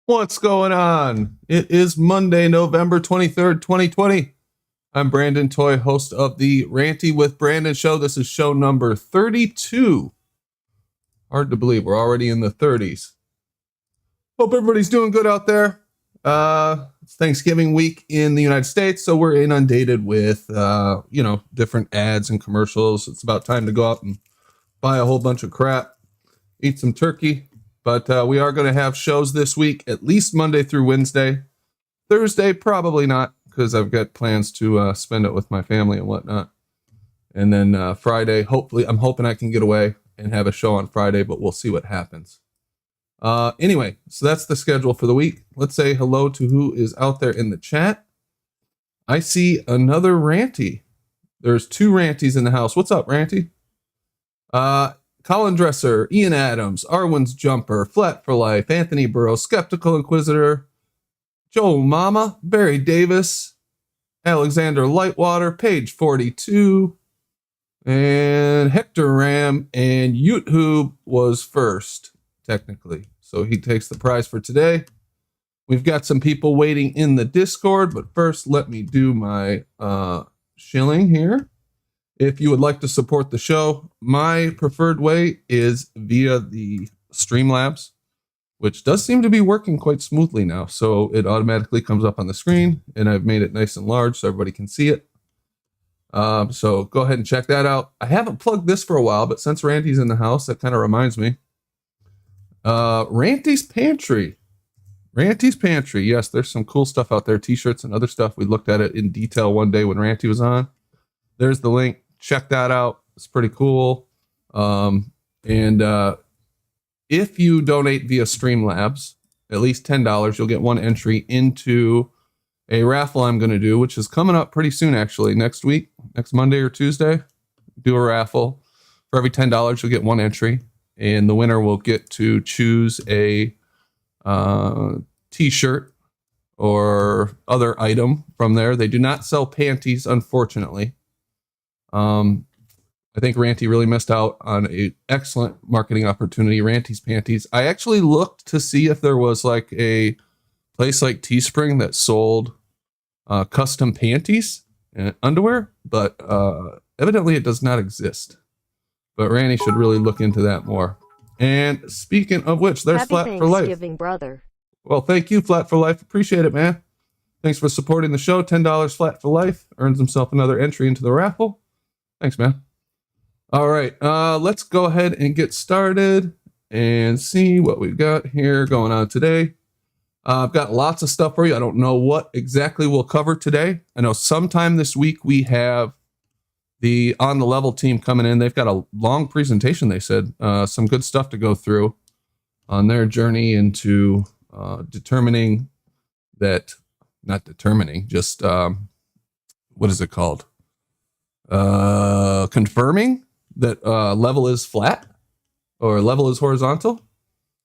What's going on? It is Monday, November 23rd, 2020. I'm Brandon Toy, host of the Ranty with Brandon show. This is show number 32. Hard to believe we're already in the 30s. Hope everybody's doing good out there. It's Thanksgiving week in the United States, so we're inundated with, different ads and commercials. It's about time to go out and buy a whole bunch of crap, eat some turkey. But we are going to have shows this week, at least Monday through Wednesday. Thursday, probably not, because I've got plans to spend it with my family and whatnot. And then Friday, hopefully, I'm hoping I can get away and have a show on Friday, but we'll see what happens. Anyway, so that's the schedule for the week. Let's say hello to who is out there in the chat. I see another Ranty. There's two Ranties in the house. What's up, Ranty? Colin Dresser, Ian Adams, Arwen's Jumper, Flat for Life, Anthony Burrows, Skeptical Inquisitor, Joe Mama, Barry Davis, Alexander Lightwater, Page 42, and Hector Ram, and YouTube was first, technically. So he takes the prize for today. We've got some people waiting in the Discord, but first let me do my shilling here. If you would like to support the show, my preferred way is via the Streamlabs, which does seem to be working quite smoothly now. So it automatically comes up on the screen, and I've made it nice and large so everybody can see it. So go ahead and check that out. I haven't plugged this for a while, but since Ranty's in the house, that kind of reminds me. Ranty's Pantry. Ranty's Pantry. Yes, there's some cool stuff out there, t-shirts and other stuff. We looked at it in detail one day when Ranty was on. There's the link. Check that out. It's pretty cool. And if you donate via Streamlabs, at least $10, you'll get one entry into a raffle I'm going to do, which is coming up pretty soon, actually. Next week, next Monday or Tuesday, do a raffle. For every $10, you'll get one entry. And the winner will get to choose a t-shirt or other item from there. They do not sell panties, unfortunately. I think Ranty really missed out on an excellent marketing opportunity. Ranty's Panties. I actually looked to see if there was like a place like Teespring that sold custom panties and underwear, but evidently it does not exist. But Ranty should really look into that more. And speaking of which, there's Happy Flat for Life. Thanksgiving, brother. Well, thank you, Flat for Life. Appreciate it, man. Thanks for supporting the show. $10 Flat for Life. Earns himself another entry into the raffle. Thanks, man. All right, let's go ahead and get started and see what we've got here going on today. I've got lots of stuff for you. I don't know what exactly we'll cover today. I know sometime this week we have the On the Level team coming in. They've got a long presentation, they said. Some good stuff to go through on their journey into determining that, not determining, just what is it called? Confirming that level is flat or level is horizontal.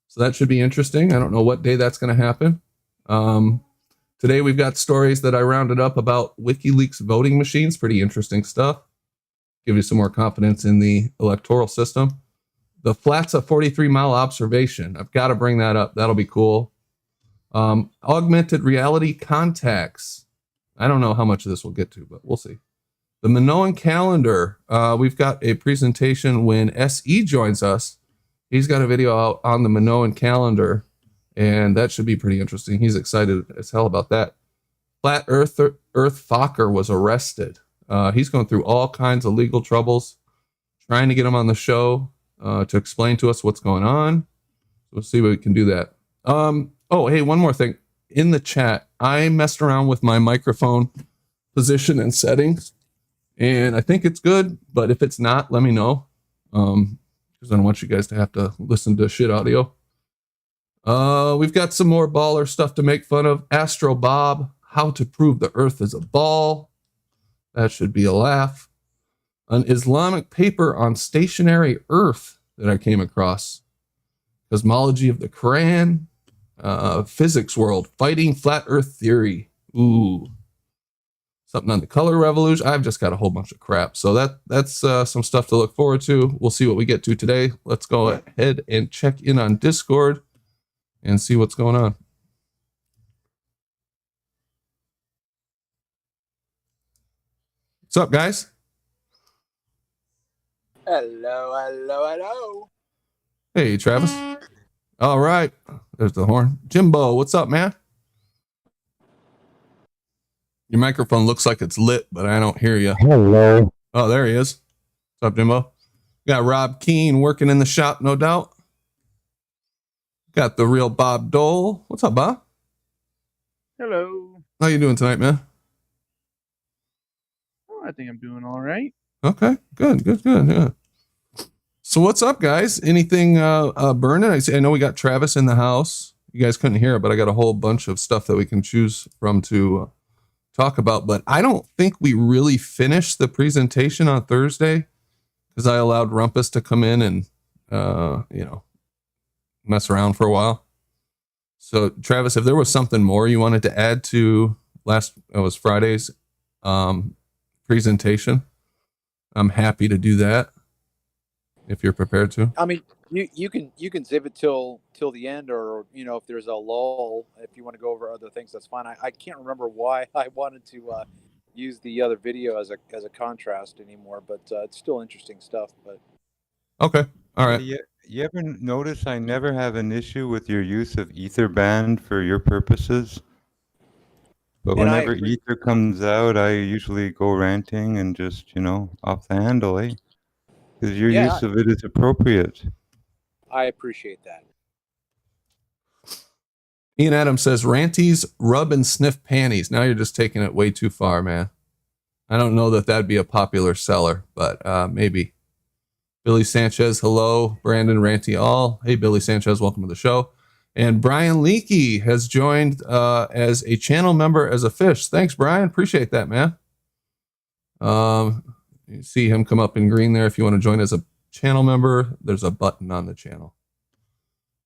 So that should be interesting. I don't know what day that's going to happen. Today we've got stories that I rounded up about WikiLeaks voting machines. Pretty interesting stuff. Give you some more confidence in the electoral system. The Flats at 43-mile observation. I've got to bring that up. That'll be cool. Augmented reality contacts. I don't know how much of this we'll get to, but we'll see. The Minoan calendar. We've got a presentation when SE joins us. He's got a video out on the Minoan calendar, and that should be pretty interesting. He's excited as hell about that. Flat Earth Fokker was arrested. He's going through all kinds of legal troubles, trying to get him on the show to explain to us what's going on. We'll see what we can do that. Oh, hey, one more thing. In the chat, I messed around with my microphone position and settings, and I think it's good, but if it's not, let me know. Because I don't want you guys to have to listen to shit audio. We've got some more baller stuff to make fun of. Astro Bob, how to prove the Earth is a ball. That should be a laugh. An Islamic paper on stationary Earth that I came across. Cosmology of the Quran. Physics world, fighting flat Earth theory. Ooh. Something on the color revolution. I've just got a whole bunch of crap. So that's some stuff to look forward to. We'll see what we get to today. Let's go ahead and check in on Discord and see what's going on. What's up, guys? Hello. Hey, Travis. All right. There's the horn. Jimbo, what's up, man? Your microphone looks like it's lit, but I don't hear you. Hello. Oh, there he is. What's up, Jimbo? Got Rob Keane working in the shop, no doubt. Got the real Bob Dole. What's up, Bob? Hello. How you doing tonight, man? Oh, I think I'm doing all right. Okay, good. Yeah. So what's up, guys? Anything burning? I know we got Travis in the house. You guys couldn't hear it, but I got a whole bunch of stuff that we can choose from to talk about. But I don't think we really finished the presentation on Thursday because I allowed Rumpus to come in and mess around for a while. So Travis, if there was something more you wanted to add to Friday's presentation, I'm happy to do that if you're prepared to. I mean, you can save it till the end, or if there's a lull, if you want to go over other things, that's fine. I can't remember why I wanted to use the other video as a contrast anymore, but it's still interesting stuff. But okay, all right. You ever notice I never have an issue with your use of Ether for your purposes? But whenever Ether comes out, I usually go ranting and just, off the handle, eh? Because your use of it is appropriate. I appreciate that. Ian Adams says, Ranty's rub and sniff panties. Now you're just taking it way too far, man. I don't know that that'd be a popular seller, but maybe. Billy Sanchez, hello. Brandon, Ranty, all. Hey, Billy Sanchez, welcome to the show. And Brian Leakey has joined as a channel member as a fish. Thanks, Brian. Appreciate that, man. You see him come up in green there. If you want to join as a channel member, there's a button on the channel.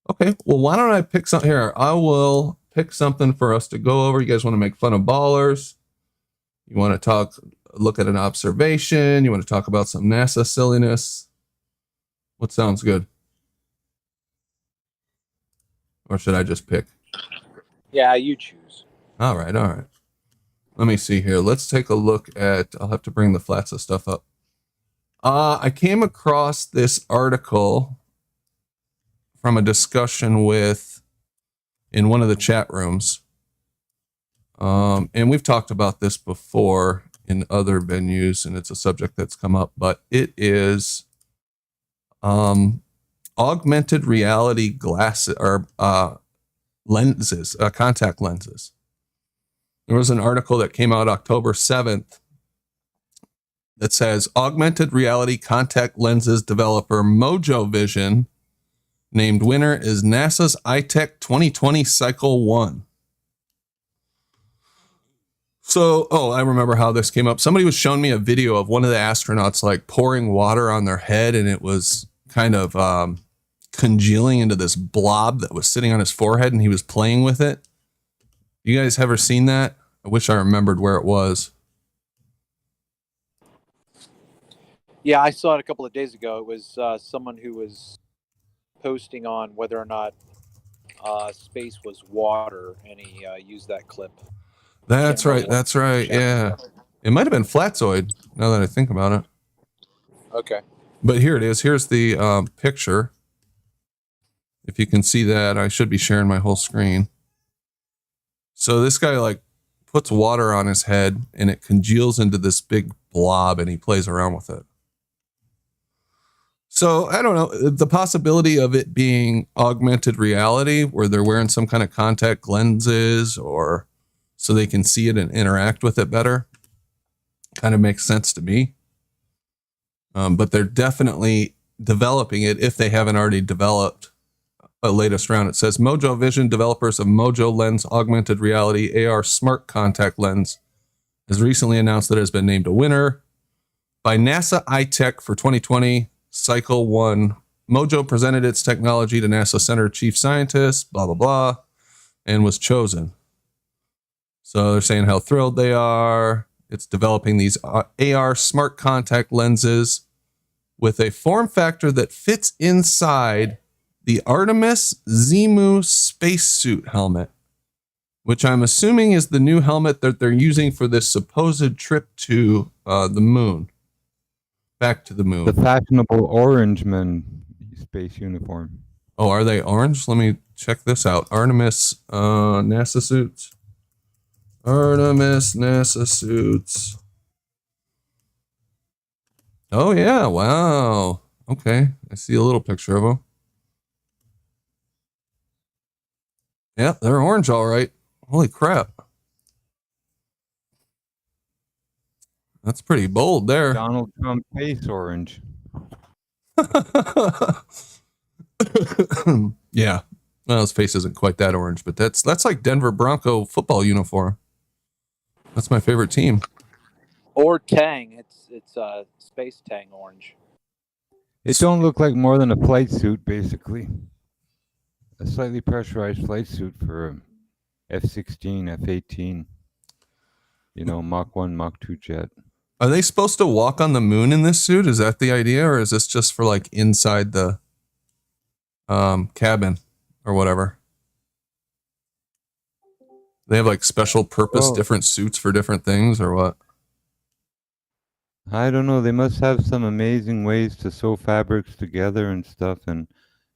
Okay, well, why don't I pick something here? I will pick something for us to go over. You guys want to make fun of ballers? You want to look at an observation? You want to talk about some NASA silliness? What sounds good? Or should I just pick? Yeah, you choose. All right. Let me see here. Let's take a look at, I'll have to bring the Flatsa stuff up. I came across this article from a discussion in one of the chat rooms. And we've talked about this before in other venues, and it's a subject that's come up, but it is augmented reality glasses or lenses, contact lenses. There was an article that came out October 7th that says augmented reality contact lenses developer Mojo Vision named winner is NASA's iTech 2020 Cycle 1. So, I remember how this came up. Somebody was showing me a video of one of the astronauts like pouring water on their head, and it was kind of congealing into this blob that was sitting on his forehead, and he was playing with it. You guys ever seen that? I wish I remembered where it was. Yeah, I saw it a couple of days ago. It was someone who was posting on whether or not space was water, and he used that clip. That's right. Yeah. It might have been Flatzoid, now that I think about it. Okay. But here it is. Here's the picture. If you can see that, I should be sharing my whole screen. So this guy like puts water on his head and it congeals into this big blob and he plays around with it. So I don't know, the possibility of it being augmented reality where they're wearing some kind of contact lenses or so they can see it and interact with it better kind of makes sense to me. But they're definitely developing it if they haven't already developed a latest round. It says Mojo Vision, developers of Mojo Lens Augmented Reality AR Smart Contact Lens, has recently announced that it has been named a winner by NASA iTech for 2020 Cycle 1. Mojo presented its technology to NASA Center Chief Scientist, blah, blah, blah, and was chosen. So they're saying how thrilled they are. It's developing these AR smart contact lenses with a form factor that fits inside the Artemis Zimu spacesuit helmet. which I'm assuming is the new helmet that they're using for this supposed trip to the moon. Back to the moon. The fashionable Orangeman space uniform. Oh, are they orange? Let me check this out. Artemis NASA suits. Artemis NASA suits. Oh, yeah. Wow. Okay. I see a little picture of them. Yeah, they're orange, all right. Holy crap. That's pretty bold there. Donald Trump face orange. Yeah. Well, his face isn't quite that orange, but that's like Denver Bronco football uniform. That's my favorite team. Or Tang. It's space Tang orange. It don't look like more than a flight suit, basically. A slightly pressurized flight suit for a F-16, F-18. You know, Mach 1, Mach 2 jet. Are they supposed to walk on the moon in this suit? Is that the idea, or is this just for like inside the cabin or whatever? They have like special purpose, different suits for different things, or what? I don't know. They must have some amazing ways to sew fabrics together and stuff. And,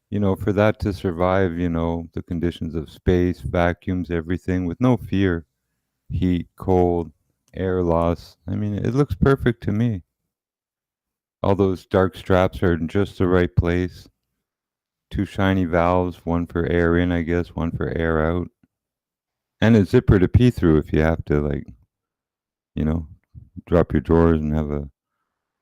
you know, for that to survive, you know, the conditions of space, vacuums, everything with no fear, heat, cold, air loss. I mean, it looks perfect to me. All those dark straps are in just the right place. 2 shiny valves, one for air in, I guess, one for air out. And a zipper to pee through if you have to, like, you know, drop your drawers and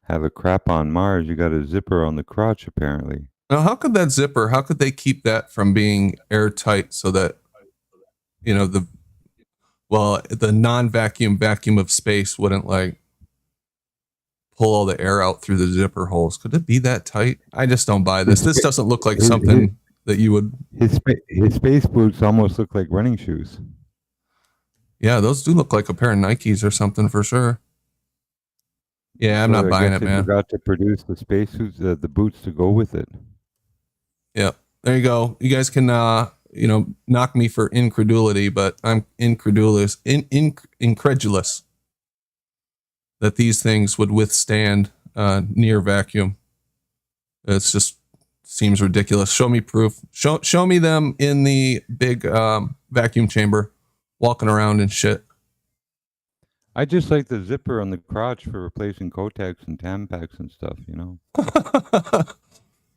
have a crap on Mars. You got a zipper on the crotch, apparently. Now, how could they keep that from being airtight so that, you know, the non-vacuum vacuum of space wouldn't like pull all the air out through the zipper holes? Could it be that tight? I just don't buy this. This doesn't look like something that you would. His space boots almost look like running shoes. Yeah, those do look like a pair of Nikes or something for sure. Yeah, I'm not buying it, man. Forgot to produce the space suits, the boots to go with it. Yeah, there you go. You guys can, you know, knock me for incredulity, but I'm incredulous that these things would withstand near vacuum. It's just seems ridiculous. Show me proof. Show me them in the big vacuum chamber, walking around and shit. I just like the zipper on the crotch for replacing Kotex and Tampax and stuff, you know.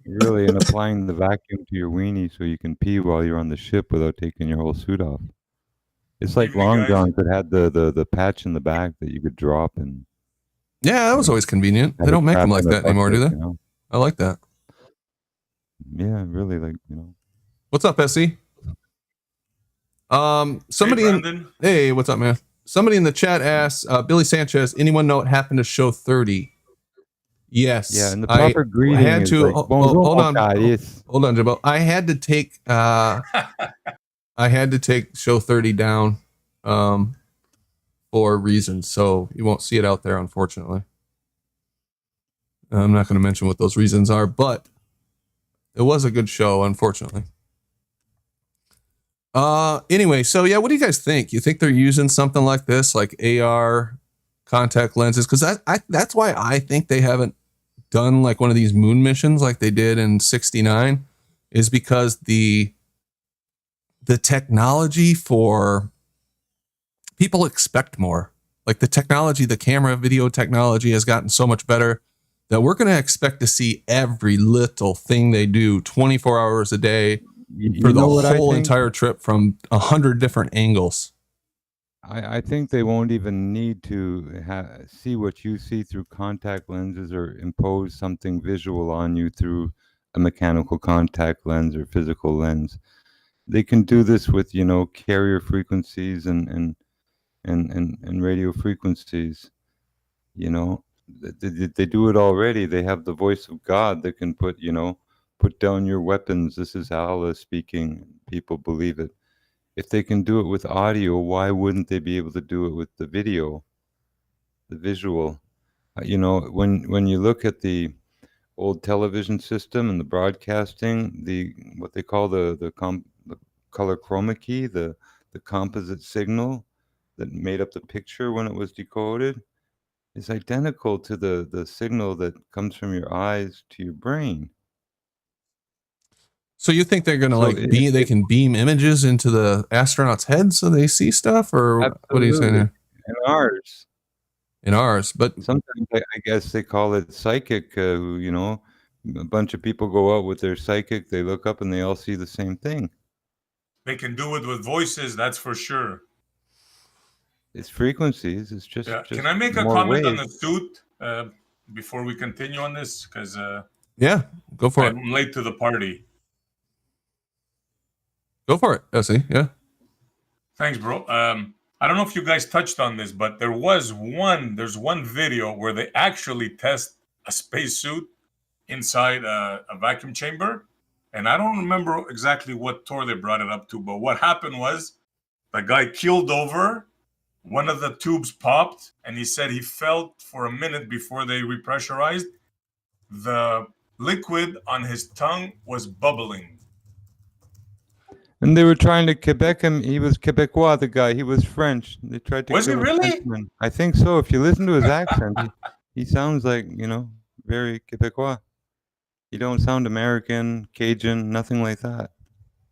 Really, and applying the vacuum to your weenie so you can pee while you're on the ship without taking your whole suit off. It's like long johns that had the patch in the back that you could drop and. Yeah, that was always convenient. They don't make them like that anymore, do they? You know? I like that. Yeah, really, like, you know. What's up, Essie? Somebody hey, what's up, man? Somebody in the chat asked, Billy Sanchez, anyone know what happened to show 30? Yes. Yeah, and the proper greeting I had to is like, hold on, yes. hold on, Jabbo. I had to take show 30 down for reasons, so you won't see it out there, unfortunately. I'm not going to mention what those reasons are, but it was a good show, unfortunately. Anyway, so yeah, what do you guys think? You think they're using something like this, like AR contact lenses? Because that's why I think they haven't done like one of these moon missions like they did in '69, is because the technology for people expect more. Like the technology, the camera video technology has gotten so much better that we're going to expect to see every little thing they do 24 hours a day for the whole entire trip from 100 different angles. I think they won't even need to see what you see through contact lenses or impose something visual on you through a mechanical contact lens or physical lens. They can do this with, you know, carrier frequencies and radio frequencies. You know, they do it already. They have the voice of God that can put, you know, put down your weapons. This is Allah speaking. People believe it. If they can do it with audio, why wouldn't they be able to do it with the video, the visual? You know, when you look at the old television system and the broadcasting, what they call the color chroma key, the the composite signal that made up the picture when it was decoded is identical to the signal that comes from your eyes to your brain. So you think they're going to they can beam images into the astronauts' heads so they see stuff, or Absolutely. what are you saying here? In ours. But sometimes I guess they call it psychic, you know, a bunch of people go out with their psychic, they look up and they all see the same thing. They can do it with voices, that's for sure. It's frequencies. It's just. Yeah. Just can I make a comment on the suit before we continue on this? Because yeah, go for it. I'm late to the party. Go for it, Essie. Yeah. Thanks, bro. I don't know if you guys touched on this, but there's one video where they actually test a spacesuit inside a vacuum chamber. And I don't remember exactly what tour they brought it up to, but what happened was the guy keeled over, one of the tubes popped, and he said he felt for a minute before they repressurized, the liquid on his tongue was bubbling. And they were trying to Quebec him. He was Quebecois, the guy. He was French. They tried to. Was he really? Frenchman. I think so. If you listen to his accent, he sounds like, you know, very Quebecois. He don't sound American, Cajun, nothing like that.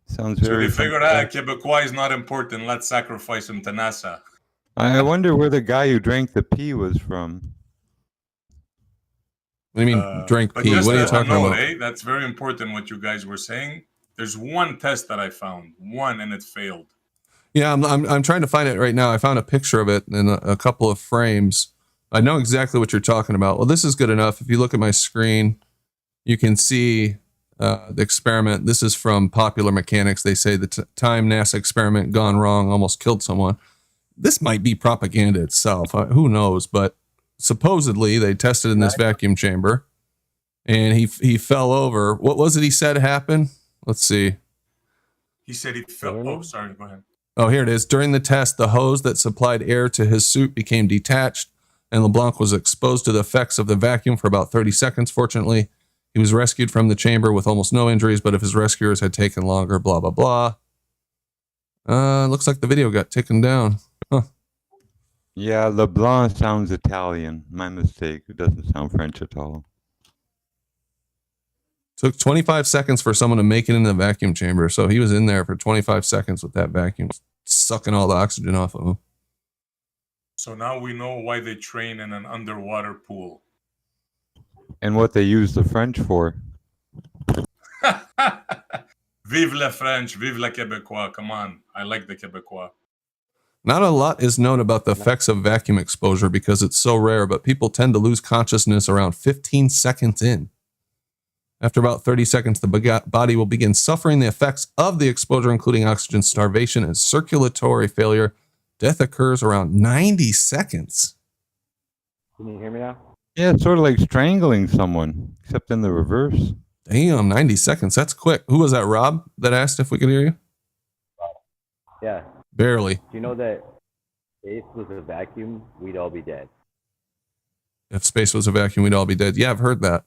Sounds very. So they figured out Quebecois is not important. Let's sacrifice him to NASA. I wonder where the guy who drank the pee was from. What do you mean, drank pee? What are you talking about? That's very important what you guys were saying. There's one test that I found, and it failed. Yeah, I'm trying to find it right now. I found a picture of it in a couple of frames. I know exactly what you're talking about. Well, this is good enough. If you look at my screen, you can see the experiment. This is from Popular Mechanics. They say the time NASA experiment gone wrong almost killed someone. This might be propaganda itself. Who knows? But supposedly they tested in this vacuum chamber, and he fell over. What was it he said happened? Let's see. He said he fell. Oh, sorry. Go ahead. Oh, here it is. During the test, the hose that supplied air to his suit became detached, and LeBlanc was exposed to the effects of the vacuum for about 30 seconds. Fortunately, he was rescued from the chamber with almost no injuries, but if his rescuers had taken longer, blah, blah, blah. Looks like the video got taken down. Huh. Yeah, LeBlanc sounds Italian. My mistake. It doesn't sound French at all. Took 25 seconds for someone to make it in the vacuum chamber. So he was in there for 25 seconds with that vacuum, sucking all the oxygen off of him. So now we know why they train in an underwater pool. And what they use the French for. Vive le French, vive le Québécois. Come on. I like the Québécois. Not a lot is known about the effects of vacuum exposure because it's so rare, but people tend to lose consciousness around 15 seconds in. After about 30 seconds, the body will begin suffering the effects of the exposure, including oxygen starvation and circulatory failure. Death occurs around 90 seconds. Can you hear me now? Yeah, it's sort of like strangling someone, except in the reverse. Damn, 90 seconds. That's quick. Who was that, Rob, that asked if we could hear you? Yeah. Barely. Do you know that if space was a vacuum, we'd all be dead? If space was a vacuum, we'd all be dead. Yeah, I've heard that.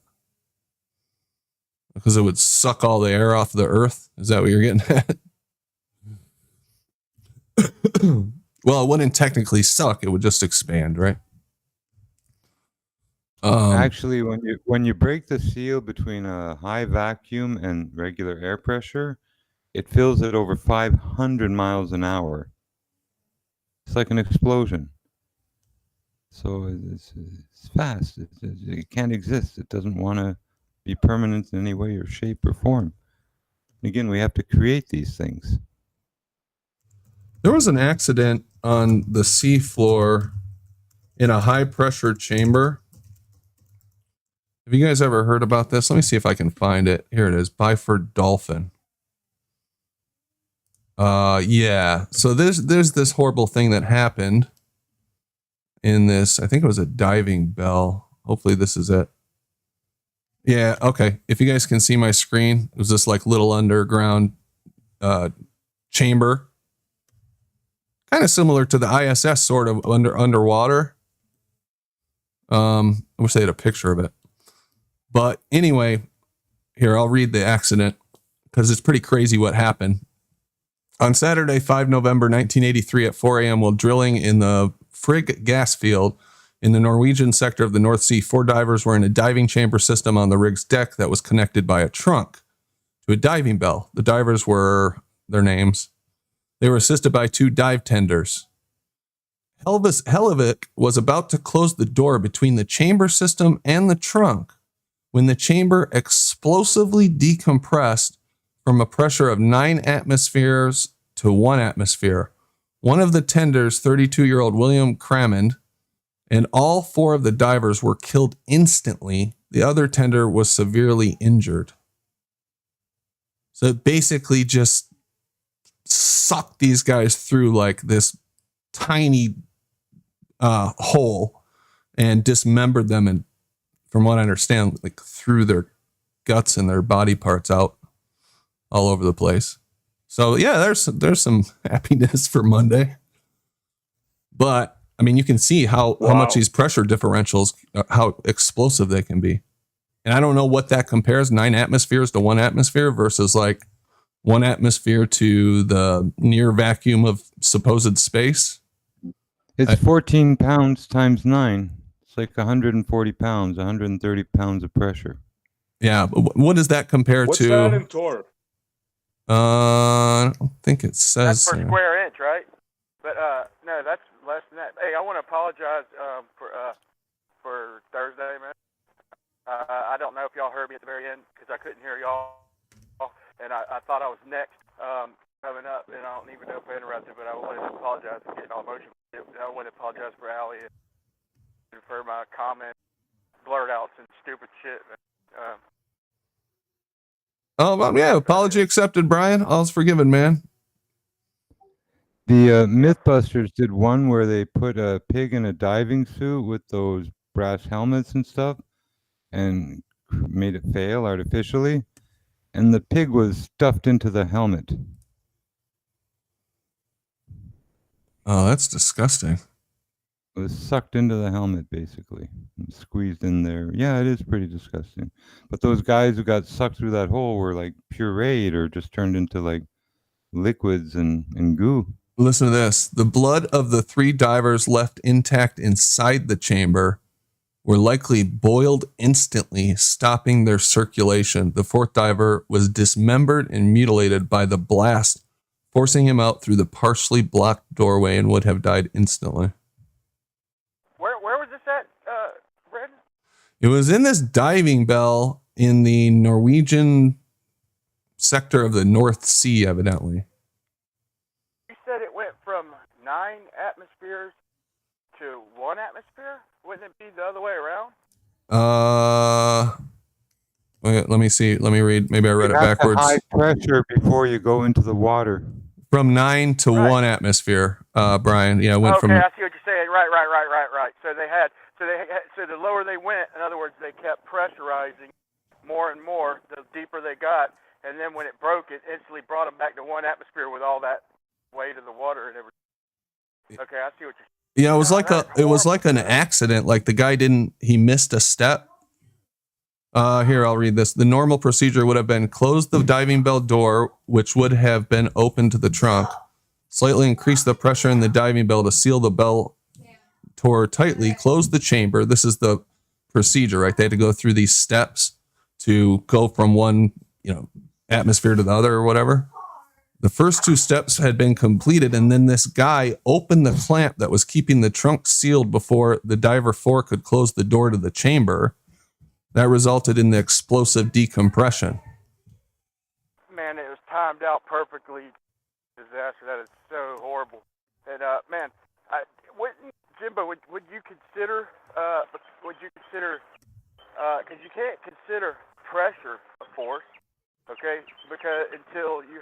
Because it would suck all the air off the earth. Is that what you're getting at? Well, it wouldn't technically suck. It would just expand, right? Actually, when you break the seal between a high vacuum and regular air pressure, it fills at over 500 miles an hour. It's like an explosion. So it's fast. It can't exist. It doesn't want to be permanent in any way or shape or form. And again, we have to create these things. There was an accident on the seafloor in a high pressure chamber. Have you guys ever heard about this? Let me see if I can find it. Here it is, Byford Dolphin. Yeah. So there's this horrible thing that happened in this. I think it was a diving bell. Hopefully this is it. Yeah, okay. If you guys can see my screen, it was this like little underground chamber. Kind of similar to the ISS, sort of underwater. I wish they had a picture of it. But anyway, here, I'll read the accident because it's pretty crazy what happened. On Saturday, 5 November 1983 at 4 a.m. while drilling in the Frigg gas field in the Norwegian sector of the North Sea, 4 divers were in a diving chamber system on the rig's deck that was connected by a trunk to a diving bell. The divers were their names. They were assisted by 2 dive tenders. Elvis Hellevik was about to close the door between the chamber system and the trunk when the chamber explosively decompressed from a pressure of 9 atmospheres to 1 atmosphere. One of the tenders, 32-year-old William Cramond, and all 4 of the divers were killed instantly. The other tender was severely injured. So it basically just sucked these guys through like this tiny hole and dismembered them, and from what I understand, like threw their guts and their body parts out all over the place. So yeah, there's some happiness for Monday. But I mean, you can see how much these pressure differentials, how explosive they can be. And I don't know what that compares, 9 atmospheres to 1 atmosphere versus like 1 atmosphere to the near vacuum of supposed space. It's 14 pounds times 9. It's like 140 pounds, 130 pounds of pressure. Yeah, but what does that compare What's to? that in torque? I don't think it says. That's per square inch, right? But no, that's less than that. Hey, I want to apologize for Thursday, man. I don't know if y'all heard me at the very end because I couldn't hear y'all, and I thought I was next coming up, and I don't even know if I interrupted, but I wanted to apologize for getting all emotional. I want to apologize for Allie and for my comment, blurt outs and stupid shit. Well, yeah, apology accepted, Brian. All's forgiven, man. The Mythbusters did one where they put a pig in a diving suit with those brass helmets and stuff and made it fail artificially. And the pig was stuffed into the helmet. Oh, that's disgusting. It was sucked into the helmet, basically, and squeezed in there. Yeah, it is pretty disgusting. But those guys who got sucked through that hole were like pureed or just turned into like liquids and goo. Listen to this. The blood of the 3 divers left intact inside the chamber were likely boiled instantly, stopping their circulation. The 4th diver was dismembered and mutilated by the blast, forcing him out through the partially blocked doorway, and would have died instantly. Where was this at, Brandon? It was in this diving bell in the Norwegian sector of the North Sea, evidently. You said it went from 9 atmospheres to 1 atmosphere? Wouldn't it be the other way around? Wait, let me see. Let me read. Maybe I read it backwards. High pressure before you go into the water. From 9 to 1 atmosphere, Brian. Yeah, it went from. Okay, I see what you're saying. Right. So the lower they went, in other words, they kept pressurizing more and more the deeper they got, and then when it broke, it instantly brought them back to 1 atmosphere with all that weight of the water and everything. Okay, I see what you're saying. Yeah, it was like an accident. Like the guy he missed a step. Here, I'll read this. The normal procedure would have been close the diving bell door, which would have been open to the trunk, slightly increase the pressure in the diving bell to seal the bell door tightly, close the chamber. This is the procedure, right? They had to go through these steps to go from one, atmosphere to the other or whatever. The first 2 steps had been completed, and then this guy opened the clamp that was keeping the trunk sealed before the diver 4 could close the door to the chamber. That resulted in the explosive decompression. Man, it was timed out perfectly. Disaster. That is so horrible. And man, Jimbo, would you consider? Because you can't consider pressure a force, okay? Because until you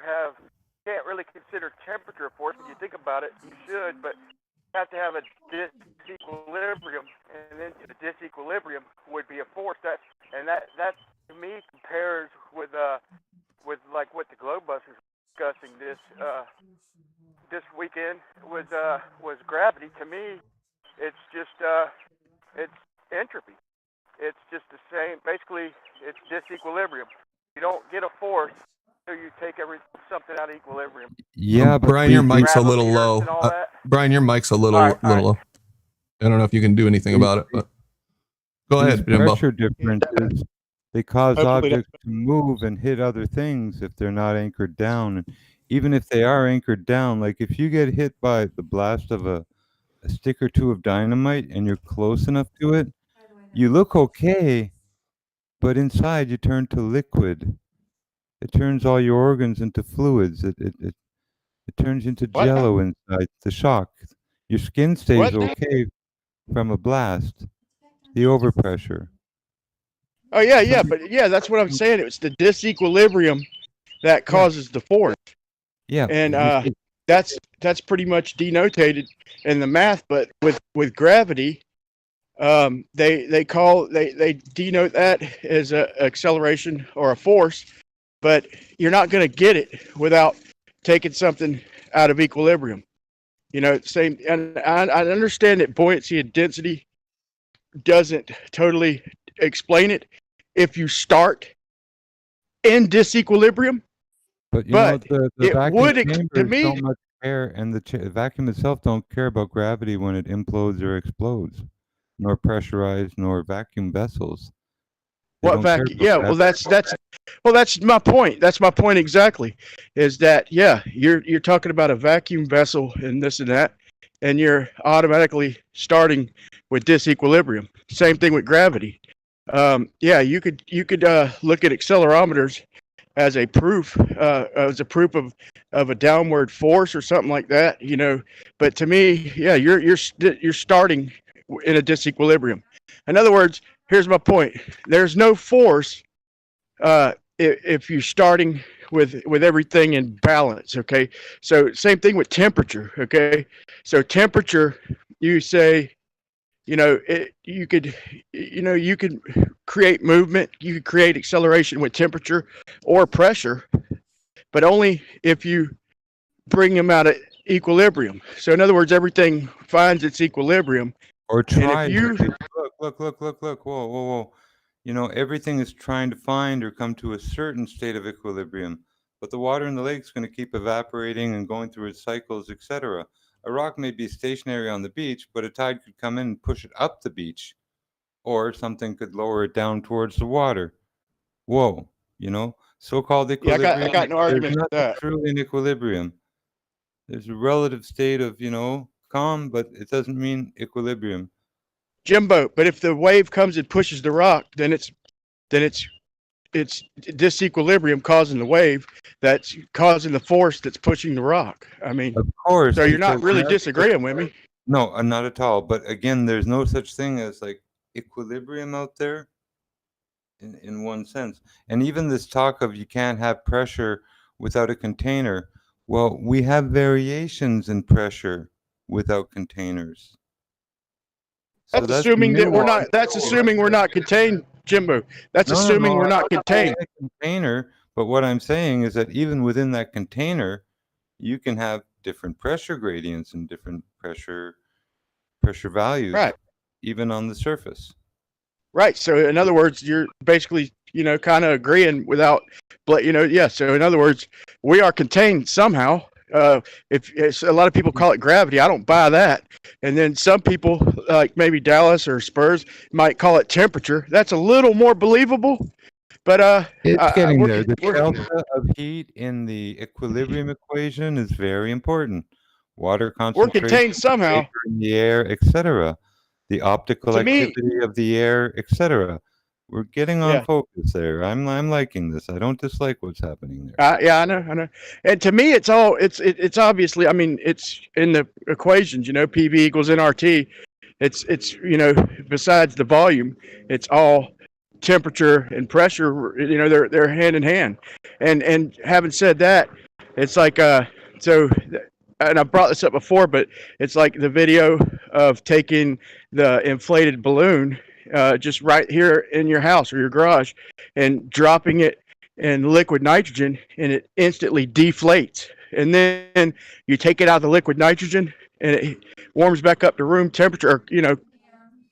can't really consider temperature a force. When you think about it, you should, but you have to have a disequilibrium, and then the disequilibrium would be a force. That to me compares with like what the Globebusters were discussing this weekend was gravity. To me, it's just it's entropy. It's just the same. Basically, it's disequilibrium. You don't get a force you take something out of equilibrium. Yeah, but Brian, your mic's a Grab little appearance low. and all that. Brian, your mic's a little All right. low. I don't know if you can do anything about it, but go these ahead, Jimbo. pressure differences, they cause Hopefully objects to move and hit other things if they're not anchored down. And even if they are anchored down, like if you get hit by the blast of a stick or two of dynamite and you're close enough to it, you look okay, but inside you turn to liquid. It turns all your organs into fluids. It turns into jello inside. The shock. Your skin stays okay from a blast. The overpressure. Oh yeah, but yeah, that's what I'm saying. It's the disequilibrium that causes the force, Yeah, and that's pretty much denotated in the math. But with gravity, they denote that as a acceleration or a force, but you're not going to get it without taking something out of equilibrium. You know, same. And I understand that buoyancy and density doesn't totally explain it if you start in disequilibrium. but you but know the it vacuum would chamber to is me. so much air, and the vacuum itself don't care about gravity when it implodes or explodes, nor pressurized, nor vacuum vessels. They What don't care vacuum? about Yeah, well, gravity. that's my point. That's my point exactly. Is that you're talking about a vacuum vessel and this and that, and you're automatically starting with disequilibrium. Same thing with gravity. You could look at accelerometers as a proof of a downward force or something like that. You know, but to me, you're starting in a disequilibrium. In other words, here's my point. There's no force if you're starting with everything in balance. Okay, so same thing with temperature. Okay, so temperature, you say, you could create movement, you could create acceleration with temperature or pressure, but only if you bring them out of equilibrium. So in other words, everything finds its equilibrium. Or try. And if you Look. Whoa. You know, everything is trying to find or come to a certain state of equilibrium, but the water in the lake is going to keep evaporating and going through its cycles, etc. A rock may be stationary on the beach, but a tide could come in and push it up the beach, or something could lower it down towards the water. Whoa, you know, so-called equilibrium. I got no argument with There's nothing that. truly in equilibrium. There's a relative state of, calm, but it doesn't mean equilibrium. Jimbo, but if the wave comes and pushes the rock, then it's disequilibrium causing the wave that's causing the force that's pushing the rock. I mean, Of course. so you're not because really that's- disagreeing with me. No, not at all. But again, there's no such thing as like equilibrium out there in one sense. And even this talk of you can't have pressure without a container. Well, we have variations in pressure without containers. So That's assuming that we're not. nuance. That's assuming we're not contained, Jimbo. That's No, assuming we're I'm not contained. saying a container, but what I'm saying is that even within that container, you can have different pressure gradients and different pressure values, Right. even on the surface. Right. So in other words, you're basically, kind of agreeing without, but So in other words, we are contained somehow. If it's, a lot of people call it gravity, I don't buy that. And then some people, like maybe Dallas or Spurs, might call it temperature. That's a little more believable. But It's getting we're- there. The we're- delta of heat in the equilibrium equation is very important. Water we're concentration, contained somehow. vapor in the air, etc. The optical To me- activity of the air, etc. We're getting on Yeah. focus there. I'm liking this. I don't dislike what's happening there. I know. And to me, it's obviously, I mean, it's in the equations, PV equals nRT. It's besides the volume, it's all temperature and pressure. They're hand in hand. And having said that, it's like and I brought this up before, but it's like the video of taking the inflated balloon just right here in your house or your garage and dropping it in liquid nitrogen, and it instantly deflates. And then you take it out of the liquid nitrogen and it warms back up to room temperature,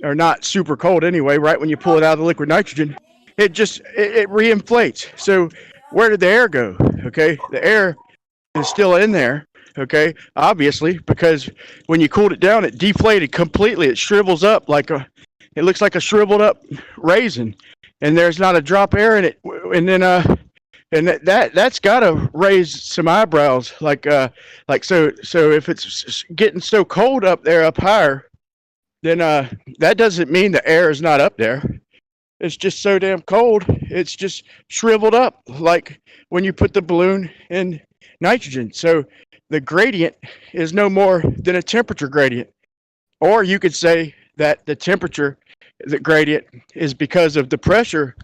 or not super cold anyway. Right when you pull it out of the liquid nitrogen, it reinflates. So where did the air go? Okay, the air is still in there. Okay, obviously, because when you cooled it down, it deflated completely. It shrivels up it looks like a shriveled up raisin, and there's not a drop of air in it. And then and that's got to raise some eyebrows. So if it's getting so cold up there up higher, then that doesn't mean the air is not up there. It's just so damn cold. It's just shriveled up, like when you put the balloon in nitrogen. So the gradient is no more than a temperature gradient. Or you could say that the gradient is because of the pressure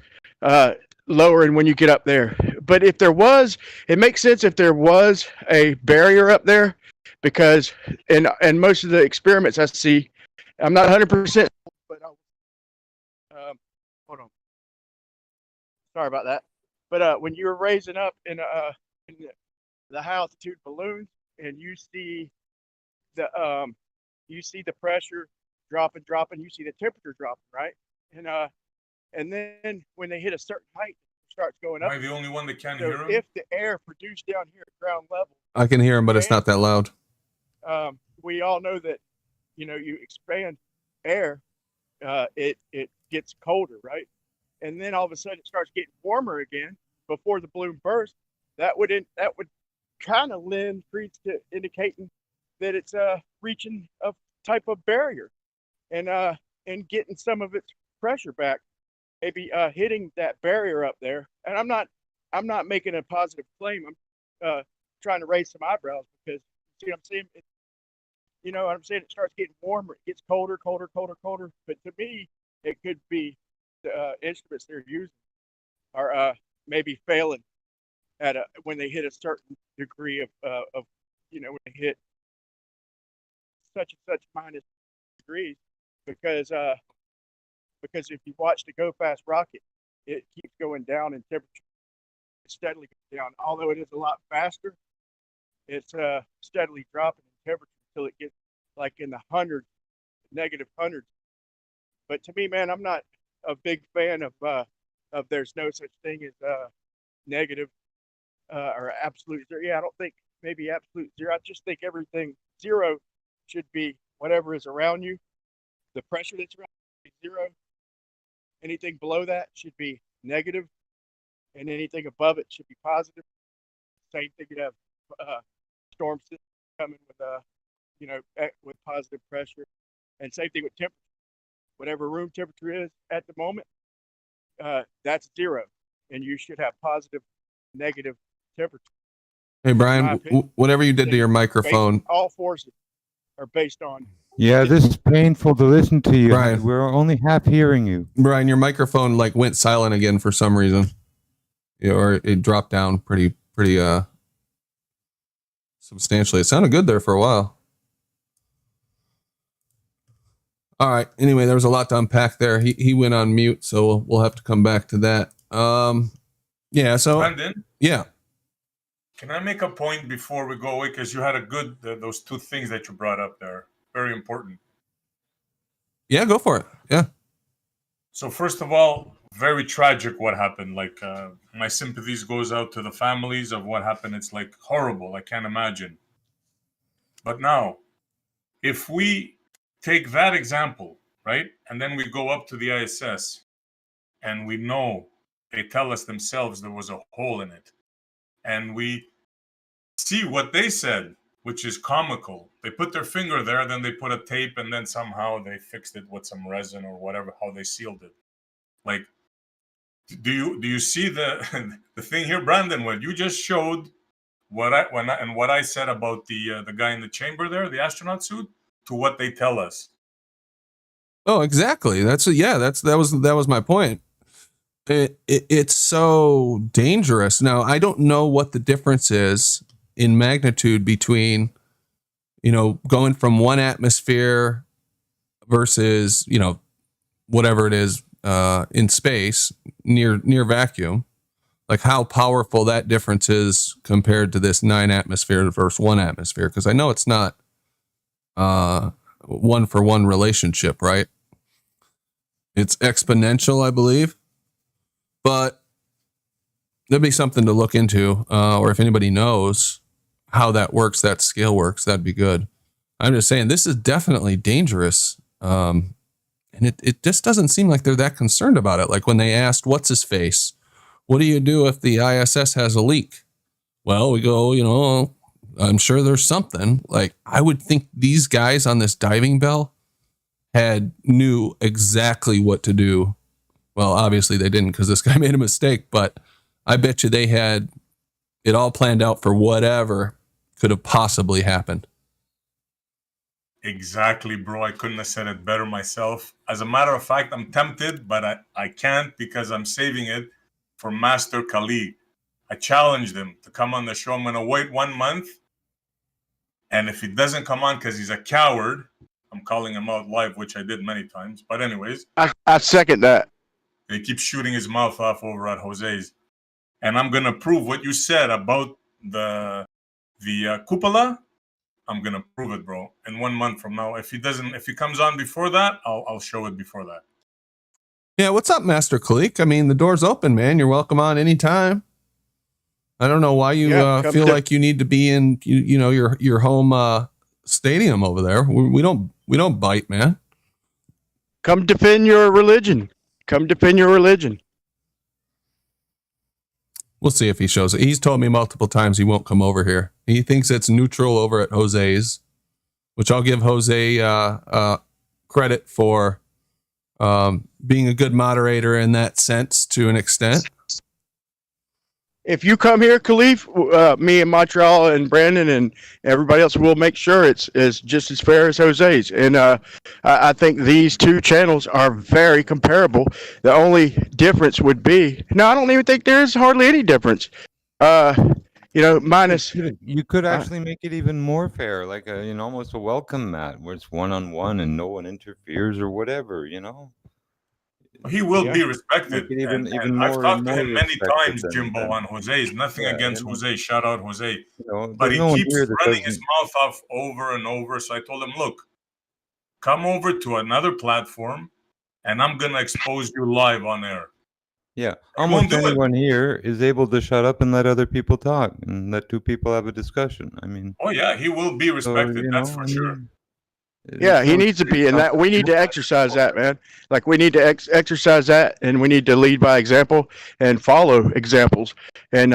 lowering when you get up there. But if there was, it makes sense if there was a barrier up there, because in most of the experiments I see, I'm not 100%, but hold on. Sorry about that. But when you're raising up in the high altitude balloons, and you see the pressure dropping, you see the temperature dropping, right? And then when they hit a certain height, it starts going up. Am I the only one that can't So hear him? if the air produced down here at ground level, I can hear him, but it's not that loud. we all know that you expand air, it gets colder, right? And then all of a sudden it starts getting warmer again before the balloon bursts. That would kind of lend credence to indicating that it's reaching a type of barrier, and getting some of its pressure back, maybe hitting that barrier up there. And I'm not making a positive claim. I'm trying to raise some eyebrows, because see what I'm saying? You know what I'm saying? It starts getting warmer, it gets colder. But to me, it could be the instruments they're using are maybe failing at when they hit a certain degree of when they hit such and such minus degrees, because if you watch the Go Fast rocket, it keeps going down in temperature. It's steadily going down. Although it is a lot faster, it's steadily dropping in temperature until it gets like in the hundreds, negative hundreds. But to me, man, I'm not a big fan of there's no such thing as negative or absolute zero. Yeah, I don't think maybe absolute zero. I just think everything zero should be whatever is around you. The pressure that's around you is zero. Anything below that should be negative, and anything above it should be positive. Same thing, you have storm systems coming with with positive pressure, and same thing with temperature. Whatever room temperature is at the moment, that's zero, and you should have positive, negative temperature. Hey, Brian, whatever you did to your microphone. All forces are based on. Yeah, this is painful to listen to you. Brian. We're only half hearing you. Brian, your microphone went silent again for some reason. Or it dropped down pretty substantially. It sounded good there for a while. All right. Anyway, there was a lot to unpack there. He went on mute, so we'll have to come back to that. Yeah. So Brandon? Yeah. Can I make a point before we go away? Because you had a good those two things that you brought up there. Very important. Yeah, go for it. Yeah. So first of all, very tragic what happened. My sympathies goes out to the families of what happened. It's horrible. I can't imagine. But now, if we take that example, right, and then we go up to the ISS, and we know they tell us themselves there was a hole in it, and we see what they said, which is comical. They put their finger there, then they put a tape, and then somehow they fixed it with some resin or whatever, how they sealed it. Do you see the the thing here, Brandon? What you just showed, what I said about the guy in the chamber there, the astronaut suit, to what they tell us. Oh, exactly. That was my point. It's so dangerous. Now, I don't know what the difference is in magnitude between, going from one atmosphere versus, whatever it is, in space near vacuum, like how powerful that difference is compared to this 9 atmosphere versus 1 atmosphere. Cause I know it's not, 1-for-1 relationship, right? It's exponential, I believe. But that'd be something to look into, or if anybody knows how that works, that scale works, that'd be good. I'm just saying this is definitely dangerous. And it just doesn't seem like they're that concerned about it. Like when they asked, what's his face? What do you do if the ISS has a leak? Well, we go, you know, I'm sure there's something. Like, I would think these guys on this diving bell knew exactly what to do. Well, obviously they didn't because this guy made a mistake, but I bet you they had it all planned out for whatever could have possibly happened. Exactly, bro. I couldn't have said it better myself. As a matter of fact, I'm tempted, but I can't because I'm saving it for Master Khalid. I challenged him to come on the show. I'm going to wait 1 month. And if he doesn't come on because he's a coward, I'm calling him out live, which I did many times. But anyways, I second that. he keeps shooting his mouth off over at Jose's. And I'm going to prove what you said about the cupola. I'm going to prove it, bro. In 1 month from now. If he comes on before that, I'll show it before that. Yeah, what's up, Master Kalik? I mean, the door's open, man. You're welcome on anytime. I don't know why you feel like you need to be in your home stadium over there. We don't bite, man. Come defend your religion. Come defend your religion. We'll see if he shows it. He's told me multiple times he won't come over here. He thinks it's neutral over at Jose's, which I'll give Jose credit for being a good moderator in that sense to an extent. If you come here, Khalif, me and Montreal and Brandon and everybody else will make sure it's just as fair as Jose's. And I think these two channels are very comparable. The only difference would be, no, I don't even think there's hardly any difference. Minus. You could actually make it even more fair, like almost a welcome mat where it's one-on-one and no one interferes or whatever, He will be respected. Even I've more, talked to him many respected times, Jimbo, on Jose's. Nothing against Jose. Shout out Jose. But there's he no one keeps here that running his doesn't- mouth off over and over. So I told him, look, come over to another platform and I'm going to expose you live on air. Yeah, won't almost do it. anyone here is able to shut up and let other people talk and let two people have a discussion. I mean, Oh, yeah, he will be respected. That's for sure. Yeah, he needs to be in that. We need to exercise that, man. Like we need to exercise that, and we need to lead by example and follow examples. And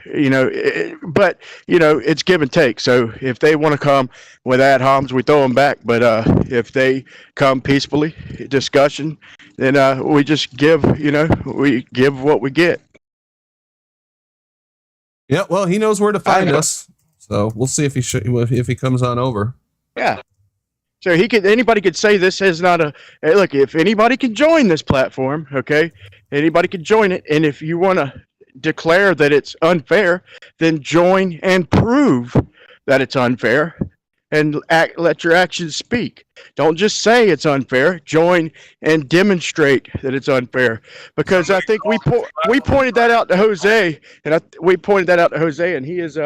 it's give and take. So if they want to come with ad homs, we throw them back. But if they come peacefully, discussion, then we just give. We give what we get. Yeah, well, he knows where to find us, so we'll see if he comes on over. Yeah. So anybody could say this is not hey, look, if anybody can join this platform, okay, anybody can join it. And if you want to declare that it's unfair, then join and prove that it's unfair and let your actions speak. Don't just say it's unfair, join and demonstrate that it's unfair. Because I think we pointed that out to Jose and he is,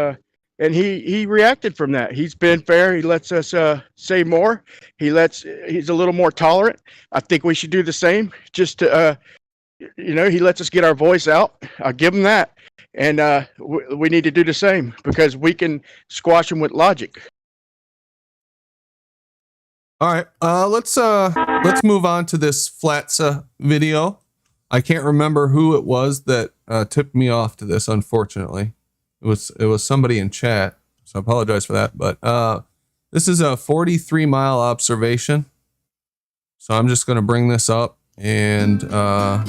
and he reacted from that. He's been fair. He lets us say more. He's a little more tolerant. I think we should do the same. Just to, he lets us get our voice out. I'll give him that. And we need to do the same because we can squash him with logic. All right, let's move on to this Flatsa video. I can't remember who it was that tipped me off to this, unfortunately. It was somebody in chat, so I apologize for that. But this is a 43-mile observation. So I'm just going to bring this up and turn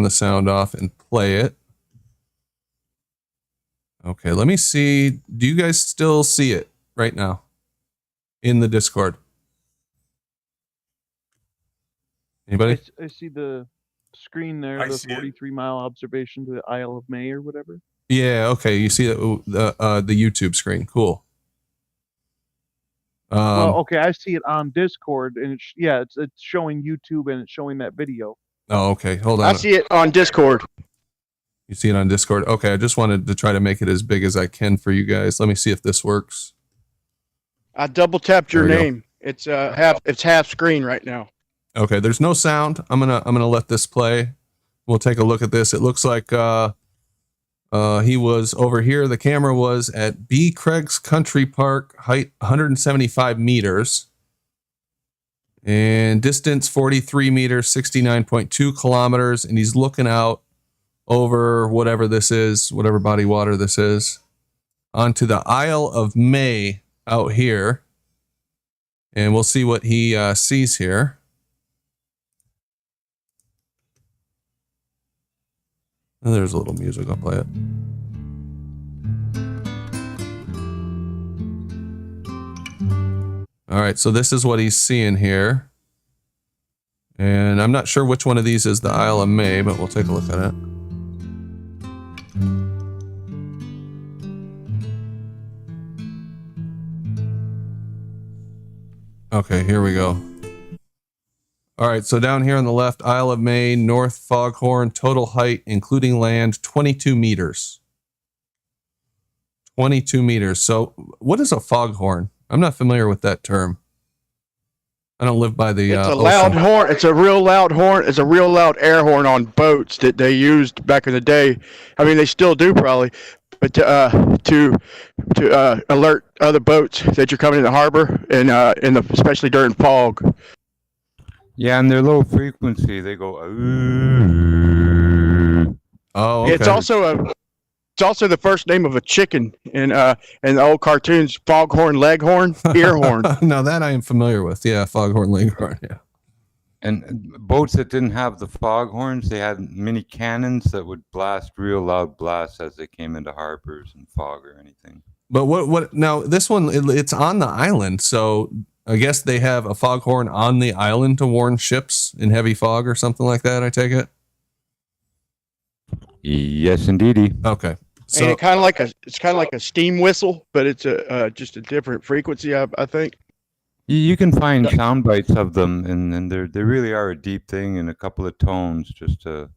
the sound off and play it. Okay, let me see. Do you guys still see it right now in the Discord? Anybody? I see the screen there, I the see it. 43-mile observation to the Isle of May or whatever. Yeah, okay. You see the YouTube screen. Cool. Well, okay, I see it on Discord, and it's showing YouTube and it's showing that video. Oh, okay. Hold on. I see it on Discord. You see it on Discord. Okay, I just wanted to try to make it as big as I can for you guys. Let me see if this works. I double tapped your There we go. name. It's half screen right now. Okay, there's no sound. I'm gonna let this play. we'll take a look at this. It looks like he was over here. The camera was at B. Craig's Country Park, height 175 meters. And distance 43 meters, 69.2 kilometers. And he's looking out over whatever this is, whatever body water this is, onto the Isle of May out here. And we'll see what he sees here. And there's a little music. I'll play it. All right, so this is what he's seeing here. And I'm not sure which one of these is the Isle of May, but we'll take a look at it. Okay, here we go. All right, so down here on the left, Isle of May, North Foghorn, total height, including land, 22 meters. 22 meters. So what is a foghorn? I'm not familiar with that term. I don't live by the It's a loud ocean. horn. It's a real loud horn. It's a real loud air horn on boats that they used back in the day. I mean, they still do probably, but to alert other boats that you're coming in the harbor and especially during fog. Yeah, and they're low frequency. They go. "Ooh." Oh, okay. It's also the first name of a chicken in the old cartoons: foghorn, leghorn, earhorn. Now that I am familiar with. Yeah, foghorn, leghorn. Yeah. And boats that didn't have the foghorns, they had mini cannons that would blast real loud blasts as they came into harbors and fog or anything. But what now? This one, it's on the island, so I guess they have a foghorn on the island to warn ships in heavy fog or something like that. I take it. Yes, indeedy. Okay. So And it's kind of like a steam whistle, but it's just a different frequency, I think. You can find sound bites of them, and they really are a deep thing in a couple of tones, just to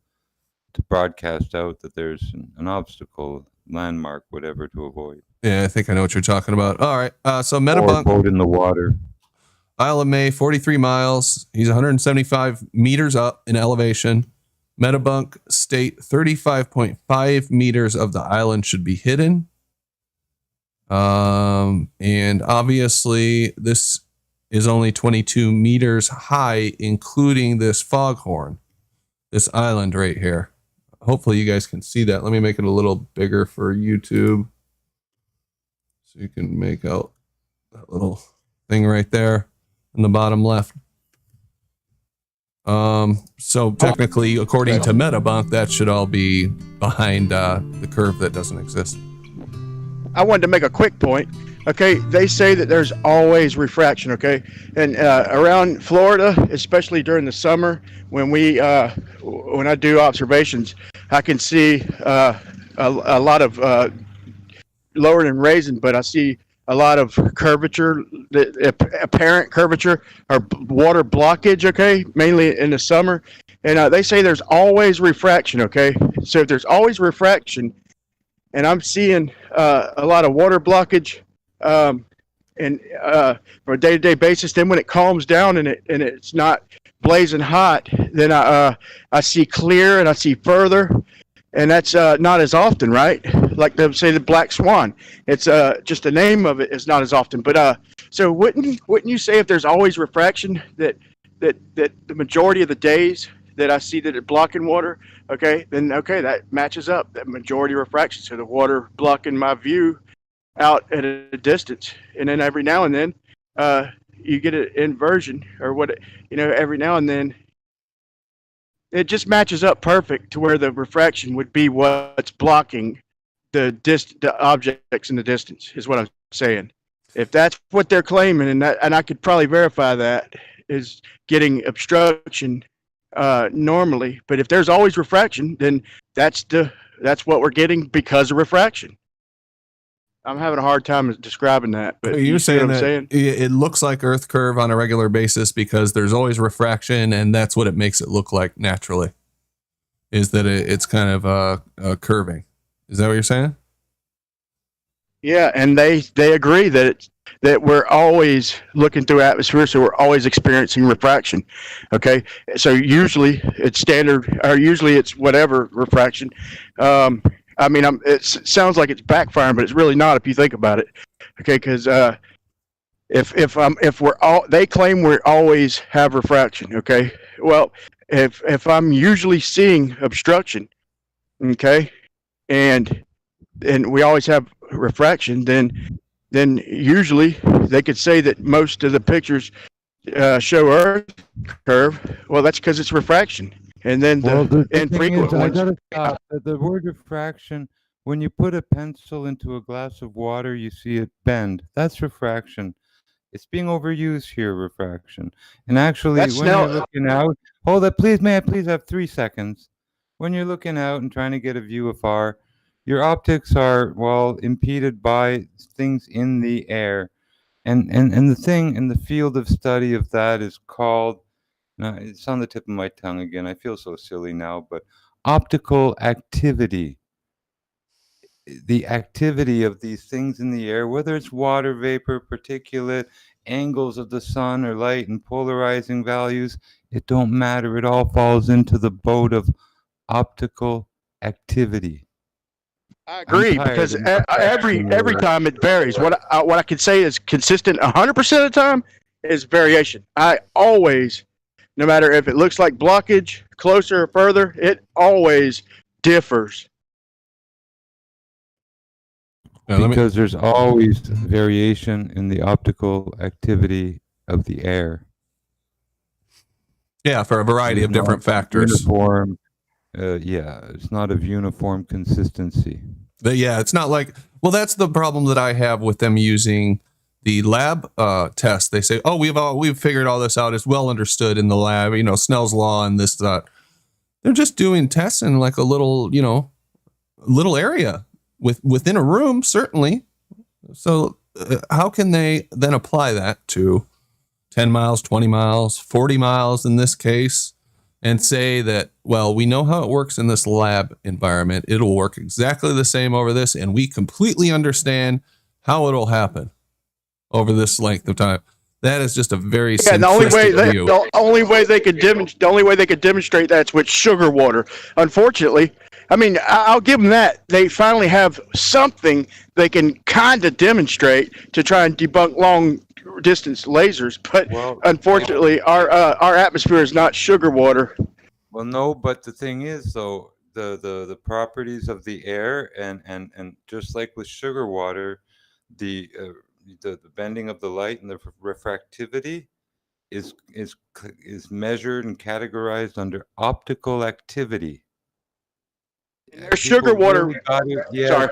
broadcast out that there's an obstacle, landmark, whatever to avoid. yeah, I think I know what you're talking about. All right. So Or Metabunk, boat in the water. Isle of May, 43 miles. He's 175 meters up in elevation. Metabunk state 35.5 meters of the island should be hidden. And obviously this is only 22 meters high, including this foghorn, this island right here. Hopefully you guys can see that. Let me make it a little bigger for YouTube so you can make out that little thing right there in the bottom left. So technically, according to Metabunk, that should all be behind the curve that doesn't exist. I wanted to make a quick point. Okay, they say that there's always refraction. Okay, and around Florida, especially during the summer, when I do observations, I can see a lot of lower than raisin, but I see a lot of curvature, apparent curvature or water blockage. Okay, mainly in the summer, and they say there's always refraction. Okay, so if there's always refraction, and I'm seeing a lot of water blockage, and for a day-to-day basis. Then when it calms down and it's not blazing hot, then I see clear and I see further, and that's not as often, right? Like they say the black swan. It's just the name of it is not as often. But so wouldn't you say if there's always refraction that the majority of the days that I see that it's blocking water, okay, then okay, that matches up, that majority refraction. So the water blocking my view out at a distance, and then every now and then you get an inversion or what, every now and then it just matches up perfect to where the refraction would be what's blocking the objects in the distance, is what I'm saying. If that's what they're claiming, and I could probably verify that, is getting obstruction normally. But if there's always refraction, then that's what we're getting because of refraction. I'm having a hard time describing that, but You're see what saying I'm that it looks like Earth curve on a regular basis because there's always refraction, and that's what it makes it look like naturally, is that it's kind of curving. Is that what you're saying? Yeah, and they agree that that we're always looking through atmosphere, so we're always experiencing refraction. Okay, so usually it's standard, or usually it's whatever refraction. I mean, it sounds like it's backfiring, but it's really not if you think about it. Okay, because if we're all, they claim we always have refraction. Okay, well, if I'm usually seeing obstruction, okay, and we always have refraction, then usually they could say that most of the pictures show Earth curve. Well, that's because it's refraction, and then the infrequent I ones. gotta stop. The word refraction. When you put a pencil into a glass of water, you see it bend. That's refraction. It's being overused here, refraction. And actually, That's when you're looking out, hold up, please, may I please have 3 seconds? When you're looking out and trying to get a view afar, your optics are, well, impeded by things in the air. And the thing in the field of study of that is called, now it's on the tip of my tongue again, I feel so silly now, but optical activity. The activity of these things in the air, whether it's water vapor, particulate, angles of the sun or light and polarizing values, it don't matter. It all falls into the boat of optical activity. I agree, because every time it varies. What I can say is consistent 100% of the time is variation. I always, no matter if it looks like blockage, closer or further, it always differs. Because there's always variation in the optical activity of the air. Yeah, for a variety of different factors. Uniform, it's not of uniform consistency. Yeah, it's not like, well, that's the problem that I have with them using the lab test. They say, oh, we've figured all this out. It's well understood in the lab, Snell's law and this, that. They're just doing tests in like a little, little area within a room, certainly. So how can they then apply that to 10 miles, 20 miles, 40 miles in this case, and say that, well, we know how it works in this lab environment. It'll work exactly the same over this, and we completely understand how it'll happen over this length of time. That is just a very simplistic view. The only way they could demonstrate that's with sugar water. Unfortunately, I mean, I'll give them that. They finally have something they can kind of demonstrate to try and debunk long distance lasers, but unfortunately, our atmosphere is not sugar water. Well, no, but the thing is, though, the properties of the air and just like with sugar water, the bending of the light and the refractivity is measured and categorized under optical activity. Sugar water. Sorry.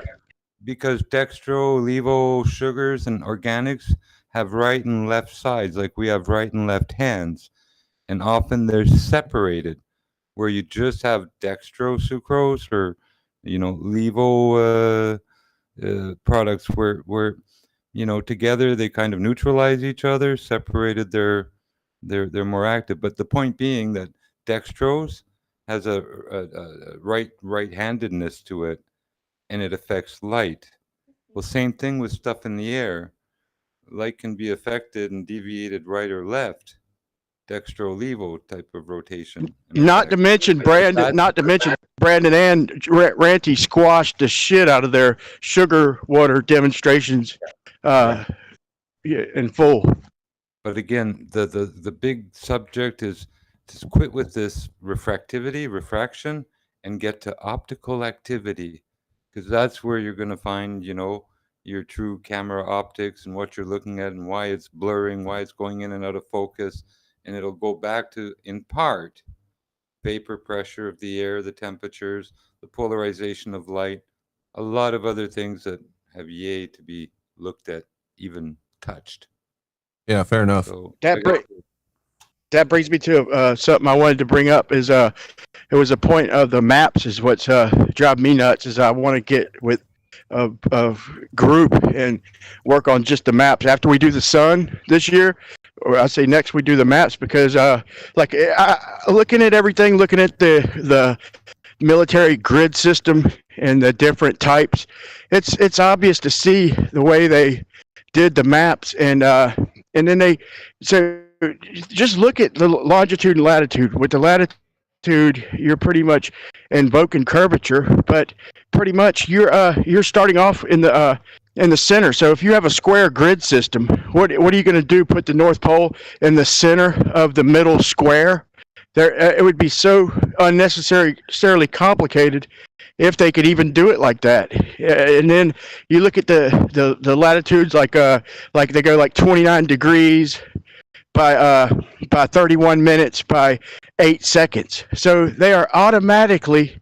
Because dextro, levo sugars and organics have right and left sides, like we have right and left hands, and often they're separated, where you just have dextro sucrose or levo products where together they kind of neutralize each other. Separated, they're more active. But the point being that dextrose has a right-handedness to it, and it affects light. Well, same thing with stuff in the air. Light can be affected and deviated right or left. Dextro-levo type of rotation. Not to mention Brandon and Ranty squashed the shit out of their sugar water demonstrations in full. But again, the big subject is to quit with this refraction, and get to optical activity, because that's where you're going to find, your true camera optics and what you're looking at and why it's blurring, why it's going in and out of focus. And it'll go back to, in part, vapor pressure of the air, the temperatures, the polarization of light, a lot of other things that have yet to be looked at, even touched. Yeah, fair enough. So, that brings me to something I wanted to bring up. Is it was a point of the maps is what's driving me nuts. Is I want to get with a group and work on just the maps after we do the sun this year. Or I say next we do the maps, because looking at everything, looking at the military grid system and the different types, it's obvious to see the way they did the maps, and then they just look at the longitude and latitude. With the latitude, you're pretty much invoking curvature, but pretty much you're starting off in the center. So if you have a square grid system, what are you going to do? Put the North Pole in the center of the middle square? There, it would be so unnecessarily complicated if they could even do it like that. And then you look at the latitudes, like they go like 29 degrees by 31 minutes by 8 seconds. So they are automatically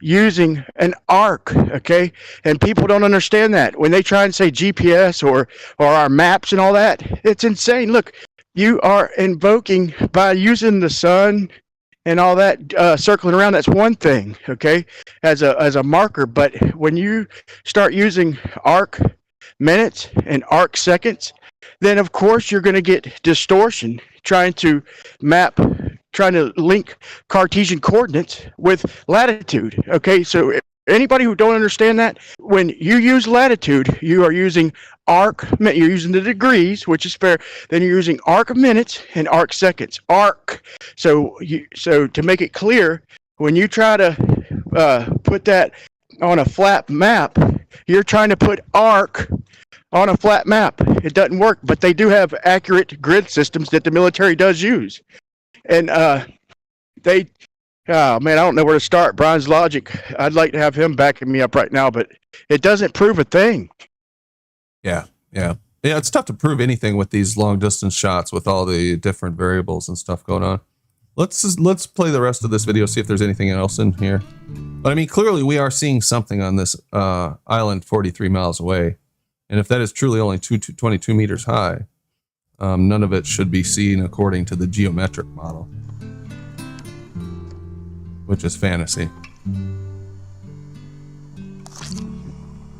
using an arc, okay? And people don't understand that. When they try and say GPS or our maps and all that, it's insane. Look, you are invoking by using the sun and all that circling around. That's one thing, okay, as a marker. But when you start using arc minutes and arc seconds, then of course you're going to get distortion trying to link Cartesian coordinates with latitude. Okay, so anybody who don't understand that, when you use latitude, you are using arc. You're using the degrees, which is fair. Then you're using arc minutes and arc seconds. Arc. So to make it clear, when you try to put that on a flat map, you're trying to put arc on a flat map. It doesn't work, but they do have accurate grid systems that the military does use. And oh man, I don't know where to start. Brian's logic, I'd like to have him backing me up right now, but it doesn't prove a thing. Yeah. It's tough to prove anything with these long distance shots with all the different variables and stuff going on. Let's play the rest of this video, see if there's anything else in here. But I mean, clearly we are seeing something on this island 43 miles away. And if that is truly only 22 meters high, none of it should be seen according to the geometric model, which is fantasy.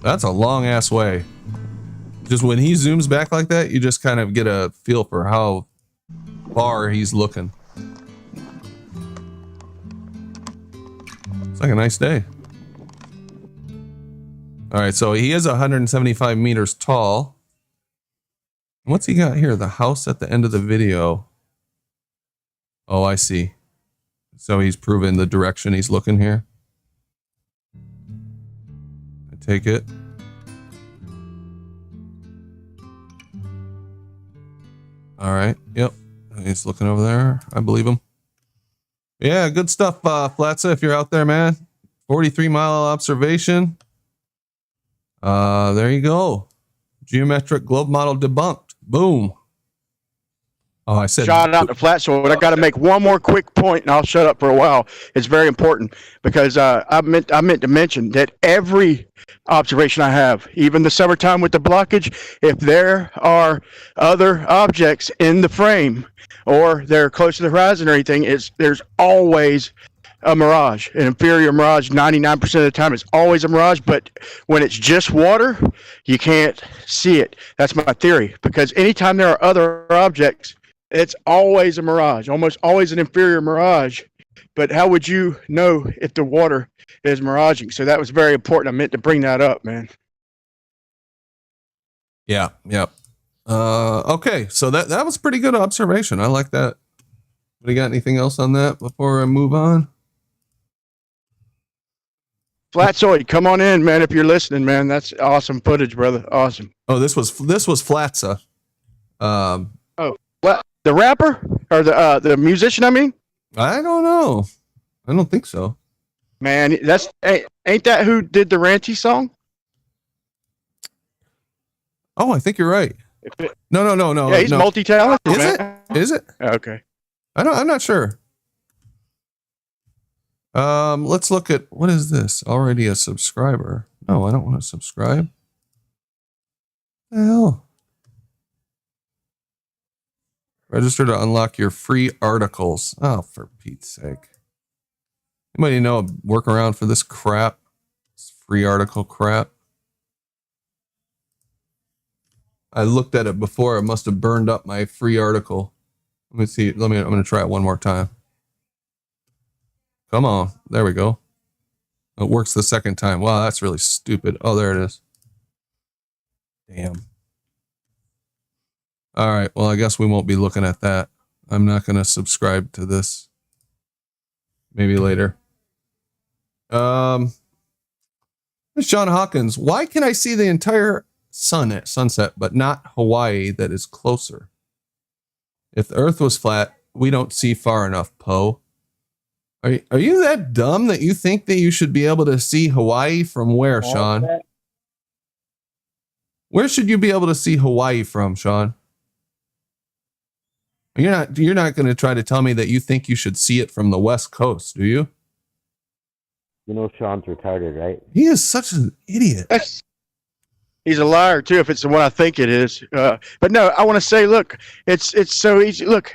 That's a long ass way. Just when he zooms back like that, you just kind of get a feel for how far he's looking. It's like a nice day. All right, so he is 175 meters tall. What's he got here? The house at the end of the video. Oh, I see. So he's proven the direction he's looking here. I take it. All right. Yep. He's looking over there. I believe him. Yeah, good stuff, Flatza, if you're out there, man. 43-mile observation. There you go. Geometric globe model debunked. Boom. Oh, I said Shout out to Flatsoil. I got to make one more quick point, and I'll shut up for a while. It's very important because I meant to mention that every observation I have, even the summertime with the blockage, if there are other objects in the frame or they're close to the horizon or anything, there's always a mirage, an inferior mirage. 99% of the time it's always a mirage, but when it's just water, you can't see it. That's my theory, because anytime there are other objects, it's always a mirage, almost always an inferior mirage. But how would you know if the water is miraging? So that was very important. I meant to bring that up, man. Yeah. Okay, so that was pretty good observation. I like that. We got anything else on that before I move on? Flatsoid, come on in, man. If you're listening, man, that's awesome footage, brother. Awesome. Oh, this was Flatza. The rapper or the musician? I mean, I don't know. I don't think so. Man, ain't that who did the Ranty song? Oh, I think you're right. No. Yeah, he's multi-talented. Is it? Okay. I'm not sure. Let's look at, what is this? Already a subscriber. No, I don't want to subscribe. What the hell? Register to unlock your free articles. Oh, for Pete's sake. Anybody know a workaround for this crap? This free article crap. I looked at it before. I must have burned up my free article. Let me see. I'm going to try it one more time. Come on. There we go. It works the second time. Wow, that's really stupid. Oh, there it is. Damn. All right. Well, I guess we won't be looking at that. I'm not going to subscribe to this. Maybe later. Sean Hawkins, why can I see the entire sun at sunset, but not Hawaii that is closer? If the Earth was flat, we don't see far enough, Poe. Are you that dumb that you think that you should be able to see Hawaii from where, Sean? Where should you be able to see Hawaii from, Sean? You're not going to try to tell me that you think you should see it from the West Coast, do you? You know Sean's retarded, right? He is such an idiot. He's a liar too, if it's the one I think it is. But no, I want to say, look, it's so easy. Look,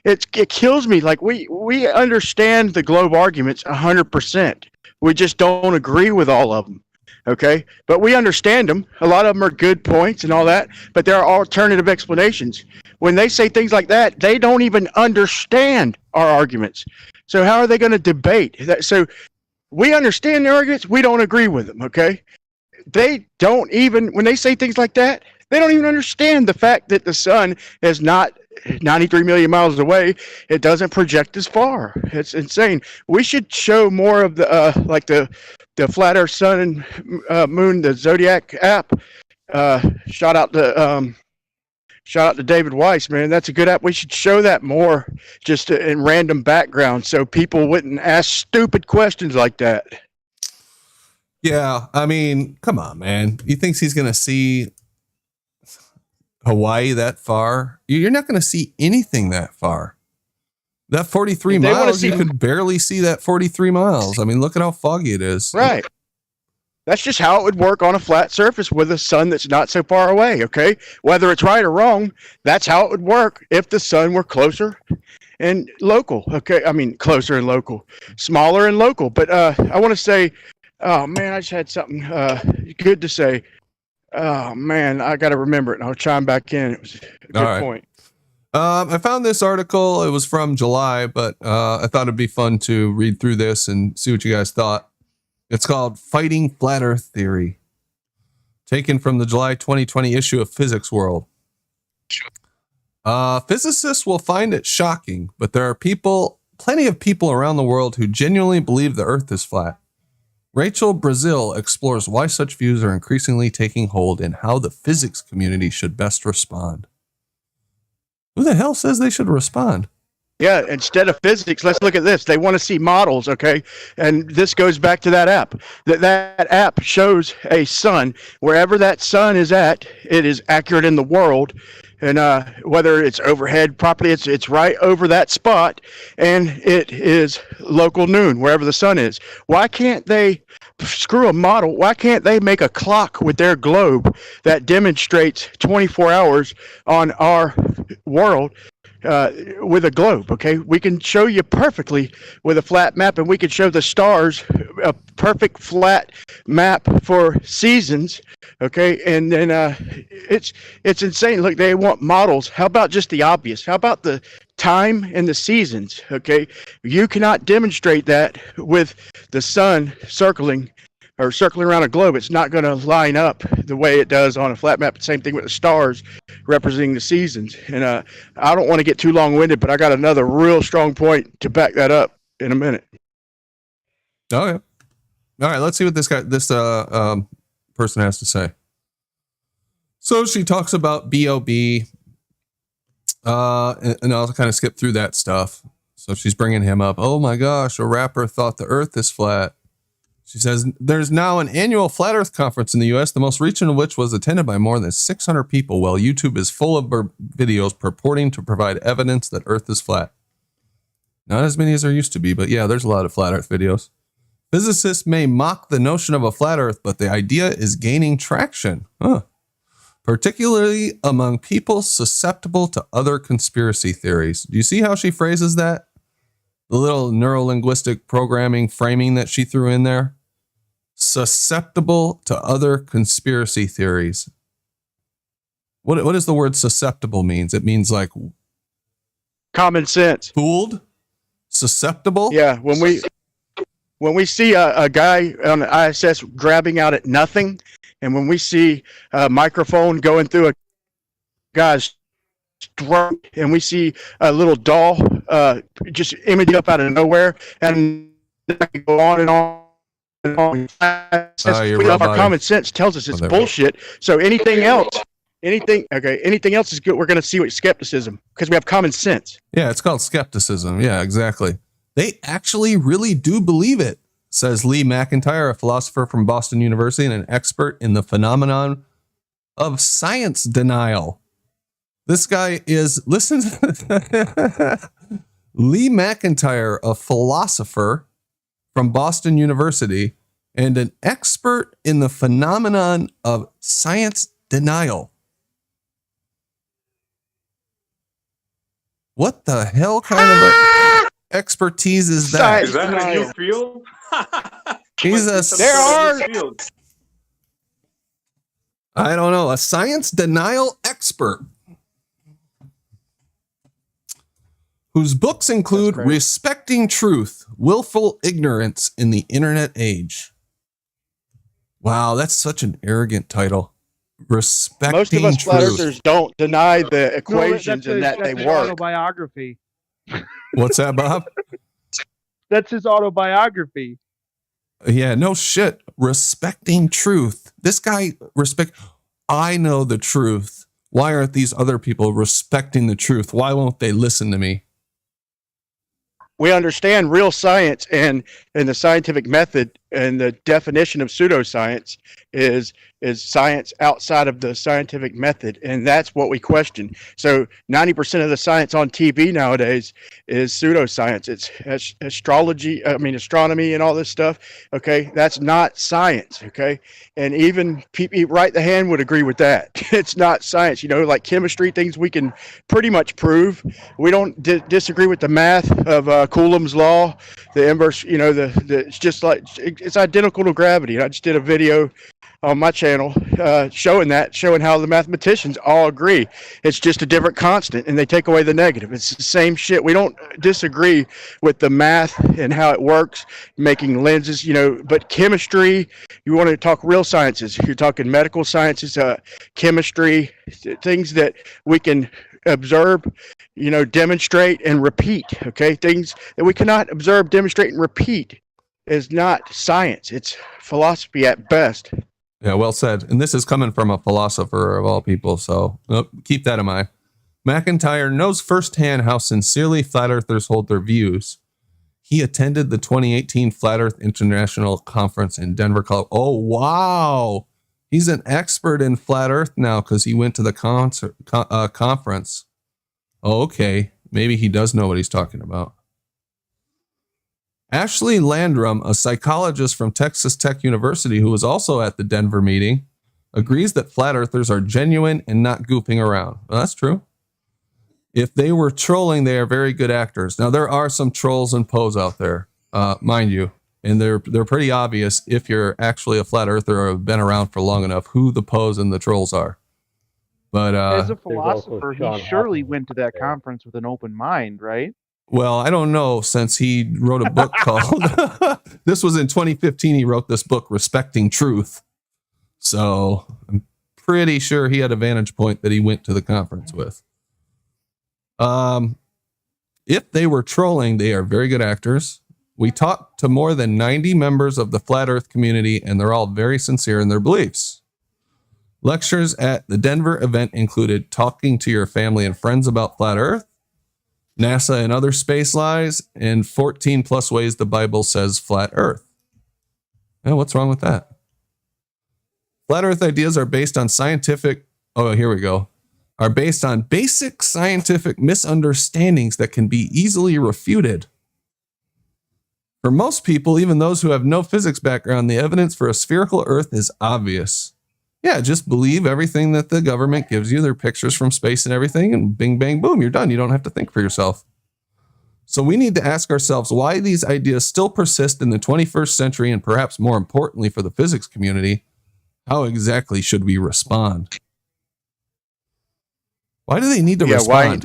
it kills me. Like we understand the globe arguments 100%. We just don't agree with all of them. Okay, but we understand them. A lot of them are good points and all that. But there are alternative explanations. When they say things like that, they don't even understand our arguments. So how are they going to debate that? So we understand their arguments. We don't agree with them. Okay. They don't even, when they say things like that, they don't even understand the fact that the sun is not 93 million miles away. It doesn't project as far. It's insane. We should show more of the like the Flat Earth Sun and Moon, the Zodiac app. Shout out to David Weiss, man. That's a good app. We should show that more just in random background so people wouldn't ask stupid questions like that. Yeah, I mean, come on, man. He thinks he's going to see Hawaii that far? You're not going to see anything that far. That 43 miles, you could barely see that 43 miles. I mean, look at how foggy it is. Right. That's just how it would work on a flat surface with a sun that's not so far away, okay? Whether it's right or wrong, that's how it would work if the sun were closer and local, okay? I mean, closer and local. Smaller and local. But I want to say, oh, man, I just had something good to say. Oh, man, I got to remember it, and I'll chime back in. It was a good point. I found this article. It was from July, but I thought it'd be fun to read through this and see what you guys thought. It's called Fighting Flat Earth Theory, taken from the July 2020 issue of Physics World. Physicists will find it shocking, but there are plenty of people around the world who genuinely believe the Earth is flat. Rachel Brazil explores why such views are increasingly taking hold and how the physics community should best respond. Who the hell says they should respond? Yeah, instead of physics, let's look at this. They want to see models, okay? And this goes back to that app. That app shows a sun. Wherever that sun is at, it is accurate in the world. And whether it's overhead properly, it's right over that spot, and it is local noon, wherever the sun is. Why can't they screw a model? Why can't they make a clock with their globe that demonstrates 24 hours on our world with a globe? Okay, we can show you perfectly with a flat map, and we could show the stars a perfect flat map for seasons. Okay, and then it's insane. Look, they want models. How about just the obvious? How about the time and the seasons? Okay, you cannot demonstrate that with the sun circling around a globe. It's not going to line up the way it does on a flat map. Same thing with the stars representing the seasons. And I don't want to get too long-winded, but I got another real strong point to back that up in a minute. Okay. All right, let's see what this person has to say. So she talks about B.O.B. And I'll kind of skip through that stuff. So she's bringing him up. Oh my gosh, a rapper thought the Earth is flat. She says there's now an annual Flat Earth conference in the U.S., the most recent of which was attended by more than 600 people, while YouTube is full of videos purporting to provide evidence that Earth is flat. Not as many as there used to be, but yeah, there's a lot of Flat Earth videos. Physicists may mock the notion of a flat Earth, but the idea is gaining traction, particularly among people susceptible to other conspiracy theories. Do you see how she phrases that? The little neuro-linguistic programming framing that she threw in there? Susceptible to other conspiracy theories. What does the word susceptible means? It means like common sense. Fooled? Susceptible? Yeah, when we see a guy on the ISS grabbing out at nothing, and when we see a microphone going through a guy's drone and we see a little doll just image up out of nowhere, and I can go on and on. You're Our robotic. common sense tells us it's there we go. bullshit. So anything else is good. We're going to see with skepticism because we have common sense. Yeah, it's called skepticism. Yeah, exactly. They actually really do believe it, says Lee McIntyre, a philosopher from Boston University and an expert in the phenomenon of science denial. This guy is, listen, Lee McIntyre, a philosopher from Boston University and an expert in the phenomenon of science denial. What the hell kind of expertise is that? Is that a new field? He's I don't know, a science denial expert whose books include Respecting Truth, Willful Ignorance in the Internet Age. Wow, that's such an arrogant title. Respecting Most of us flat Truth. earthers don't deny the equations and that they his work. autobiography. What's that, Bob? That's his autobiography. Yeah, no shit. Respecting truth. This guy I know the truth. Why aren't these other people respecting the truth? Why won't they listen to me? We understand real science and the scientific method, and the definition of pseudoscience is science outside of the scientific method, and that's what we question. So 90% of the science on TV nowadays is pseudoscience. It's astronomy and all this stuff. Okay, that's not science. Okay, and even people right the hand would agree with that. It's not science. Like chemistry, things we can pretty much prove. We don't disagree with the math of Coulomb's law, the inverse. It's just like it's identical to gravity. I just did a video on my channel showing how the mathematicians all agree. It's just a different constant, and they take away the negative. It's the same shit. We don't disagree with the math and how it works, making lenses, but chemistry, you want to talk real sciences. You're talking medical sciences, chemistry, things that we can observe, demonstrate and repeat. Okay, things that we cannot observe, demonstrate and repeat is not science. It's philosophy at best. Yeah, well said. And this is coming from a philosopher of all people, so keep that in mind. McIntyre knows firsthand how sincerely flat earthers hold their views. He attended the 2018 Flat Earth International Conference in Denver, Colorado. Oh, wow. He's an expert in flat earth now because he went to the conference. Oh, okay. Maybe he does know what he's talking about. Ashley Landrum, a psychologist from Texas Tech University who was also at the Denver meeting, agrees that flat earthers are genuine and not goofing around. Well, that's true. If they were trolling, they are very good actors. Now, there are some trolls and pose out there, mind you, and they're pretty obvious if you're actually a flat earther or have been around for long enough who the pose and the trolls are. But as a philosopher, he surely went to that conference with an open mind, right? Well, I don't know, since he wrote a book called, this was in 2015, he wrote this book, Respecting Truth. So I'm pretty sure he had a vantage point that he went to the conference with. If they were trolling, they are very good actors. We talked to more than 90 members of the flat earth community, and they're all very sincere in their beliefs. Lectures at the Denver event included talking to your family and friends about flat earth, NASA and other space lies, and 14 plus ways the Bible says flat earth. Yeah, what's wrong with that? Flat earth ideas are based on are based on basic scientific misunderstandings that can be easily refuted. For most people, even those who have no physics background, the evidence for a spherical earth is obvious. Yeah, just believe everything that the government gives you. Their pictures from space and everything, and bing, bang, boom, you're done. You don't have to think for yourself. So we need to ask ourselves why these ideas still persist in the 21st century, and perhaps more importantly for the physics community, how exactly should we respond? Why do they need to respond?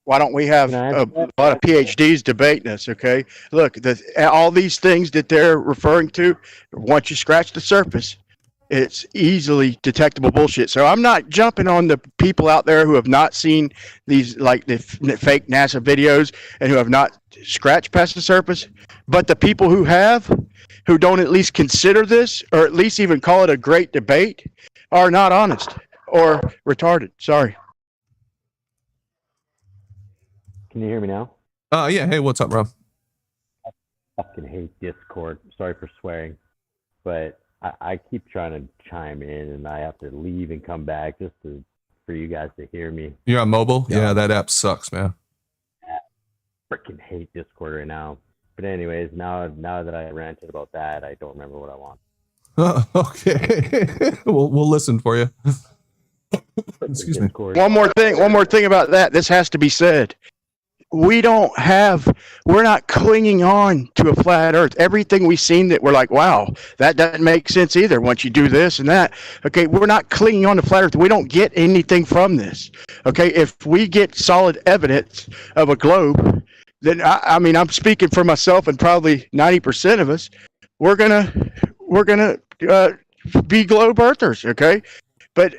Why don't we have a lot of PhDs debating this, okay? Look, all these things that they're referring to, once you scratch the surface, it's easily detectable bullshit. So I'm not jumping on the people out there who have not seen these like the fake NASA videos and who have not scratched past the surface. But the people who have, who don't at least consider this or at least even call it a great debate, are not honest or retarded. Sorry. Can you hear me now? Yeah. Hey, what's up, Rob? Fucking hate Discord. Sorry for swearing, but I keep trying to chime in, and I have to leave and come back just for you guys to hear me. You're on mobile? Yeah, that app sucks, man. I freaking hate Discord right now. But anyways, now that I ranted about that, I don't remember what I want. Okay. we'll listen for you. Excuse me. Discord. One more thing about that. This has to be said. We're not clinging on to a flat earth. Everything we've seen that we're like, wow, that doesn't make sense either once you do this and that. Okay, we're not clinging on to flat earth. We don't get anything from this. Okay, if we get solid evidence of a globe, then I mean, I'm speaking for myself and probably 90% of us, we're gonna be globe earthers, okay? But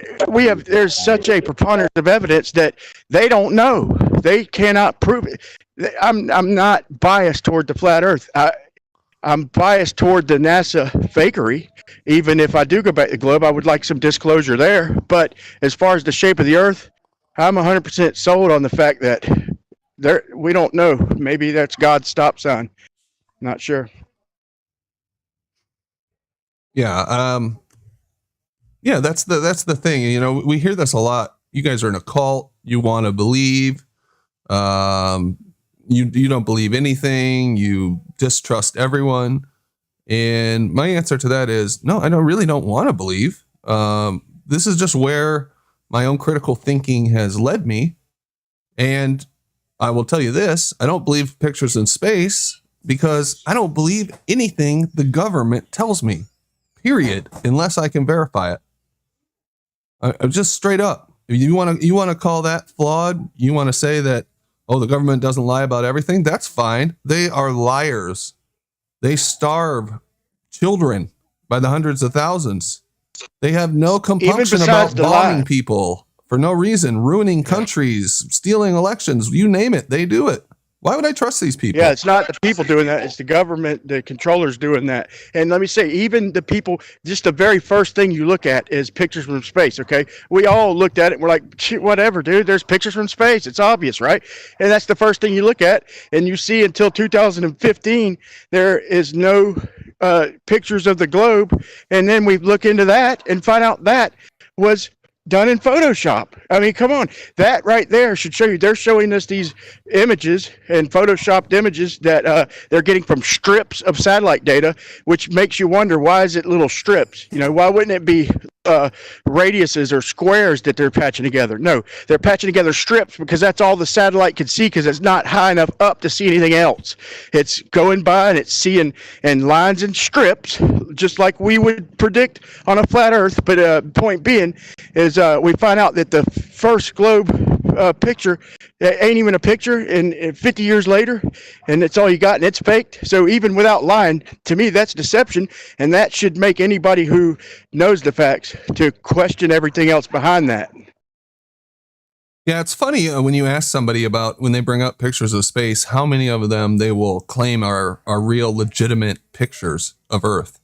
there's such a preponderance of evidence that they don't know. They cannot prove it. I'm not biased toward the flat earth. I'm biased toward the NASA fakery. Even if I do go back to the globe, I would like some disclosure there. But as far as the shape of the earth, I'm 100% sold on the fact that we don't know. Maybe that's God's stop sign. Not sure. Yeah. Yeah, that's the thing. You know, we hear this a lot. You guys are in a cult. You want to believe. You don't believe anything. You distrust everyone. And my answer to that is no. I really don't want to believe. This is just where my own critical thinking has led me. And I will tell you this: I don't believe pictures in space because I don't believe anything the government tells me. Period. Unless I can verify it. I'm just straight up. If you want to call that flawed, you want to say that, oh, the government doesn't lie about everything. That's fine. They are liars. They starve children by the hundreds of thousands. They have no compunction about bombing people for no reason, ruining countries, stealing elections. You name it, they do it. Why would I trust these people? Yeah, it's not the people doing that. It's the government, the controllers doing that. And let me say, even the people, just the very first thing you look at is pictures from space, okay? We all looked at it and we're like, shit, whatever, dude. There's pictures from space. It's obvious, right? And that's the first thing you look at. And you see until 2015, there is no pictures of the globe. And then we look into that and find out that was done in Photoshop. I mean, come on. That right there should show you. They're showing us these images and Photoshopped images that they're getting from strips of satellite data, which makes you wonder, why is it little strips? You know, why wouldn't it be radiuses or squares that they're patching together? No, they're patching together strips because that's all the satellite can see because it's not high enough up to see anything else. It's going by and it's seeing in lines and strips, just like we would predict on a flat Earth. But point being is we find out that the first globe picture ain't even a picture, and 50 years later, and that's all you got, and it's faked. So even without lying, to me, that's deception, and that should make anybody who knows the facts to question everything else behind that. Yeah, it's funny when you ask somebody about when they bring up pictures of space, how many of them they will claim are real legitimate pictures of Earth,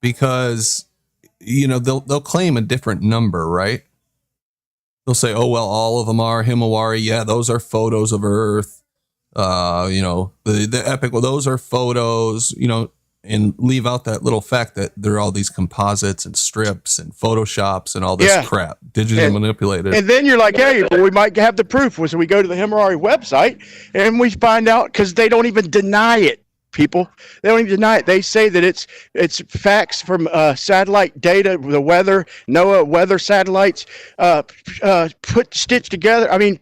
because you know they'll claim a different number, right? They'll say, oh, well, all of them are Himawari. Yeah, those are photos of Earth. You know, the epic, well, those are photos, you know, and leave out that little fact that there are all these composites and strips and Photoshops and all this crap, digitally manipulated. And then you're like, hey, well, we might have the proof. So we go to the Himawari website and we find out, because they don't even deny it. People, they don't even deny it. They say that it's facts from satellite data, the weather, NOAA weather satellites, stitched together. I mean,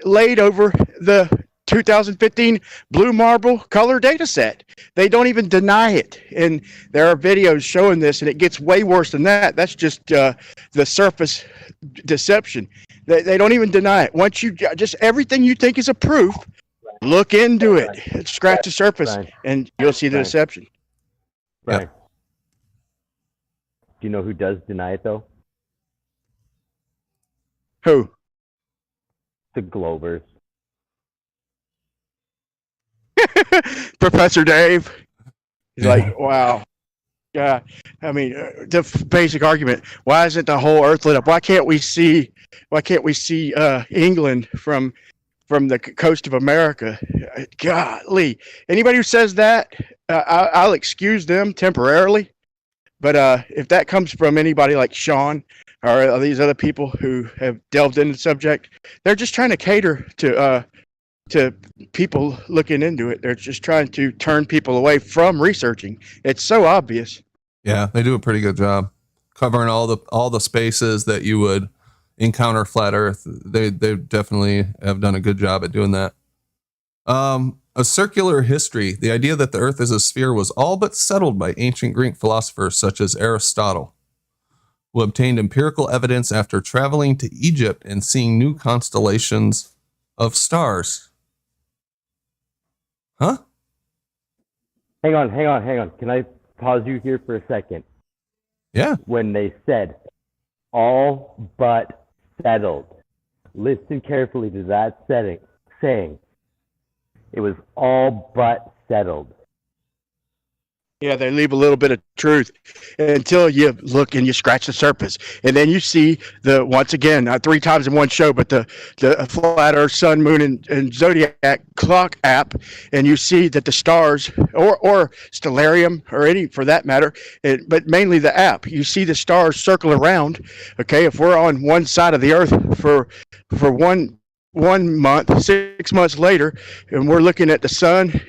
laid over the 2015 blue marble color data set. They don't even deny it. And there are videos showing this, and it gets way worse than that. That's just the surface deception. They don't even deny it. Once you just everything you think is a proof, look into it, scratch the surface, and you'll see the deception. Right. you know who does deny it though? Who? The Glovers. Professor Dave. He's Yeah. like, wow. Yeah. I mean, the basic argument: why isn't the whole Earth lit up? Why can't we see? England from the coast of America? Golly, anybody who says that, I'll excuse them temporarily. But if that comes from anybody like Sean or these other people who have delved into the subject, they're just trying to cater to people looking into it. They're just trying to turn people away from researching. It's so obvious. Yeah, they do a pretty good job covering all the spaces that you would encounter flat Earth. They definitely have done a good job at doing that. A circular history. The idea that the Earth is a sphere was all but settled by ancient Greek philosophers such as Aristotle, who obtained empirical evidence after traveling to Egypt and seeing new constellations of stars. Huh? Hang on. Can I pause you here for a second? Yeah. When they said all but settled, listen carefully to that saying it was all but settled. Yeah, they leave a little bit of truth until you look and you scratch the surface, and then you see once again 3 times in one show, but the Flat Earth, Sun, Moon, and Zodiac clock app, and you see that the stars or stellarium or any for that matter, but mainly the app, you see the stars circle around. Okay, if we're on one side of the Earth for one month, 6 months later, and we're looking at the sun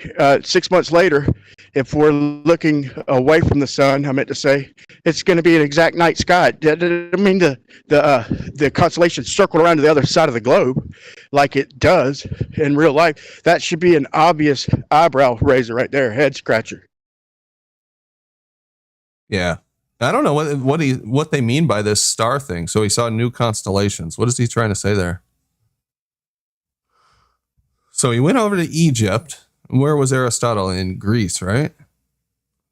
6 months later, if we're looking away from the sun, I meant to say, it's going to be an exact night sky. I mean, the constellations circle around to the other side of the globe like it does in real life. That should be an obvious eyebrow raiser right there, head scratcher. Yeah. I don't know what they mean by this star thing. So he saw new constellations. What is he trying to say there? So he went over to Egypt. Where was Aristotle? In Greece, right?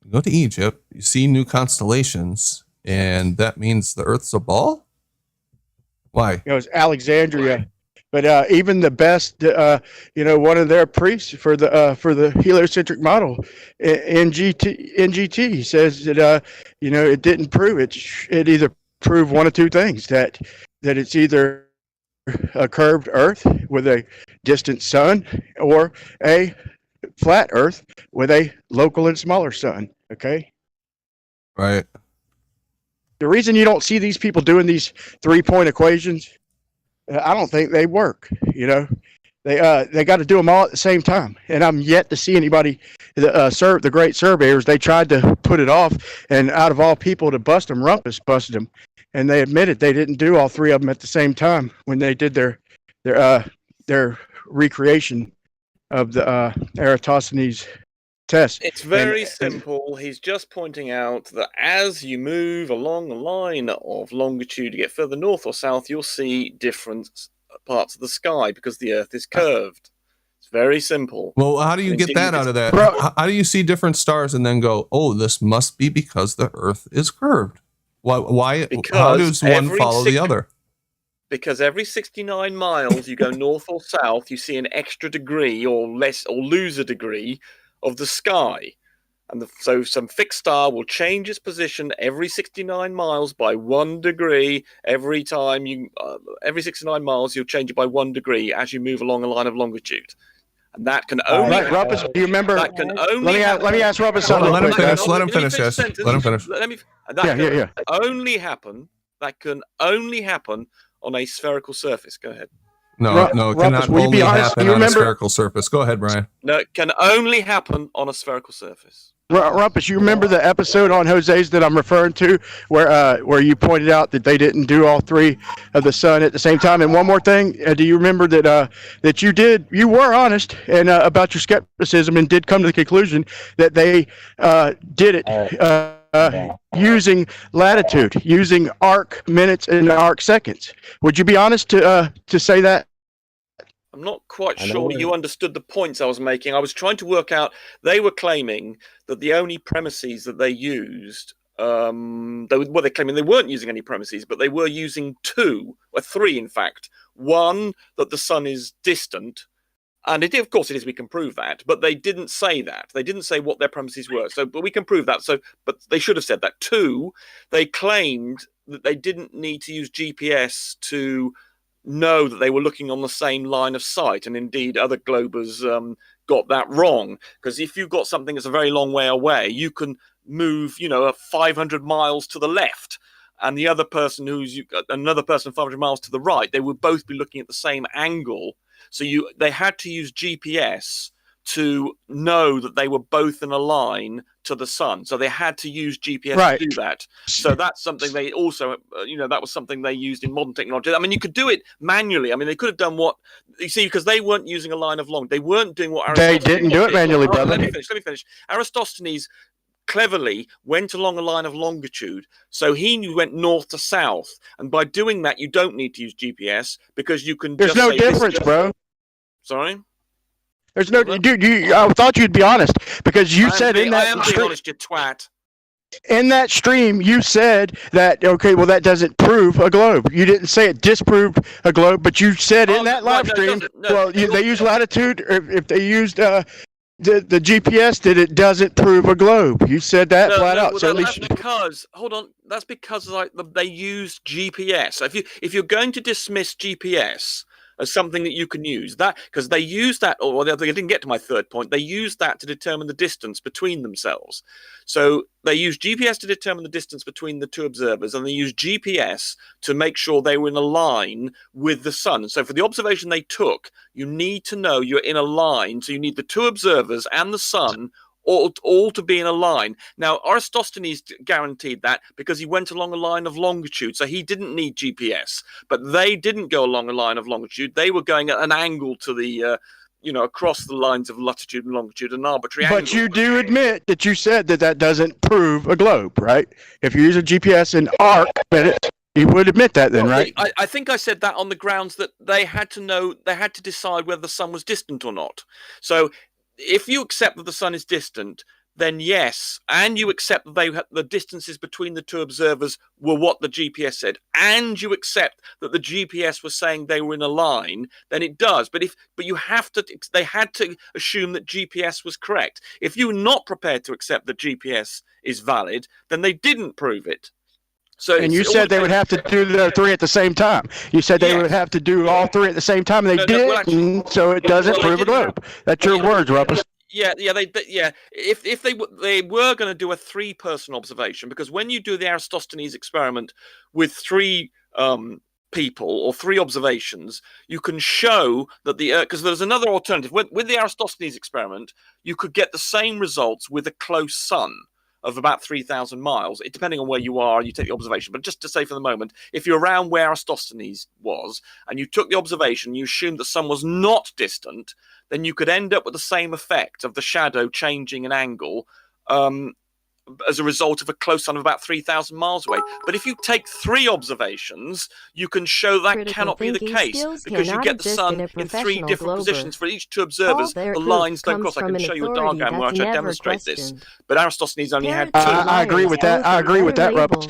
You go to Egypt, you see new constellations, and that means the Earth's a ball? Why? It was Alexandria. But even the best, one of their priests for the heliocentric model, NGT says that it didn't prove it. It either proved one of two things: that it's either a curved Earth with a distant sun, or a flat Earth with a local and smaller sun. Okay. Right. The reason you don't see these people doing these 3-point equations, I don't think they work. They got to do them all at the same time, and I'm yet to see anybody. The great surveyors, they tried to put it off, and out of all people to bust them, Rumpus busted them, and they admitted they didn't do all 3 of them at the same time when they did their recreation of the Eratosthenes test. It's very simple. He's just pointing out that as you move along the line of longitude, you get further north or south, you'll see different parts of the sky because the Earth is curved. It's very simple. Well, how do you get that out of that? How do you see different stars and then go, oh, this must be because the Earth is curved? Why? Because how does one follow the other? Because every 69 miles you go north or south, you see an extra degree or less or lose a degree of the sky. And so some fixed star will change its position every 69 miles by 1 degree. Every 69 miles, you'll change it by 1 degree as you move along a line of longitude. And that can only right, Rumpus, do you remember? That can only let me ask Rumpus something. Let him finish. Let him finish. Yes. Let him finish. That can only happen on a spherical surface. Go ahead. No, it cannot only happen on a spherical surface. Go ahead, Brian. No, it can only happen on a spherical surface. Rumpus, you remember the episode on Jose's that I'm referring to, where you pointed out that they didn't do all 3 of the sun at the same time? And one more thing, do you remember that you were honest and about your skepticism and did come to the conclusion that they did it using latitude, using arc minutes and arc seconds? Would you be honest to say that? I'm not quite sure you understood the points I was making. I was trying to work out, they were claiming that the only premises that they used They're claiming they weren't using any premises, but they were using 2 or 3, in fact. One, that the sun is distant, and of course it is. We can prove that, but they didn't say that. They didn't say what their premises were. So, but we can prove that. So, but they should have said that. 2, they claimed that they didn't need to use GPS to know that they were looking on the same line of sight, and indeed other globers got that wrong, because if you've got something that's a very long way away, you can move 500 miles to the left, and the other person another person 500 miles to the right, they would both be looking at the same angle. So they had to use GPS to know that they were both in a line to the sun. So they had to use GPS to do that. So that's something they also, that was something they used in modern technology. I mean, you could do it manually. I mean, they could have done what, you see, because they weren't using a line of long. They weren't doing what They didn't do it manually, brother. Let me finish. Aristophanes cleverly went along a line of longitude. So he went north to south. And by doing that, you don't need to use GPS, because you can There's no difference, bro. Sorry? There's no, dude. I thought you'd be honest, because you said in that I am being honest, you twat. In that stream, you said that that doesn't prove a globe. You didn't say it disproved a globe, but you said in that live stream, they use latitude. If they used the GPS, that it doesn't prove a globe. You said that flat out. So that's because that's because they use GPS. So if you're going to dismiss GPS as something that you can use, that because they use that, or they didn't get to my third point, they use that to determine the distance between themselves. So they use GPS to determine the distance between the 2 observers, and they use GPS to make sure they were in a line with the sun. So for the observation they took, you need to know you're in a line. So you need the 2 observers and the sun all to be in a line. Now, Aristophanes guaranteed that because he went along a line of longitude, so he didn't need GPS. But they didn't go along a line of longitude. They were going at an angle to the, across the lines of latitude and longitude, an arbitrary angle. But you do admit that you said that doesn't prove a globe, right? If you use a GPS and arc, you would admit that then, right? I think I said that on the grounds that they had to decide whether the sun was distant or not. So if you accept that the sun is distant, then yes, and you accept that the distances between the 2 observers were what the GPS said, and you accept that the GPS was saying they were in a line, then it does. But they had to assume that GPS was correct. If you're not prepared to accept that GPS is valid, then they didn't prove it. So, and you said they would have to do the 3 at the same time. You said they would have to do all 3 at the same time, and they didn't. So it doesn't prove a globe. That's your words, Ruppus. If they were going to do a 3-person observation, because when you do the Aristophanes experiment with 3 people or 3 observations, you can show that because there's another alternative with the Aristophanes experiment, you could get the same results with a close sun of about 3,000 miles, depending on where you are, you take the observation. But just to say for the moment, if you're around where Aristophanes was, and you took the observation, you assumed the sun was not distant, then you could end up with the same effect of the shadow changing an angle as a result of a close sun of about 3,000 miles away. But if you take 3 observations, you can show that cannot be the case, because you get the sun in 3 different positions. For each 2 observers, the lines don't cross. I can show you a diagram where I demonstrate this. But Aristophanes only had 2. I agree with that. I agree with that, Ruppus.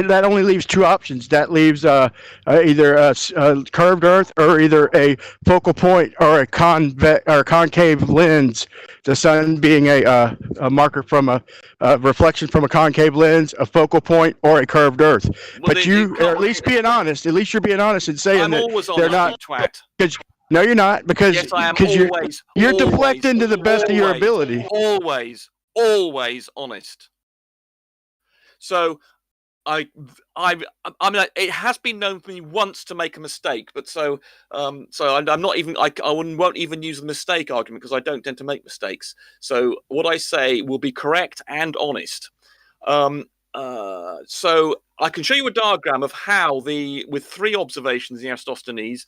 That only leaves 2 options. That leaves either a curved Earth or either a focal point or a concave lens. The sun being a marker from a reflection from a concave lens, a focal point, or a curved Earth. Well, but you are at least being honest. At least you're being honest and saying that they're not. No, you're not, because yes, I am you're deflecting to the best of your ability. Always honest. So I mean, it has been known for me once to make a mistake, but so I'm not even. I won't even use the mistake argument, because I don't tend to make mistakes. So what I say will be correct and honest. So I can show you a diagram of how with 3 observations in Eratosthenes,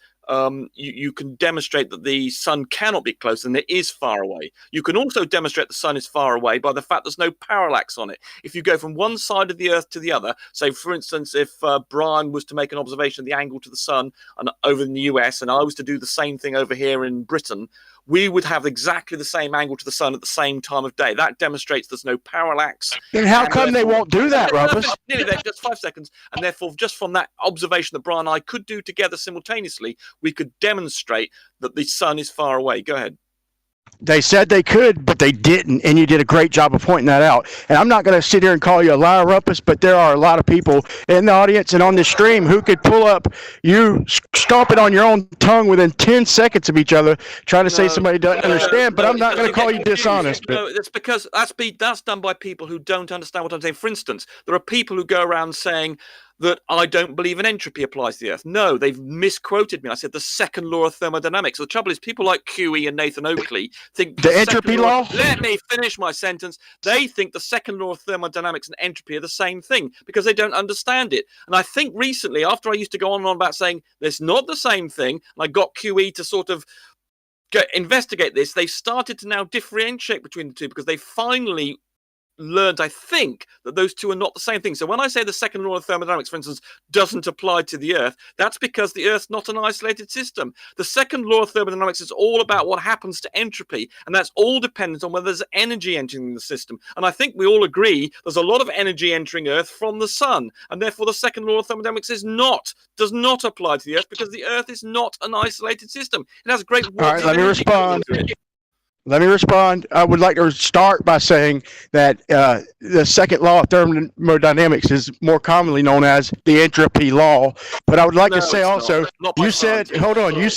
you can demonstrate that the sun cannot be close and it is far away. You can also demonstrate the sun is far away by the fact there's no parallax on it. If you go from one side of the Earth to the other, say for instance, if Brian was to make an observation of the angle to the sun and over in the US, and I was to do the same thing over here in Britain, we would have exactly the same angle to the sun at the same time of day. That demonstrates there's no parallax. Then how come they won't do that, Rumpus? Nearly there, just 5 seconds. And therefore, just from that observation that Brian and I could do together simultaneously, we could demonstrate that the sun is far away. Go ahead. They said they could, but they didn't, and you did a great job of pointing that out. And I'm not going to sit here and call you a liar, Rumpus, but there are a lot of people in the audience and on the stream who could pull up you stomping on your own tongue within 10 seconds of each other, trying to say somebody doesn't understand. But I'm not going to call you dishonest. No, it's because that's done by people who don't understand what I'm saying. For instance, there are people who go around saying that I don't believe in entropy applies to the Earth. No, they've misquoted me. I said the second law of thermodynamics. The trouble is people like QE and Nathan Oakley think the entropy law? Let me finish my sentence. They think the second law of thermodynamics and entropy are the same thing because they don't understand it. And I think recently, after I used to go on and on about saying it's not the same thing, and I got QE to sort of investigate this, they've started to now differentiate between the two because they finally learned, I think, that those two are not the same thing. So when I say the second law of thermodynamics, for instance, doesn't apply to the Earth, that's because the Earth's not an isolated system. The second law of thermodynamics is all about what happens to entropy, and that's all dependent on whether there's energy entering the system. And I think we all agree there's a lot of energy entering Earth from the sun, and therefore the second law of thermodynamics does not apply to the Earth because the Earth is not an isolated system. It has great. All right, let me respond. I would like to start by saying that the second law of thermodynamics is more commonly known as the entropy law. But I would like to say also, you said you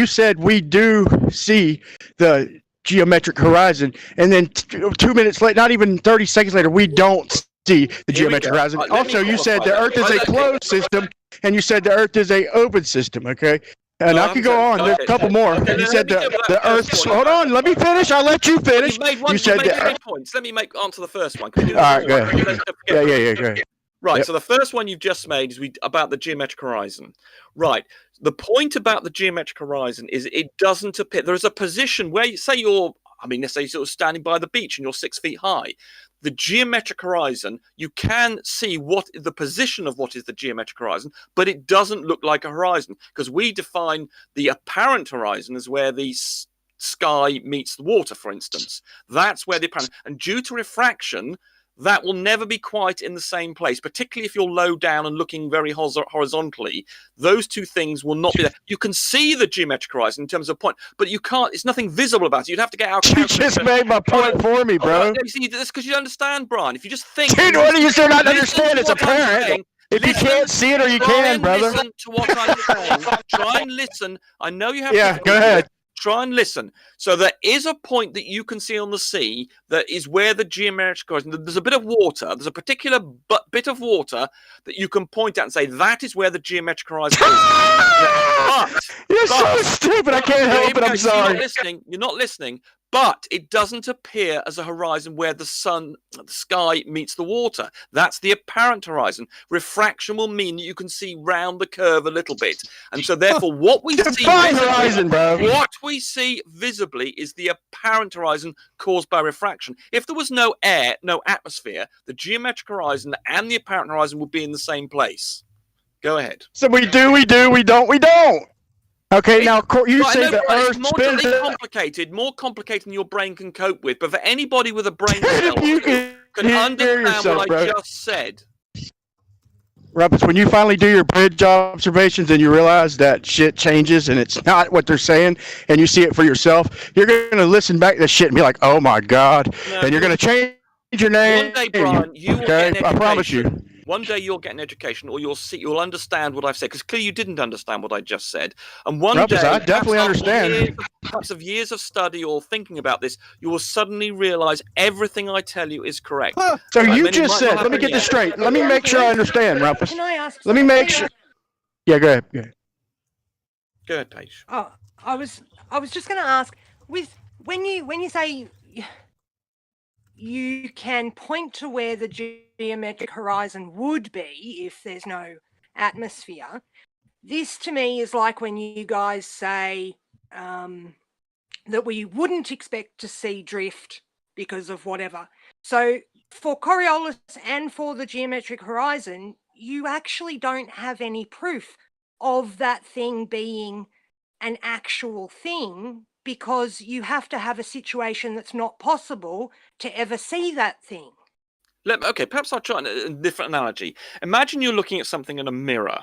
said we do see the geometric horizon, and then 2 minutes later, not even 30 seconds later, we don't see the geometric horizon. Also, you said the Earth is a closed system, and you said the Earth is a open system. Okay. And I could go on. There's a couple more. You said the Earth. Hold on. Let me finish. I'll let you finish. You said the points. Let me answer the first one. All right, go ahead. Yeah. Go ahead. Right. Yep. So the first one you've just made is about the geometric horizon. Right. The point about the geometric horizon is it doesn't appear. There is a position where let's say you're sort of standing by the beach and you're 6 feet high. The geometric horizon, you can see what the position of what is the geometric horizon, but it doesn't look like a horizon because we define the apparent horizon as where the sky meets the water, for instance. That's where the apparent, and due to refraction, that will never be quite in the same place, particularly if you're low down and looking very horizontally. Those two things will not be there. You can see the geometric horizon in terms of point, but you can't, it's nothing visible about it. You'd have to get out. You just made my point for me, bro. You see, that's because you understand, Brian. If you just think. Dude, what do you still not understand? It's apparent. If you can't see it or you can, brother. Listen to what I'm saying. Try and listen. I know you have. Yeah, go ahead. Try and listen. So there is a point that you can see on the sea that is where the geometric horizon. There's a bit of water. There's a particular bit of water that you can point at and say that is where the geometric horizon is. You're so stupid. I can't help it. I'm sorry. You're not listening. But it doesn't appear as a horizon where the sky meets the water. That's the apparent horizon. Refraction will mean that you can see round the curve a little bit. And so therefore what we see horizon, bro. What we see visibly is the apparent horizon caused by refraction. If there was no air, no atmosphere, the geometric horizon and the apparent horizon would be in the same place. Go ahead. So we don't. Okay, now you say the Earth spins. More complicated than your brain can cope with. But for anybody with a brain cell can understand what I just said. Rumpus, when you finally do your bridge observations and you realize that shit changes and it's not what they're saying, and you see it for yourself, you're gonna listen back to this shit and be like, "Oh my God!" and you're gonna change your name. One day, Brian, you will get an education. I promise you. One day you'll get an education, or you'll understand what I've said, because clearly you didn't understand what I just said. And one day, I definitely understand. Perhaps of years of study or thinking about this, you will suddenly realize everything I tell you is correct. So you just said, let me get this straight. Let me make sure I understand, Rumpus. Can I ask? Let me make sure. Yeah, go ahead. Go ahead, Paige. Oh, I was just going to ask, when you say you can point to where the geometric horizon would be if there's no atmosphere. This to me is like when you guys say that we wouldn't expect to see drift because of whatever. So for Coriolis and for the geometric horizon, you actually don't have any proof of that thing being an actual thing, because you have to have a situation that's not possible to ever see that thing. Okay, perhaps I'll try a different analogy. Imagine you're looking at something in a mirror,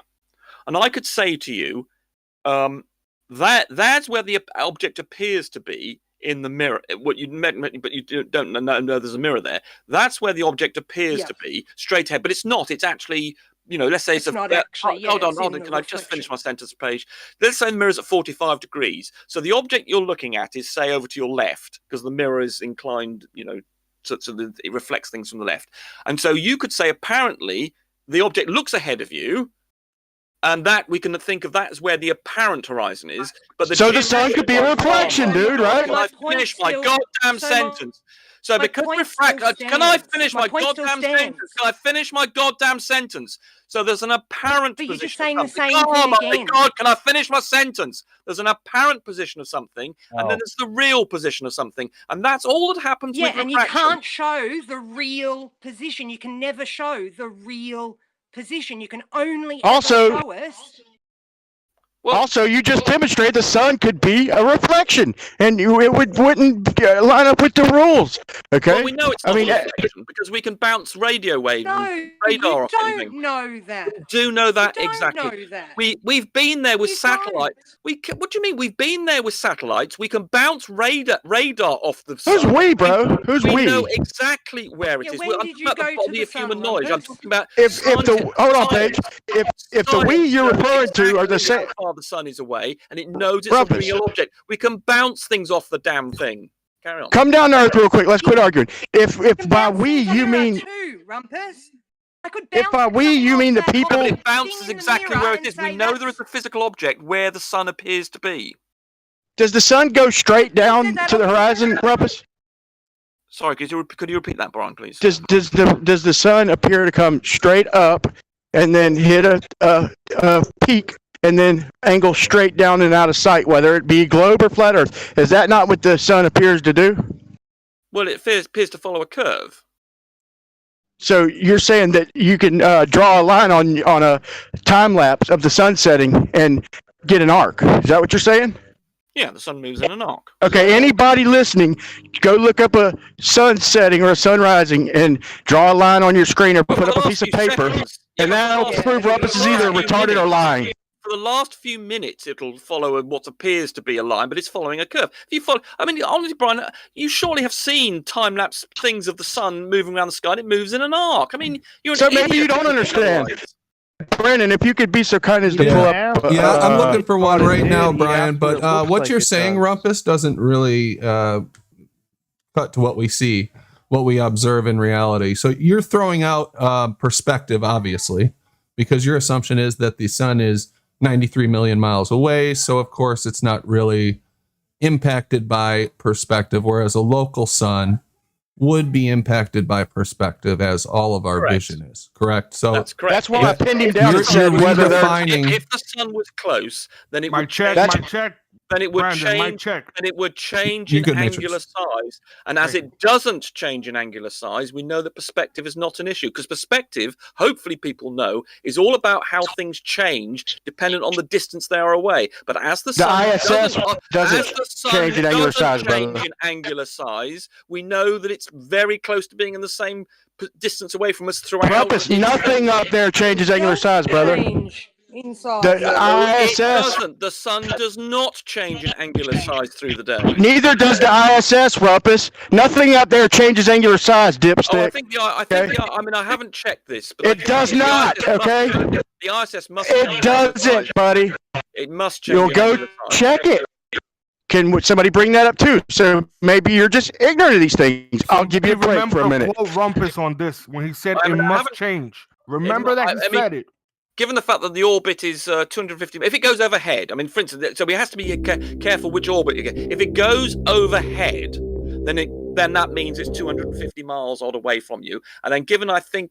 and I could say to you, that's where the object appears to be in the mirror. What you meant, but you don't know there's a mirror there. That's where the object appears to be, straight ahead, but it's not. It's actually, let's say it's not actually. Hold on. Can I just finish my sentence page? Let's say the mirror's at 45 degrees. So the object you're looking at is, say, over to your left, because the mirror is inclined, so it reflects things from the left. And so you could say, apparently, the object looks ahead of you, and that we can think of that as where the apparent horizon is. But the sun could be a reflection, dude, right? Can I finish my goddamn sentence? So because can I finish my goddamn sentence? Can I finish my goddamn sentence? So there's an apparent but position. You're just saying the same oh thing my again. God, can I finish my sentence? There's an apparent position of something, and then there's the real position of something. And that's all that happens with refraction. And you can't show the real position. You can never show the real position. You can only Also- ever show us. Well, Also, you just demonstrated the sun could be a reflection, and it wouldn't line up with the rules. Okay. Well, we know it's not a reflection because we can bounce radio waves No, and radar you off don't anything. know that. We do know that You don't exactly. know that. We've been there with You satellites. What do you mean? We've been there with satellites. We can bounce radar off the Who's sun. we, bro? Who's we we? know exactly where it Yeah, is. when I'm did talking you about go the to body the of human sun, knowledge. I'm Rumpus? talking about If the hold on, Paige. If the we you're referring to are the same. How far the sun is away, and it knows it's Rumpus. a real object. We can bounce things off the damn thing. Carry on. Come down to earth real quick. Let's quit arguing. If You can by bounce we things you off the mirror mean too, Rumpus. I could if bounce by we something you off mean the that people- But object it bounces thing in the exactly mirror where it and is. We say know there that's- is a physical object where the sun appears to be. does the sun go straight down that to the on the horizon, Rumpus? Sorry, could you repeat that, Brian, please? Does the sun appear to come straight up and then hit a peak and then angle straight down and out of sight, whether it be globe or flat Earth? Is that not what the sun appears to do? Well, it appears to follow a curve. So you're saying that you can draw a line on a time lapse of the sun setting and get an arc? Is that what you're saying? Yeah, the sun moves in an arc. Okay, anybody listening, go look up a sun setting or a sun rising and draw a line on your screen or put up a piece of paper, and that'll prove Rumpus is either retarded or lying. For the last few minutes, it'll follow what appears to be a line, but it's following a curve. If you follow, I mean, honestly, Brian, you surely have seen time-lapse things of the sun moving around the sky, and it moves in an arc. I mean, you're an So maybe idiot you don't if understand. realize. Brandon, if you could be so kind as to pull up. Yeah, I'm looking for one right now, Yeah, Brian. but it But looks what like you're it saying, does. Rumpus, doesn't really cut to what we see, what we observe in reality. So you're throwing out perspective, obviously, because your assumption is that the sun is 93 million miles away. So, of course, it's not really impacted by perspective, whereas a local sun would be impacted by perspective, as all of our Correct. vision is. Correct? So That's correct. That's why I pinned him down You're- and said you're whether they're... redefining- If the sun was close, then it My would check, That's- my check. then it would Brandon, my change. check. And it would change You in good, angular Matrix. size. And as it doesn't change in angular size, we know that perspective is not an issue. Because perspective, hopefully people know, is all about how things change dependent on the distance they are away. But as the sun ISS doesn't as the sun change in angular size, change brother. in angular size, we know that it's very close to being in the same distance away from us throughout. Rumpus, nothing up there changes angular size, brother. Change inside. The It ISS, doesn't. The sun does not change in angular size through the day. neither does the ISS, Rumpus. Nothing up there changes angular size, Oh, I dipstick. think I mean, I haven't checked this, but It I think does the not, ISS must okay? change- The ISS must change It in angular size. doesn't, buddy. It must change. You'll in go angular size. check it. Can somebody bring that up too? So maybe you're just ignorant of these things. I'll give you a break Remember for a minute. Quote Rumpus on this when he said I mean, it I must haven't- change. Remember that he I mean, said it. Given the fact that the orbit is 250, if it goes overhead, I mean, for instance, so we have to be careful which orbit you get. If it goes overhead, then then that means it's 250 miles odd away from you. And then given, I think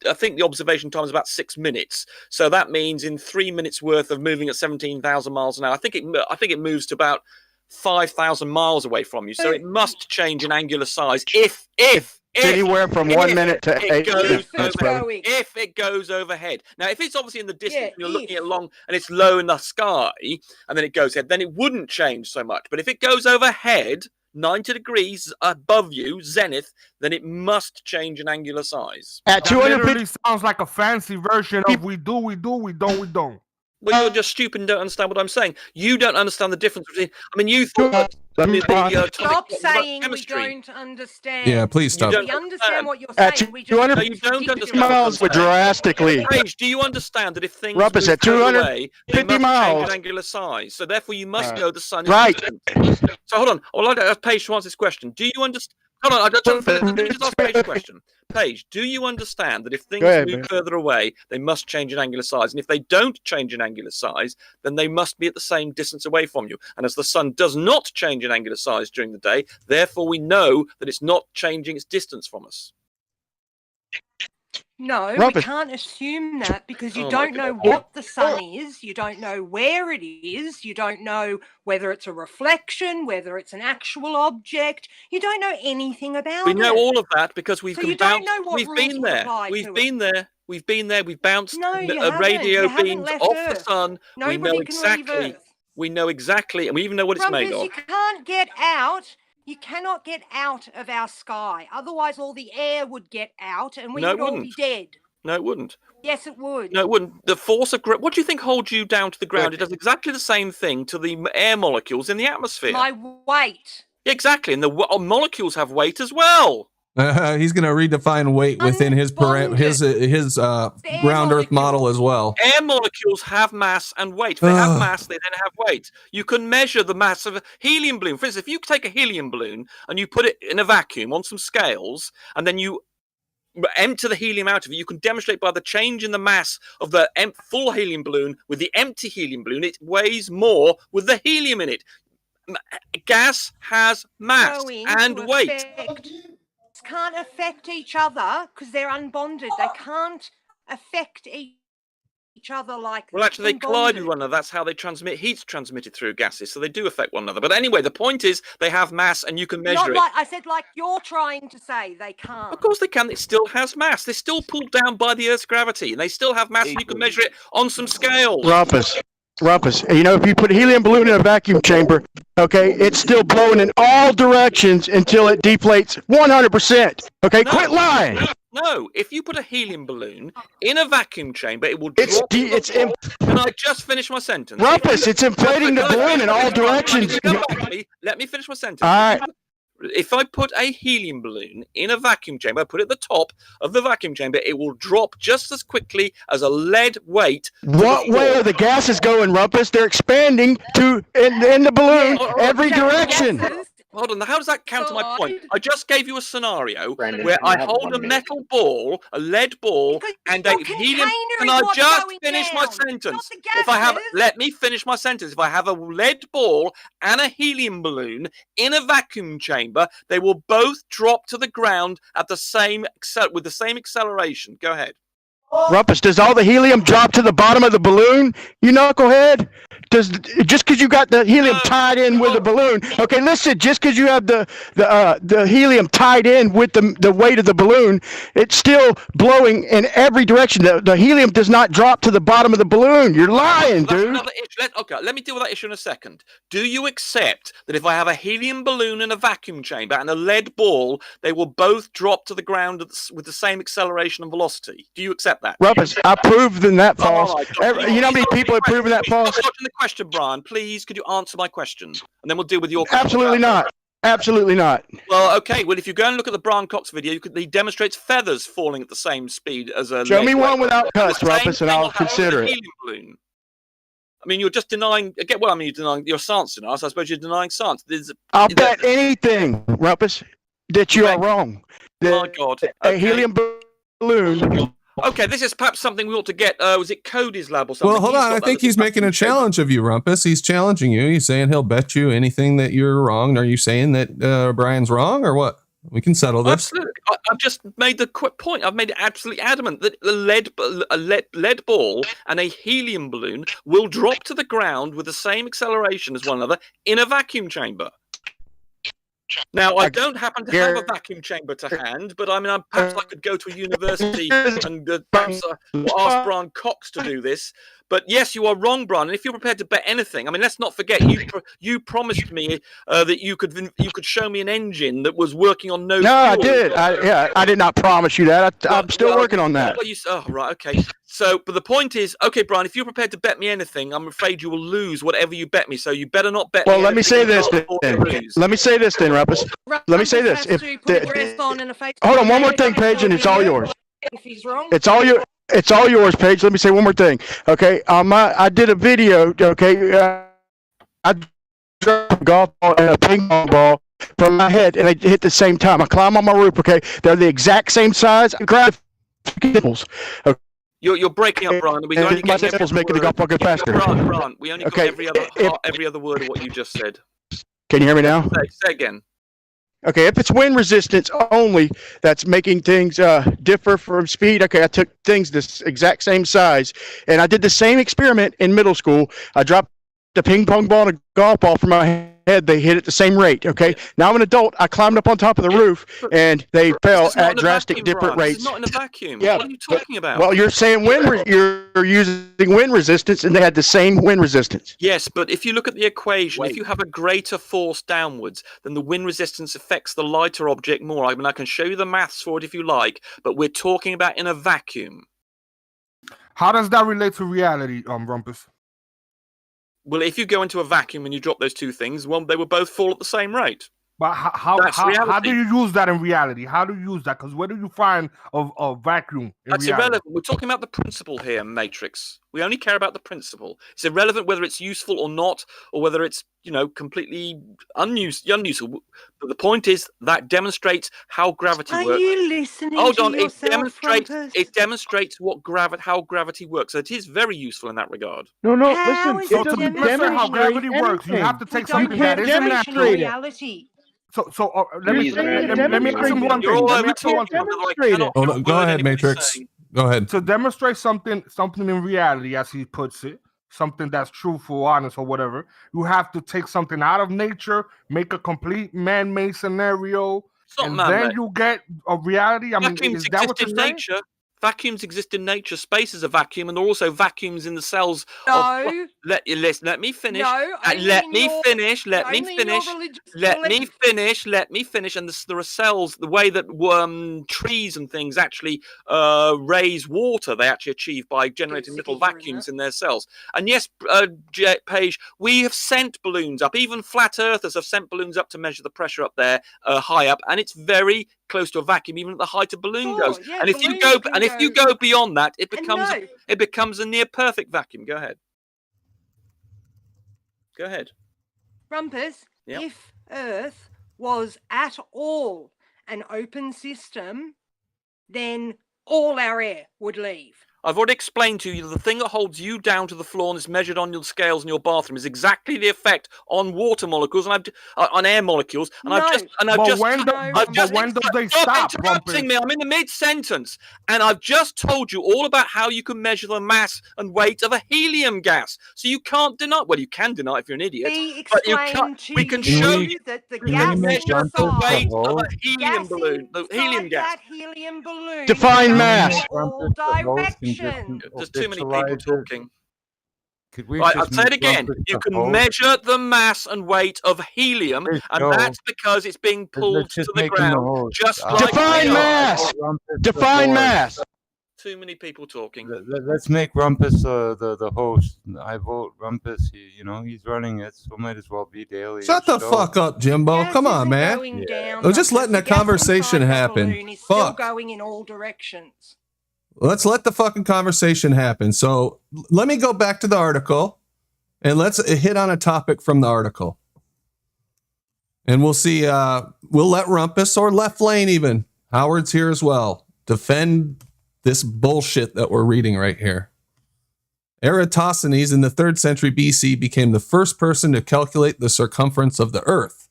the observation time is about 6 minutes. So that means in 3 minutes worth of moving at 17,000 miles an hour, I think it moves to about 5,000 miles away from you. So it must change in angular size if Anywhere from 1 minute to 8 minutes. if it goes overhead. Now, if it's obviously in the distance, Yeah, and you're looking at long and it's low in the sky, and then it goes ahead, then it wouldn't change so much. But if it goes overhead, 90 degrees above you, zenith, then it must change in angular size. At That 250, literally sounds like a fancy version of we do, we don't. Well, you're just stupid and don't understand what I'm saying. You don't understand the difference between. I mean, you thought that Stop saying we don't understand. Yeah, please stop. We understand what you're At saying. We 200 No, you don't understand. miles would drastically. Paige, do you understand that if things Rumpus, move at further away, they 250 must miles. change in angular size? So therefore, you must know the sun is Right. distant. So hold on. I'd like to ask Paige to answer this question. Do you understand? Hold on. Let me just ask Paige a question. Paige, do you understand that if things ahead, move man. further away, they must change in angular size? And if they don't change in angular size, then they must be at the same distance away from you. And as the sun does not change in angular size during the day, therefore we know that it's not changing its distance from us. No, Rumpus. we can't assume that because you Oh my don't know God. what the sun is, you don't know where it is, you don't know whether it's a reflection, whether it's an actual object, you don't know anything about We it. know all of that because we've So you don't bounced. know what We've rules been would there. apply We've to been there. We've been there. We've bounced No, you radio haven't beams left off the Earth. sun. Nobody we know can exactly. leave Earth. We know exactly, and we even know what it's made Rumpus, of. you can't get out. You cannot get out of our sky. Otherwise, all the air would get out and we No, it would all be wouldn't. dead. No, it wouldn't. Yes, it would. No, it wouldn't. The force of what do you think holds you down to the ground? It does exactly the same thing to the air molecules in the atmosphere. My weight. Exactly, and the molecules have weight as well. He's going to redefine weight within his ground Earth model as well. Air molecules have mass and weight. If they have mass, they then have weight. You can measure the mass of a helium balloon. For instance, if you take a helium balloon and you put it in a vacuum on some scales, and then you empty the helium out of it, you can demonstrate by the change in the mass of the full helium balloon with the empty helium balloon, it weighs more with the helium in it. Gas has mass Going and to weight. Can't affect each other because they're unbonded. They can't affect each other like Well, actually, they unbonded. collide with one another. That's how they transmit. Heat's transmitted through gases, so they do affect one another. But anyway, the point is they have mass, and you can measure Not it. like I said, like you're trying to say they can't. Of course they can. It still has mass. They're still pulled down by the Earth's gravity, and they still have mass, and you can measure it on some scales. Rumpus. You know, if you put a helium balloon in a vacuum chamber, okay, it's still blowing in all directions until it deflates 100%. Okay, quit lying. No, if you put a helium balloon in a vacuum chamber, it will drop. Can I just finish my sentence? Rumpus, it's inflating the balloon in all directions. Let me finish my sentence. All right. If I put a helium balloon in a vacuum chamber, I put it at the top of the vacuum chamber, it will drop just as quickly as a lead weight. What way are the gases going, Rumpus? They're expanding in the balloon every direction. Hold on, how does that counter my point? I just gave you a scenario Brandon, where can I I have hold 1 a minute? metal ball, a lead ball, and a helium. Can I just finish my sentence? If I have, let me finish my sentence. If I have a lead ball and a helium balloon in a vacuum chamber, they will both drop to the ground at the same with the same acceleration. Go ahead. Rumpus, does all the helium drop to the bottom of the balloon? You knucklehead? Just because you got the helium tied in with the balloon? Okay, listen. Just because you have the helium tied in with the weight of the balloon, it's still blowing in every direction. The helium does not drop to the bottom of the balloon. You're lying, dude. Another issue. Okay, let me deal with that issue in a second. Do you accept that if I have a helium balloon in a vacuum chamber and a lead ball, they will both drop to the ground with the same acceleration and velocity? Do you accept that? Rumpus, I proved that false. Oh, You know how many people have proven that false? Stop watching the question, Brian. Please, could you answer my question? And then we'll deal with your question. Absolutely not. Absolutely not. Well, okay. Well, if you go and look at the Brian Cox video, he demonstrates feathers falling at the same speed as a. Show me one weight. without cuts, The same Rumpus, and thing I'll will happen consider with a it. helium balloon. I mean, you're just denying. Again, well, I mean, you're denying your science in us. I suppose you're denying science. I'll bet anything, Rumpus, that you are wrong. My God. A helium balloon Okay, this is perhaps something we ought to get. Was it Cody's lab or something? Well, hold He's on. got I that think little he's making a vacuum chamber. challenge of you, Rumpus. He's challenging you. He's saying he'll bet you anything that you're wrong. Are you saying that Brian's wrong or what? We can settle this. Absolutely. I've just made the quick point. I've made it absolutely adamant that a lead ball and a helium balloon will drop to the ground with the same acceleration as one another in a vacuum chamber. Now, I don't happen to have a vacuum chamber to hand, but I mean, perhaps I could go to a university and perhaps ask Brian Cox to do this. But yes, you are wrong, Brian. And if you're prepared to bet anything, I mean, let's not forget you promised me that you could show me an engine that was working on no. No, I fuel. did. I did not promise you that. I'm still working on that. Well, oh, right, okay. So, but the point is, okay, Brian, if you're prepared to bet me anything, I'm afraid you will lose whatever you bet me. So you better not bet. Well, me let me say anything this you then. can't afford to lose. Let me say this then, Rumpus. Let me say this. Hold on, one more thing, Paige, and it's all yours. If he's wrong, It's all yours, Paige. Let me say one more thing. Okay, I did a video. Okay, I dropped a golf ball and a ping pong ball from my head, and they hit the same time. I climb on my roof. Okay, they're the exact same size. Grab nipples. Okay. You're breaking up, Brian. We only My get every nipples making the word. golf ball go faster. Brian, we only got Okay, every other word of what you just said. Can you hear me now? Say again. Okay, if it's wind resistance only that's making things differ from speed, okay, I took things this exact same size, and I did the same experiment in middle school. I dropped the ping pong ball and a golf ball from my head. They hit at the same rate, okay? Now I'm an adult. I climbed up on top of the roof, and they fell at drastic different rates. This is not in a vacuum. Yeah, What are you talking about? Well, you're saying you're using wind resistance, and they had the same wind resistance. Yes, but if you look at the equation, if you have a greater force downwards, then the wind resistance affects the lighter object more. I mean, I can show you the maths for it if you like, but we're talking about in a vacuum. How does that relate to reality, Rumpus? Well, if you go into a vacuum and you drop those two things, well, they will both fall at the same rate. But how do you use that in reality? How do you use that? Because where do you find a vacuum in That's reality? irrelevant. We're talking about the principle here, Matrix. We only care about the principle. It's irrelevant whether it's useful or not, or whether it's, completely unuseful. But the point is that demonstrates how gravity works. Are you listening Hold to on, yourself, Rumpus? it demonstrates how gravity works. So it is very useful in that regard. No, How listen. is It it So to doesn't demonstrate how gravity demonstrate works, you have to anything. take We don't something that can't isn't demonstrate natural. reality. So let me saying let me ask him one You're thing. all Let me over ask him one talking, thing. although I Demonstrate cannot it. Hold hear a on, go word ahead, anybody's Matrix. saying. Go ahead. To demonstrate something in reality, as he puts it, something that's truthful, honest, or whatever, you have to take something out of nature, make a complete man-made scenario, It's not and man-made. then you get a reality. I mean, Vacuums is that what exist you're in saying? nature. Vacuums exist in nature. Space is a vacuum, and there are also vacuums in the cells. No. Let me finish. No, only Let in me your- finish. Let me only in your finish. religious Let me belief. finish. Let me finish. And there are cells. The way that trees and things actually raise water, they actually achieve by generating little vacuums in their cells. And yes, Paige, we have sent balloons up. Even flat earthers have sent balloons up to measure the pressure up there, high up, and it's very close to a vacuum, even at the height a balloon goes. Yeah, And if you balloons go beyond that, it no. becomes a near perfect vacuum. Go ahead. Go ahead. Rumpus, Yep. if Earth was at all an open system, then all our air would leave. I've already explained to you the thing that holds you down to the floor and is measured on your scales in your bathroom is exactly the effect on water molecules and on air molecules. And I've just when do they stop, interrupting me. I'm in the mid-sentence, and I've just told you all about how you can measure the mass and weight of a helium gas. So you can't deny. Well, you can deny if you're an idiot. We But you explained can't. We can to show you you. that the We gas can measure the inside, weight of a Gas helium balloon. The helium gas. that helium balloon Define goes mass. in all directions. There's too many people talking. Could we Right, just I'll say it make again. Rumpus You the can host? measure the mass and weight of helium, Please and go. that's because it's being pulled Let's to just the make him the ground, host. just like Define we are. mass. Define mass. Too many people talking. Let's make Rumpus the host. I vote Rumpus. He's running it, so might as well be daily. Shut the fuck up, Jimbo. Gas Come on, isn't man. going down, We're just Rumpus. letting a The gas conversation inside the happen. balloon is still Fuck. going in all directions. Let's let the fucking conversation happen. So let me go back to the article and let's hit on a topic from the article. And we'll see. We'll let Rumpus or Left Lane even. Howard's here as well. Defend this bullshit that we're reading right here. Eratosthenes in the 3rd century BC became the first person to calculate the circumference of the Earth.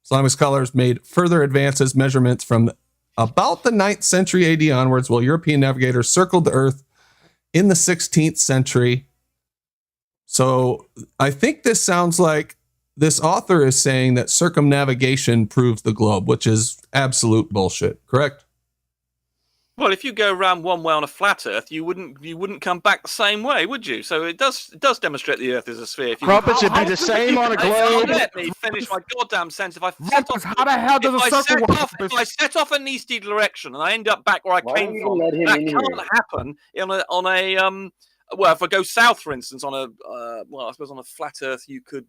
Islamic scholars made further advances measurements from about the 9th century AD onwards, while European navigators circled the Earth in the 16th century. So I think this sounds like this author is saying that circumnavigation proves the globe, which is absolute bullshit, correct? Well, if you go around one way on a flat Earth, you wouldn't come back the same way, would you? So it does demonstrate the Earth is a sphere. If you Crumpets, it'd be the same on a globe. Let me finish my goddamn sentence. If I Rumpus, how the hell does a circle work? if I set off in an easterly direction and I end up back where I came from, that can't happen on a well, if I go south, for instance, on a well, I suppose on a flat Earth, you could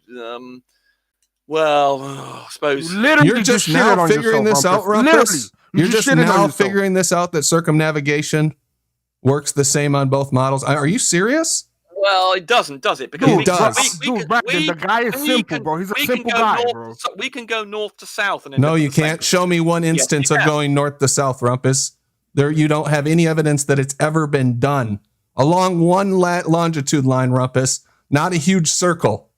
well, I suppose You're just now figuring this out, Rumpus. You're just now figuring this out, that circumnavigation works the same on both models. Are you serious? Well, it doesn't, does it? Because it does. The guy is simple, bro. He's a simple guy, bro. We can go north to south. And no, you can't. Show me one instance of going north to south, Rumpus. There, you don't have any evidence that it's ever been done along one longitude line, Rumpus. Not a huge circle.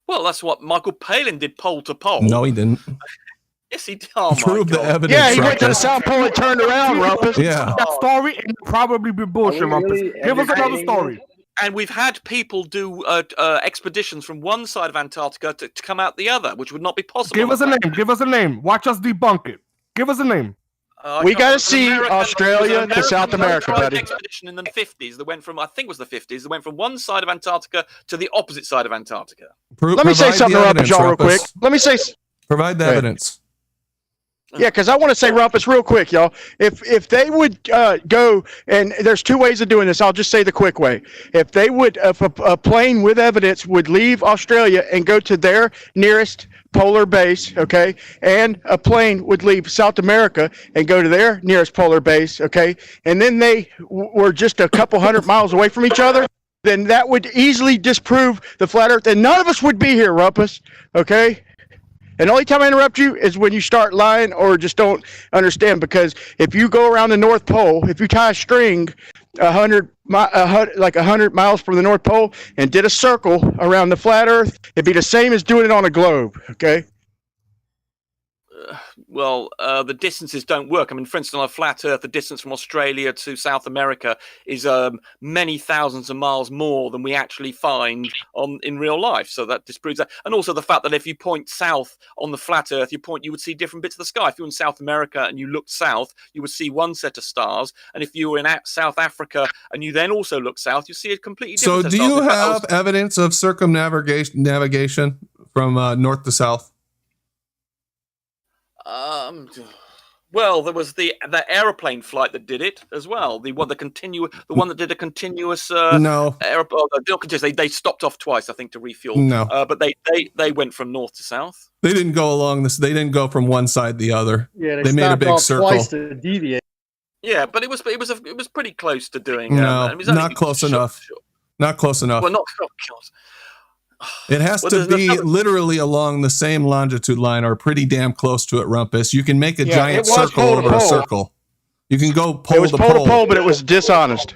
Well, that's what Michael Palin did, pole to pole. No, he didn't. Yes, he did. Oh, prove the evidence. Yeah, he went to the South Pole and turned around, Rumpus. Yeah. That story and probably be bullshit, Rumpus. Give us another story. And we've had people do expeditions from one side of Antarctica to come out the other, which would not be possible. Give us a name. Give us a name. Watch us debunk it. Give us a name. We got to see Australia to South America, buddy. Expedition in the 50s that went from, I think it was the 50s, that went from one side of Antarctica to the opposite side of Antarctica. Let me say something to Rumpus, y'all, real quick. Let me say. Provide the evidence. Yeah, because I want to say, Rumpus, real quick, y'all. If they would go, and there's two ways of doing this. I'll just say the quick way. If they would, if a plane with evidence would leave Australia and go to their nearest polar base, okay, and a plane would leave South America and go to their nearest polar base, okay, and then they were just a couple hundred miles away from each other, then that would easily disprove the flat Earth, and none of us would be here, Rumpus, okay? And the only time I interrupt you is when you start lying or just don't understand, because if you go around the North Pole, if you tie a string 100 miles from the North Pole and did a circle around the flat Earth, it'd be the same as doing it on a globe, okay? Well, the distances don't work. I mean, for instance, on a flat Earth, the distance from Australia to South America is many thousands of miles more than we actually find in real life. So that disproves that. And also the fact that if you point south on the flat Earth, you would see different bits of the sky. If you're in South America and you looked south, you would see one set of stars. And if you were in South Africa and you then also look south, you see a completely different set of stars. So do you have evidence of circumnavigation from north to south? Well, there was the aeroplane flight that did it as well. The one that did a continuous. No. They stopped off twice, I think, to refuel. No. But they went from north to south. They didn't go along this. They didn't go from one side to the other. Yeah, they made a big circle. Twice to deviate. Yeah, but it was pretty close to doing. No, not close enough. Not close enough. Well, not close. It has to be literally along the same longitude line or pretty damn close to it, Rumpus. You can make a giant circle over a circle. You can go pole to pole, but it was dishonest.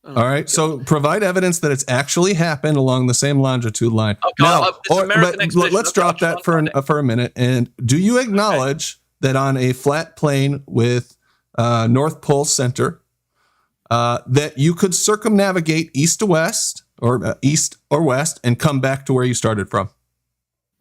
All right, so provide evidence that it's actually happened along the same longitude line. Okay, now, let's drop that for a minute. And do you acknowledge that on a flat plane with North Pole center, that you could circumnavigate east to west, or east or west, and come back to where you started from?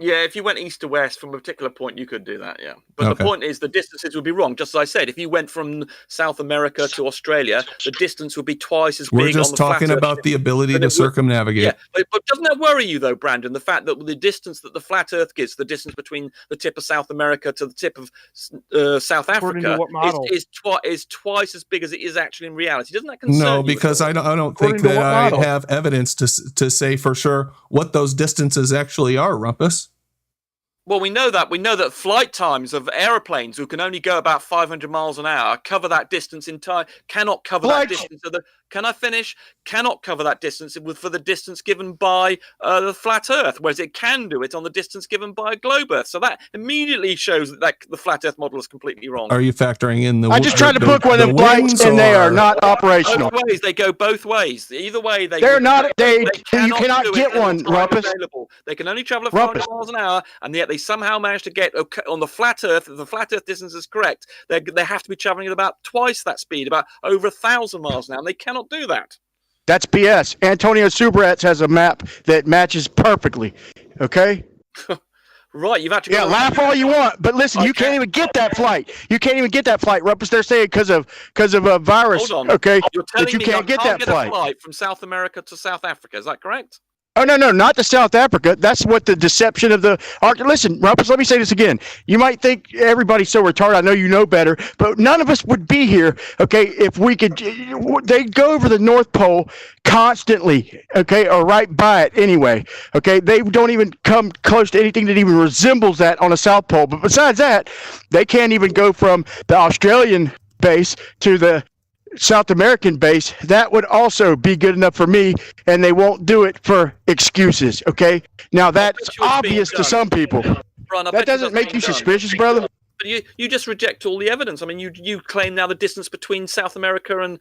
Yeah, if you went east to west from a particular point, you could do that, yeah. But the point is the distances would be wrong. Just as I said, if you went from South America to Australia, the distance would be twice as big. We're just talking about the ability to circumnavigate. Yeah, but doesn't that worry you, though, Brandon, the fact that the distance that the flat Earth gives, the distance between the tip of South America to the tip of South Africa, is twice as big as it is actually in reality? Doesn't that concern you? No, because I don't think that I have evidence to say for sure what those distances actually are, Rumpus. Well, we know that flight times of aeroplanes who can only go about 500 miles an hour cover that distance in time, cannot cover that distance of the can I finish? Cannot cover that distance for the distance given by the flat Earth, whereas it can do it on the distance given by a globe Earth. So that immediately shows that the flat Earth model is completely wrong. Are you factoring in the? I just tried to book one of them wings, flights, and they are or- not operational. Both ways, they go both ways. Either way, They're not. You cannot cannot do it get at one, the time Rumpus. available. They can only travel at 500 miles an hour, and yet they somehow managed to get on the flat Earth. If the flat Earth distance is correct, they have to be traveling at about twice that speed, about over 1,000 miles an hour, and they cannot do that. That's BS. Antonio Subrats has a map that matches perfectly. Okay. Right, you've actually laugh all you want, but listen, you can't even get that flight. You can't even get that flight, Rumpus. They're saying because of a virus. Hold on. Okay, You're telling that you me can't get that a flight. flight from South America to South Africa. Is that correct? Oh, no, not to South Africa. That's what the deception of the arc. Listen, Rumpus, let me say this again. You might think everybody's so retarded. I know you know better, but none of us would be here, okay, if we could. They'd go over the North Pole constantly, okay, or right by it anyway, okay? They don't even come close to anything that even resembles that on the South Pole. But besides that, they can't even go from the Australian base to the South American base. That would also be good enough for me, and they won't do it for excuses, okay? Now, that's obvious to some people. Brian, that doesn't make you suspicious, brother? But you just reject all the evidence. I mean, you claim now the distance between South America and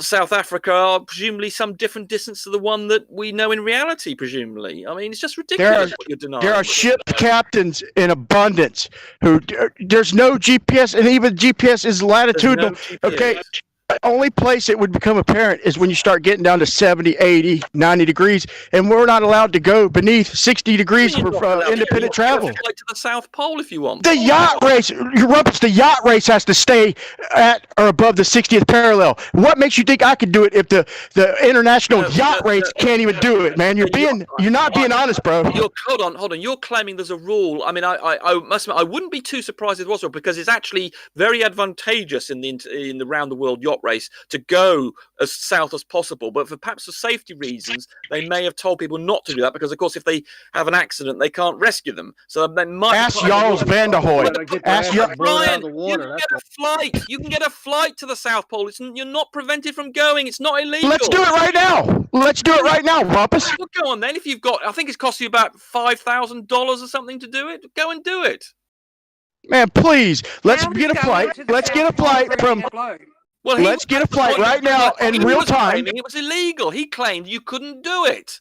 South Africa are presumably some different distance to the one that we know in reality, presumably. I mean, it's just ridiculous what you're denying. There are ship captains in abundance who there's no GPS, and even GPS is latitudinal. Okay, the only place it would become apparent is when you start getting down to 70, 80, 90 degrees, and we're not allowed to go beneath 60 degrees for independent travel. To the South Pole if you want. The yacht race, Rumpus, the yacht race has to stay at or above the 60th parallel. What makes you think I could do it if the international yacht race can't even do it, man? You're not being honest, bro. Hold on. You're claiming there's a rule. I mean, I must admit, I wouldn't be too surprised if it was a rule, because it's actually very advantageous in the round the world yacht race to go as south as possible. But for perhaps for safety reasons, they may have told people not to do that, because of course if they have an accident, they can't rescue them. So they might ask Jarls van der Hoy. Ask Brian, you can get a flight to the South Pole. You're not prevented from going. It's not illegal. Let's do it right now. Let's do it right now, Rumpus. Well, go on then. If you've got, I think it's cost you about $5,000 or something to do it. Go and do it. Man, please. Let's get a flight. Let's get a flight from. Well, let's get a flight right now in real time. It was illegal. He claimed you couldn't do it.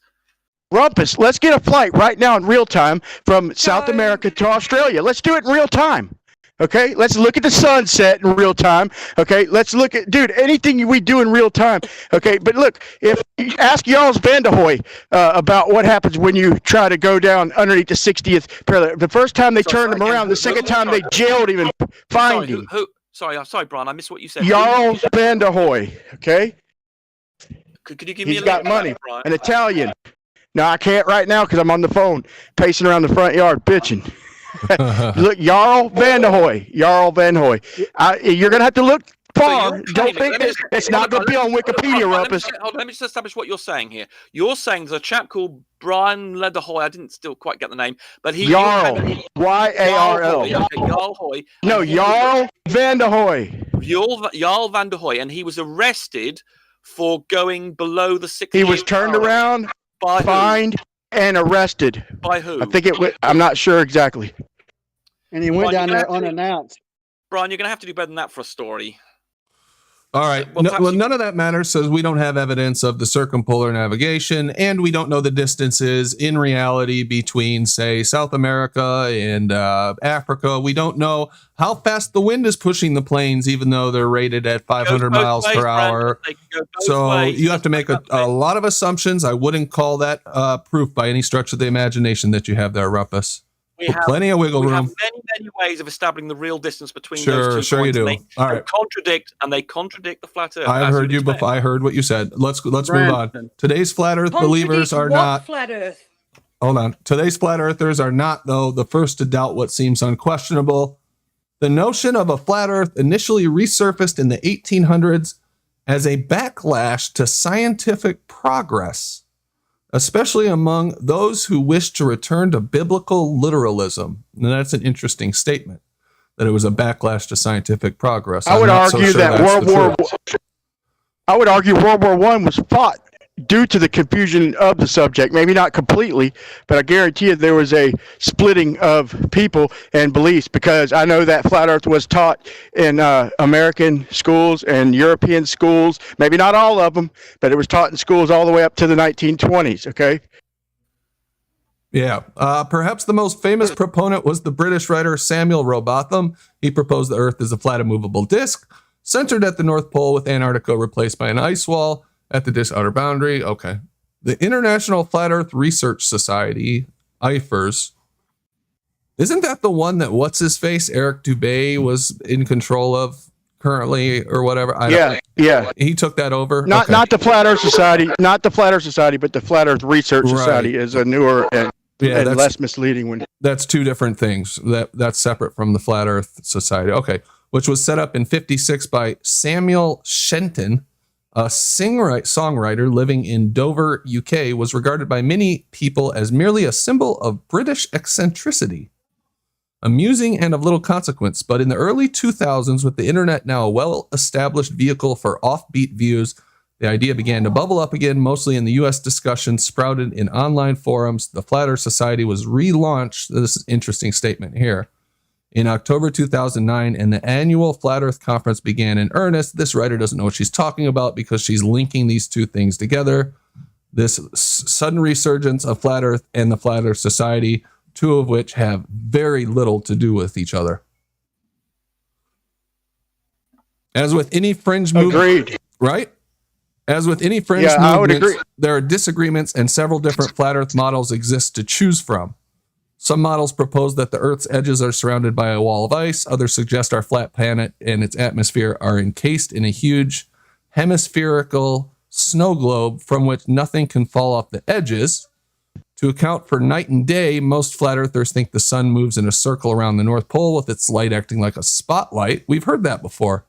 Rumpus, let's get a flight right now in real time from South America to Australia. Let's do it in real time. Okay, let's look at the sunset in real time. Okay, let's look at, dude, anything we do in real time. Okay, but look, if you ask Jarls van der Hoy about what happens when you try to go down underneath the 60th parallel. The first time they turned him around, the second time they jailed him and fined him. Sorry, Brian, I missed what you said. Jarls van der Hoy, okay? Could you give me He's a got link, money, Brian? an Italian. No, I can't right now because I'm on the phone, pacing around the front yard, bitching. Look, Jarl van der Hoy. You're going to have to look far. Don't think it's not going to be on Wikipedia, Rumpus. Let me just establish what you're saying here. You're saying there's a chap called Brian Lederhoy. I didn't still quite get the name, but he Jarl, Y-A-R-L. Okay, Jarl Hoy. No, Jarl van der Hoy. Jarl van der Hoy, and he was arrested for going below the 60. He was turned around, fined, and arrested. By who? I think I'm not sure exactly. And he went down there unannounced. Brian, you're going to have to do better than that for a story. All right. Well, none of that matters, so we don't have evidence of the circumpolar navigation, and we don't know the distances in reality between, say, South America and Africa. We don't know how fast the wind is pushing the planes, even though they're rated at 500 miles per hour. So you have to make a lot of assumptions. I wouldn't call that proof by any stretch of the imagination that you have there, Rumpus. We have plenty of wiggle room. We have many ways of establishing the real distance between those two points. Sure you do. All right. They contradict the flat Earth. I heard you before. I heard what you said. Let's move on. Today's flat Earth believers are not flat Earth. Hold on. Today's flat earthers are not, though, the first to doubt what seems unquestionable. The notion of a flat Earth initially resurfaced in the 1800s as a backlash to scientific progress, especially among those who wish to return to biblical literalism. And that's an interesting statement, that it was a backlash to scientific progress. I would argue that I would argue World War I was fought due to the confusion of the subject. Maybe not completely, but I guarantee you there was a splitting of people and beliefs, because I know that flat Earth was taught in American schools and European schools. Maybe not all of them, but it was taught in schools all the way up to the 1920s. Okay. Yeah. Perhaps the most famous proponent was the British writer Samuel Rowbotham. He proposed the Earth as a flat, immovable disk centered at the North Pole, with Antarctica replaced by an ice wall at the disk outer boundary. Okay. The International Flat Earth Research Society, IFERS, isn't that the one that what's-his-face, Eric Dubé, was in control of currently or whatever? Yeah. He took that over? Not the Flat Earth Society, but the Flat Earth Research Society is a newer and less misleading one. That's two different things. That's separate from the Flat Earth Society. Okay. Which was set up in 1956 by Samuel Shenton, a songwriter living in Dover, UK, was regarded by many people as merely a symbol of British eccentricity, amusing and of little consequence. But in the early 2000s, with the internet now a well-established vehicle for offbeat views, the idea began to bubble up again, mostly in the US. Discussion sprouted in online forums. The Flat Earth Society was relaunched. This is an interesting statement here. In October 2009, and the annual Flat Earth Conference began in earnest. This writer doesn't know what she's talking about because she's linking these two things together. This sudden resurgence of Flat Earth and the Flat Earth Society, two of which have very little to do with each other. As with any fringe movement, right? As with any fringe movement, there are disagreements, and several different Flat Earth models exist to choose from. Some models propose that the Earth's edges are surrounded by a wall of ice. Others suggest our flat planet and its atmosphere are encased in a huge hemispherical snow globe from which nothing can fall off the edges. To account for night and day, most flat earthers think the sun moves in a circle around the North Pole with its light acting like a spotlight. We've heard that before.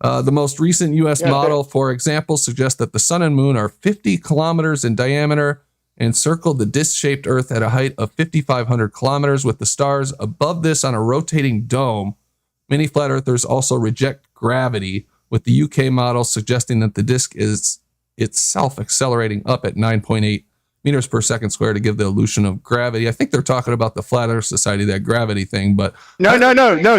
The most recent U.S. model, for example, suggests that the sun and moon are 50 kilometers in diameter and circle the disc-shaped Earth at a height of 5,500 kilometers, with the stars above this on a rotating dome. Many flat earthers also reject gravity, with the UK model suggesting that the disk is itself accelerating up at 9.8 meters per second square to give the illusion of gravity. I think they're talking about the Flat Earth Society, that gravity thing, but no.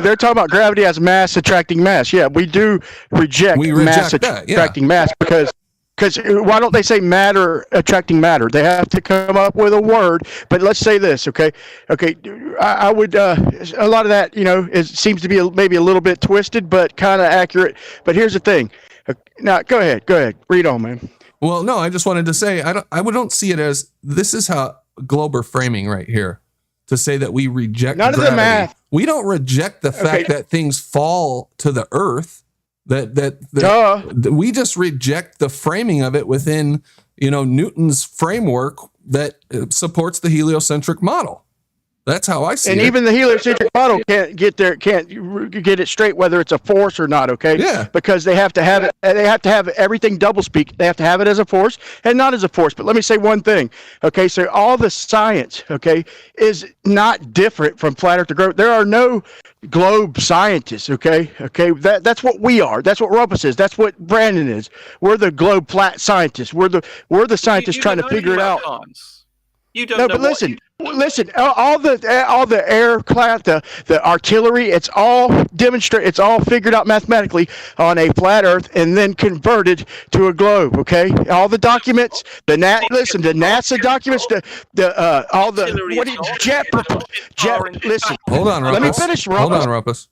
They're talking about gravity as mass attracting mass. Yeah, we do reject mass attracting mass, because why don't they say matter attracting matter? They have to come up with a word. But let's say this, okay? I would a lot of that, seems to be maybe a little bit twisted, but kind of accurate. But here's the thing. Now, go ahead, read on, man. Well, no, I just wanted to say I don't see it as, this is how Glober framing right here, to say that we reject none gravity. Of the math. We don't reject the fact that things fall to the Earth. That we just reject the framing of it within, Newton's framework that supports the heliocentric model. That's how I see it. And even the heliocentric model can't get it straight whether it's a force or not, okay? Yeah. Because they have to have it. They have to have everything doublespeak. They have to have it as a force and not as a force. But let me say one thing, okay? So all the science, okay, is not different from flat Earth to globe. There are no globe scientists, okay? That's what we are. That's what Rumpus is. That's what Brandon is. We're the globe flat scientists. We're the scientists trying to figure it out. You don't know. But listen. All the aircraft, the artillery, it's all demonstrated. It's all figured out mathematically on a flat Earth and then converted to a globe. Okay, all the documents, the NASA documents, Listen, hold on, Rumpus. Let me finish, Rumpus. Hold on, Rumpus.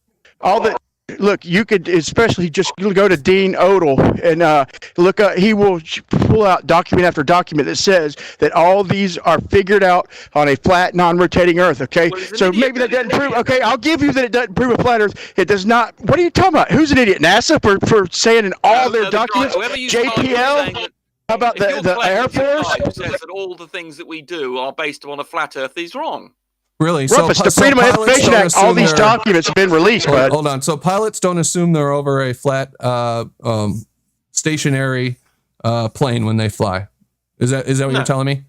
Look, you could especially just go to Dean Odell and look up. He will pull out document after document that says that all these are figured out on a flat, non-rotating Earth. Okay, so maybe that doesn't prove. Okay, I'll give you that it doesn't prove a flat Earth. It does not. What are you talking about? Who's an idiot? NASA for saying in all their documents. JPL. How about the Air Force? Who says that all the things that we do are based on a flat Earth is wrong. Really? Rumpus, the Freedom of Information Act, all these documents have been released, bud. Hold on. So pilots don't assume they're over a flat, stationary plane when they fly. Is that what you're telling me?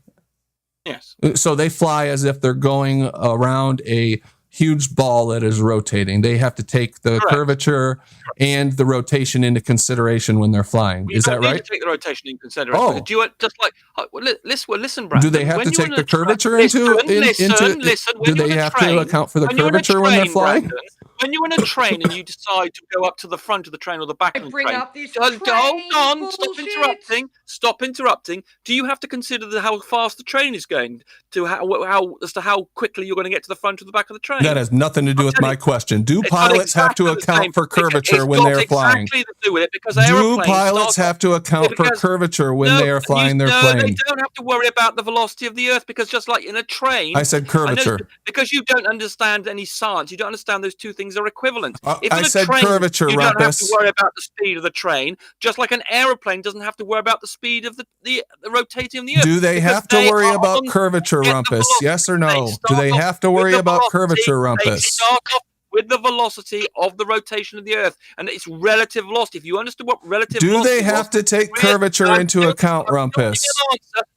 Yes. So they fly as if they're going around a huge ball that is rotating. They have to take the curvature and the rotation into consideration when they're flying. Is that right? To take the rotation in consideration. Oh. Do you just like listen, Brandon? Do they have to take the curvature listen, into? Do they have to account for the curvature when they're flying? Brandon, when you're in a train and you decide to go up to the front of the train or the back of the Bring train, up this hold train on, bullshit. stop interrupting. Do you have to consider how fast the train is going to how quickly you're going to get to the front or the back of the train? That has nothing to do with my question. Do pilots have to account for curvature when they're flying? Exactly to do with it because do pilots have to account for curvature when they are flying their plane? They don't have to worry about the velocity of the Earth because just like in a train, I said curvature. Because you don't understand any science, you don't understand those two things are equivalent. If I in a said train, curvature, you don't have Rumpus. to worry about the speed of the train, just like an aeroplane doesn't have to worry about the speed of the rotating of the Earth. Do they have to worry about curvature, Rumpus? Yes or no? Do they have to worry about curvature, Rumpus? They start off with the velocity of the rotation of the Earth, and it's relative velocity. If you understood what relative velocity do they have to take curvature into account, Rumpus?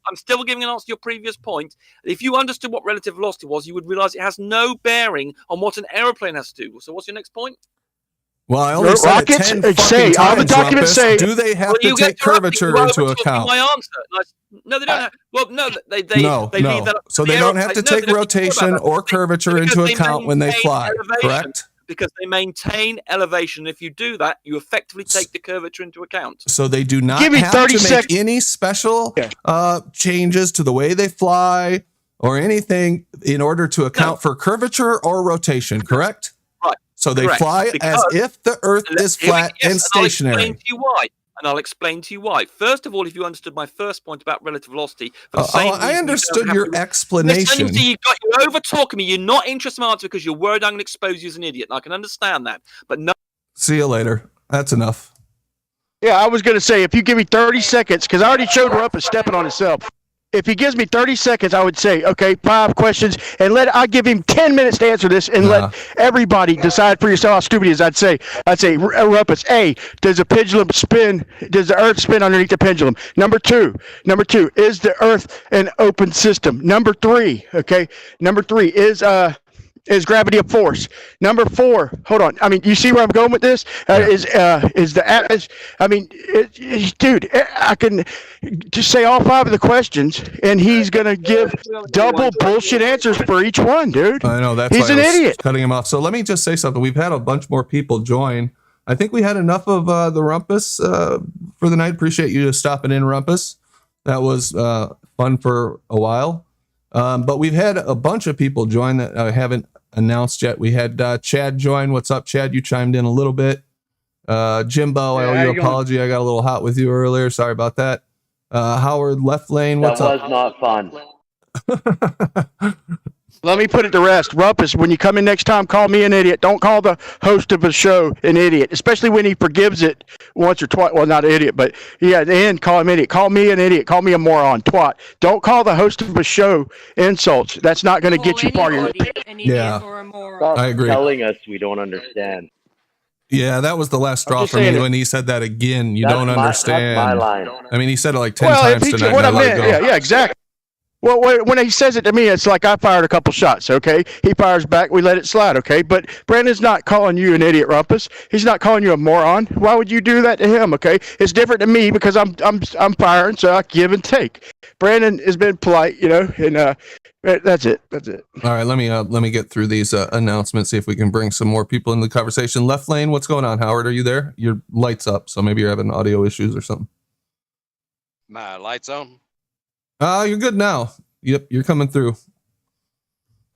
I'm still giving an answer to your previous point. If you understood what relative velocity was, you would realize it has no bearing on what an aeroplane has to do. So what's your next point? Well, I only said it 10 fucking times, Rumpus. Do they have to take curvature into account? My answer. No, they don't have. Well, no, they leave that up so to they the don't have to aeroplane. take rotation or curvature into account when they fly, correct? Because they maintain elevation. If you do that, you effectively take the curvature into account. So they do not have to make any special changes to the way they fly or anything in order to account for curvature or rotation, correct? Right. So they fly as if the Earth is flat and stationary. I'll explain to you why. First of all, if you understood my first point about relative velocity, I understood your explanation. You're over talking me. You're not interested in my answer because you're worried I'm going to expose you as an idiot. And I can understand that, but no. See you later. That's enough. Yeah, I was going to say, if you give me 30 seconds, because I already showed Rumpus stepping on himself. If he gives me 30 seconds, I would say, okay, 5 questions, and I'll give him 10 minutes to answer this, and let everybody decide for yourself how stupid he is. I'd say, Rumpus, A, does the pendulum spin? Does the Earth spin underneath the pendulum? Number two, is the Earth an open system? Number 3, is gravity a force? Number 4, hold on. I mean, you see where I'm going with this? Is the atmosphere? I mean, dude, I can just say all 5 of the questions, and he's gonna give double bullshit answers for each one, dude. I know that's he's why an I was idiot. Cutting him off. So let me just say something. We've had a bunch more people join. I think we had enough of the Rumpus for the night. Appreciate you stopping in, Rumpus. That was fun for a while. But we've had a bunch of people join that I haven't announced yet. We had Chad join. What's up, Chad? You chimed in a little bit. Jimbo, I owe you an apology. I got a little hot with you earlier. Sorry about that. Howard, left lane. What's up? That was not fun. Let me put it to rest. Rumpus, when you come in next time, call me an idiot. Don't call the host of a show an idiot, especially when he forgives it once or twice. Well, not an idiot, but at the end, call him idiot. Call me an idiot. Call me a moron, twat. Don't call the host of a show insults. That's not going to get you far. I agree. Telling us we don't understand. Yeah, that was the last straw for me when he said that again. You don't understand. That's my line. I mean, he said it like 10 times tonight. What I meant, yeah, exactly. Well, when he says it to me, it's like I fired a couple shots, okay? He fires back, we let it slide, okay? But Brandon's not calling you an idiot, Rumpus. He's not calling you a moron. Why would you do that to him, okay? It's different to me because I'm firing, so I give and take. Brandon has been polite, and that's it. That's it. All right, let me get through these announcements, see if we can bring some more people in the conversation. Left lane, what's going on, Howard? Are you there? Your light's up, so maybe you're having audio issues or something. My light's on. You're good now. Yep, you're coming through.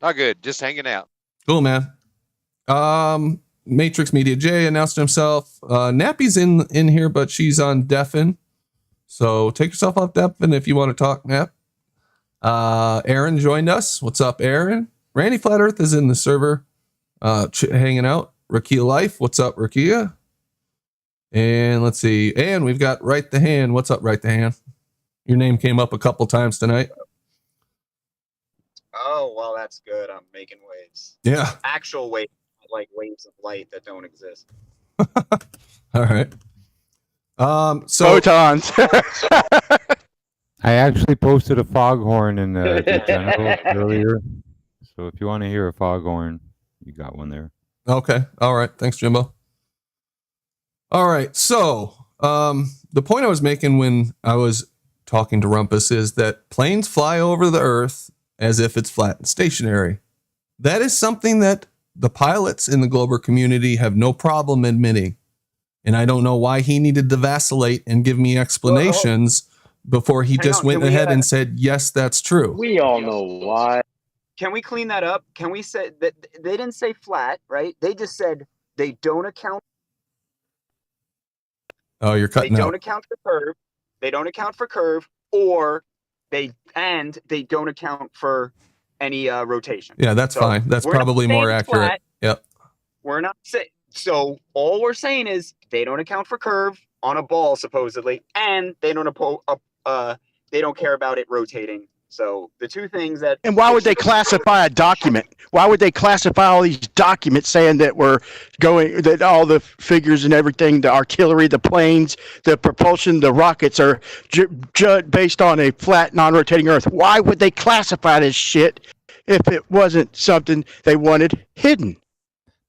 Oh, good. Just hanging out. Cool, man. Matrix Media J announced himself. Nappy's in here, but she's on deafen. So take yourself off deafen if you want to talk, Nap. Aaron joined us. What's up, Aaron? Randy Flat Earth is in the server, hanging out. Rakia Life. What's up, Rakia? And let's see. And we've got Right the Hand. What's up, Right the Hand? Your name came up a couple times tonight. Oh, well, that's good. I'm making waves. Yeah. Actual waves, like waves of light that don't exist. All right. So photons. I actually posted a foghorn in the channel earlier. So if you want to hear a foghorn, You got one there. Okay. All right. Thanks, Jimbo. All right. So the point I was making when I was talking to Rumpus is that planes fly over the Earth as if it's flat and stationary. That is something that the pilots in the Glober community have no problem admitting. And I don't know why he needed to vacillate and give me explanations before he just went ahead and said, yes, that's true. We all know why. Can we clean that up? Can we say that they didn't say flat, right? They just said they don't account. Oh, you're cutting They out. don't account for curve. They don't account for curve, or they don't account for any rotation. Yeah, that's So fine. That's we're not probably saying more it's accurate. flat. Yep. We're not saying. So all we're saying is they don't account for curve on a ball supposedly, and they don't care about it rotating. So the two things that. And why would they classify a document? Why would they classify all these documents saying that that all the figures and everything, the artillery, the planes, the propulsion, the rockets are based on a flat, non-rotating Earth? Why would they classify this shit if it wasn't something they wanted hidden?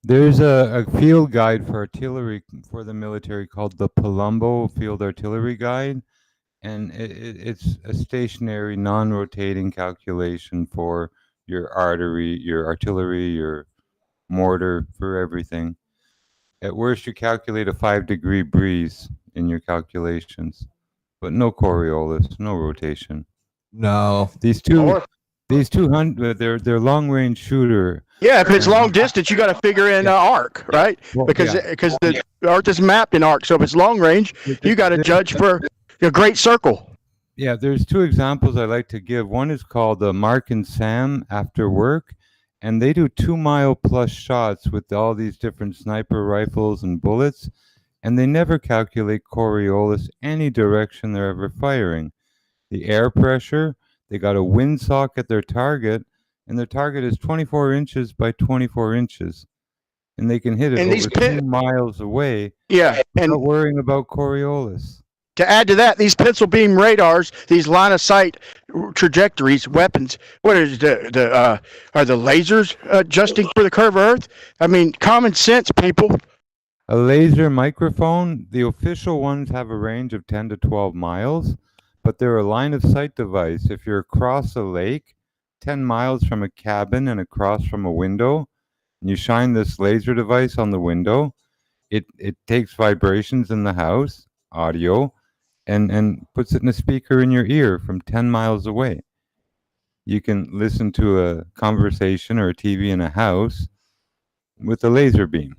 There's a field guide for artillery for the military called the Palumbo Field Artillery Guide. And it's a stationary, non-rotating calculation for your artillery, your mortar, for everything. At worst, you calculate a 5-degree breeze in your calculations, but no Coriolis, no rotation. No. These 200, they're long-range shooter. Yeah, if it's long distance, you got to figure in arc, right? Well, because the Earth is mapped in arc. So if it's long range, you got to judge for a great circle. Yeah, there's two examples I like to give. One is called Mark and Sam After Work, and they do 2-mile-plus shots with all these different sniper rifles and bullets, and they never calculate Coriolis any direction they're ever firing. The air pressure, they got a windsock at their target, and their target is 24 inches by 24 inches. And they can hit it over 2 miles away without worrying about Coriolis. To add to that, these pencil beam radars, these line of sight trajectories, weapons, what is are the lasers adjusting for the curve of Earth? I mean, common sense, people. A laser microphone, the official ones have a range of 10 to 12 miles, but they're a line of sight device. If you're across a lake, 10 miles from a cabin and across from a window, and you shine this laser device on the window, it takes vibrations in the house, audio, and puts it in a speaker in your ear from 10 miles away. You can listen to a conversation or a TV in a house with a laser beam.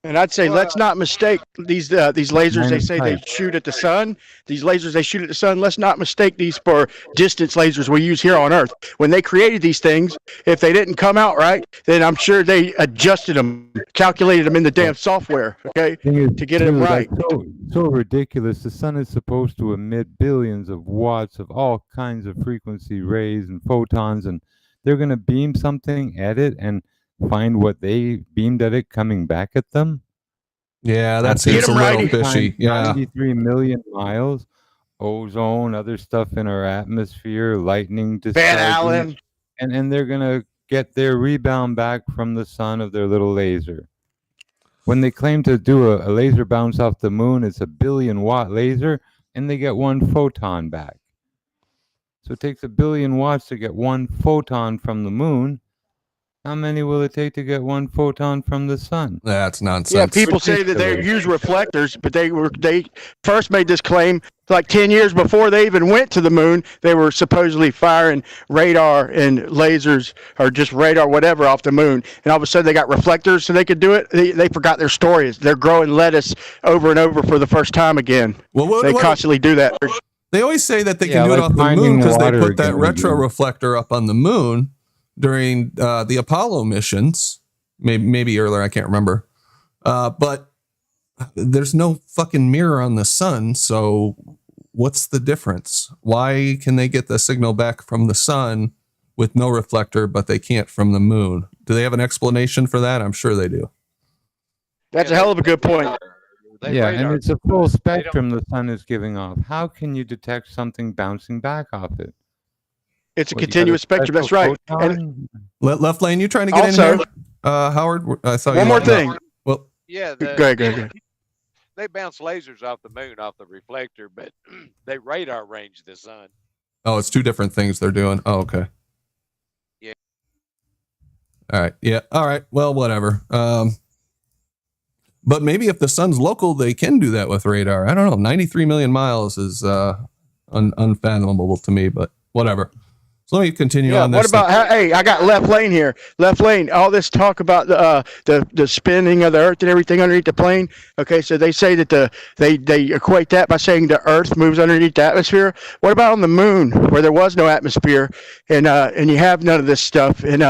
And I'd say let's not mistake these lasers they say they shoot at the sun. These lasers they shoot at the sun, let's not mistake these for distance lasers we use here on Earth. When they created these things, if they didn't come out right, then I'm sure they adjusted them, calculated them in the damn software, okay, to get them right. So ridiculous. The sun is supposed to emit billions of watts of all kinds of frequency rays and photons, and they're going to beam something at it and find what they beamed at it coming back at them. Yeah, that seems a little fishy. Yeah, 93 million miles, ozone, other stuff in our atmosphere, lightning Van Allen, and they're gonna get their rebound back from the sun of their little laser. When they claim to do a laser bounce off the moon, it's a 1 billion-watt laser, and they get 1 photon back. So it takes 1 billion watts to get 1 photon from the moon. How many will it take to get 1 photon from the sun? That's nonsense. Yeah, people say that they use reflectors, but they first made this claim like 10 years before they even went to the moon. They were supposedly firing radar and lasers or just radar, whatever, off the moon. And all of a sudden they got reflectors so they could do it. They forgot their stories. They're growing lettuce over and over for the first time again. Well, they constantly do that. They always say that they can do it off the moon because they put that retro reflector up on the moon during the Apollo missions, maybe earlier, I can't remember. But there's no fucking mirror on the sun, so what's the difference? Why can they get the signal back from the sun with no reflector, but they can't from the moon? Do they have an explanation for that? I'm sure they do. That's a hell of a good point. Yeah, and it's a full spectrum the sun is giving off. How can you detect something bouncing back off it? It's a continuous spectrum. That's right. And Left Lane, you trying to get in here? Howard, I thought One you more wanted to- thing. Well, Yeah, Go ahead. they bounce lasers off the moon off the reflector, but they radar range the sun. oh, it's two different things they're doing. Oh, okay. Yeah. All right. Yeah. All right. Well, whatever. But maybe if the sun's local, they can do that with radar. I don't know. 93 million miles is unfathomable to me, but whatever. So let me continue on this. What about, hey, I got left lane here. Left lane, all this talk about the spinning of the earth and everything underneath the plane. Okay, so they say that they equate that by saying the earth moves underneath the atmosphere. What about on the moon where there was no atmosphere and you have none of this stuff and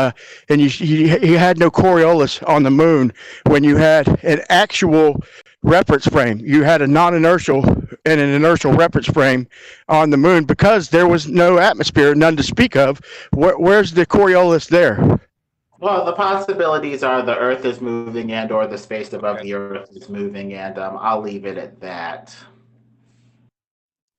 you had no Coriolis on the moon when you had an actual reference frame. You had a non-inertial and an inertial reference frame on the moon because there was no atmosphere, none to speak of. Where's the Coriolis there? Well, the possibilities are the Earth is moving and or the space above the Earth is moving, and I'll leave it at that.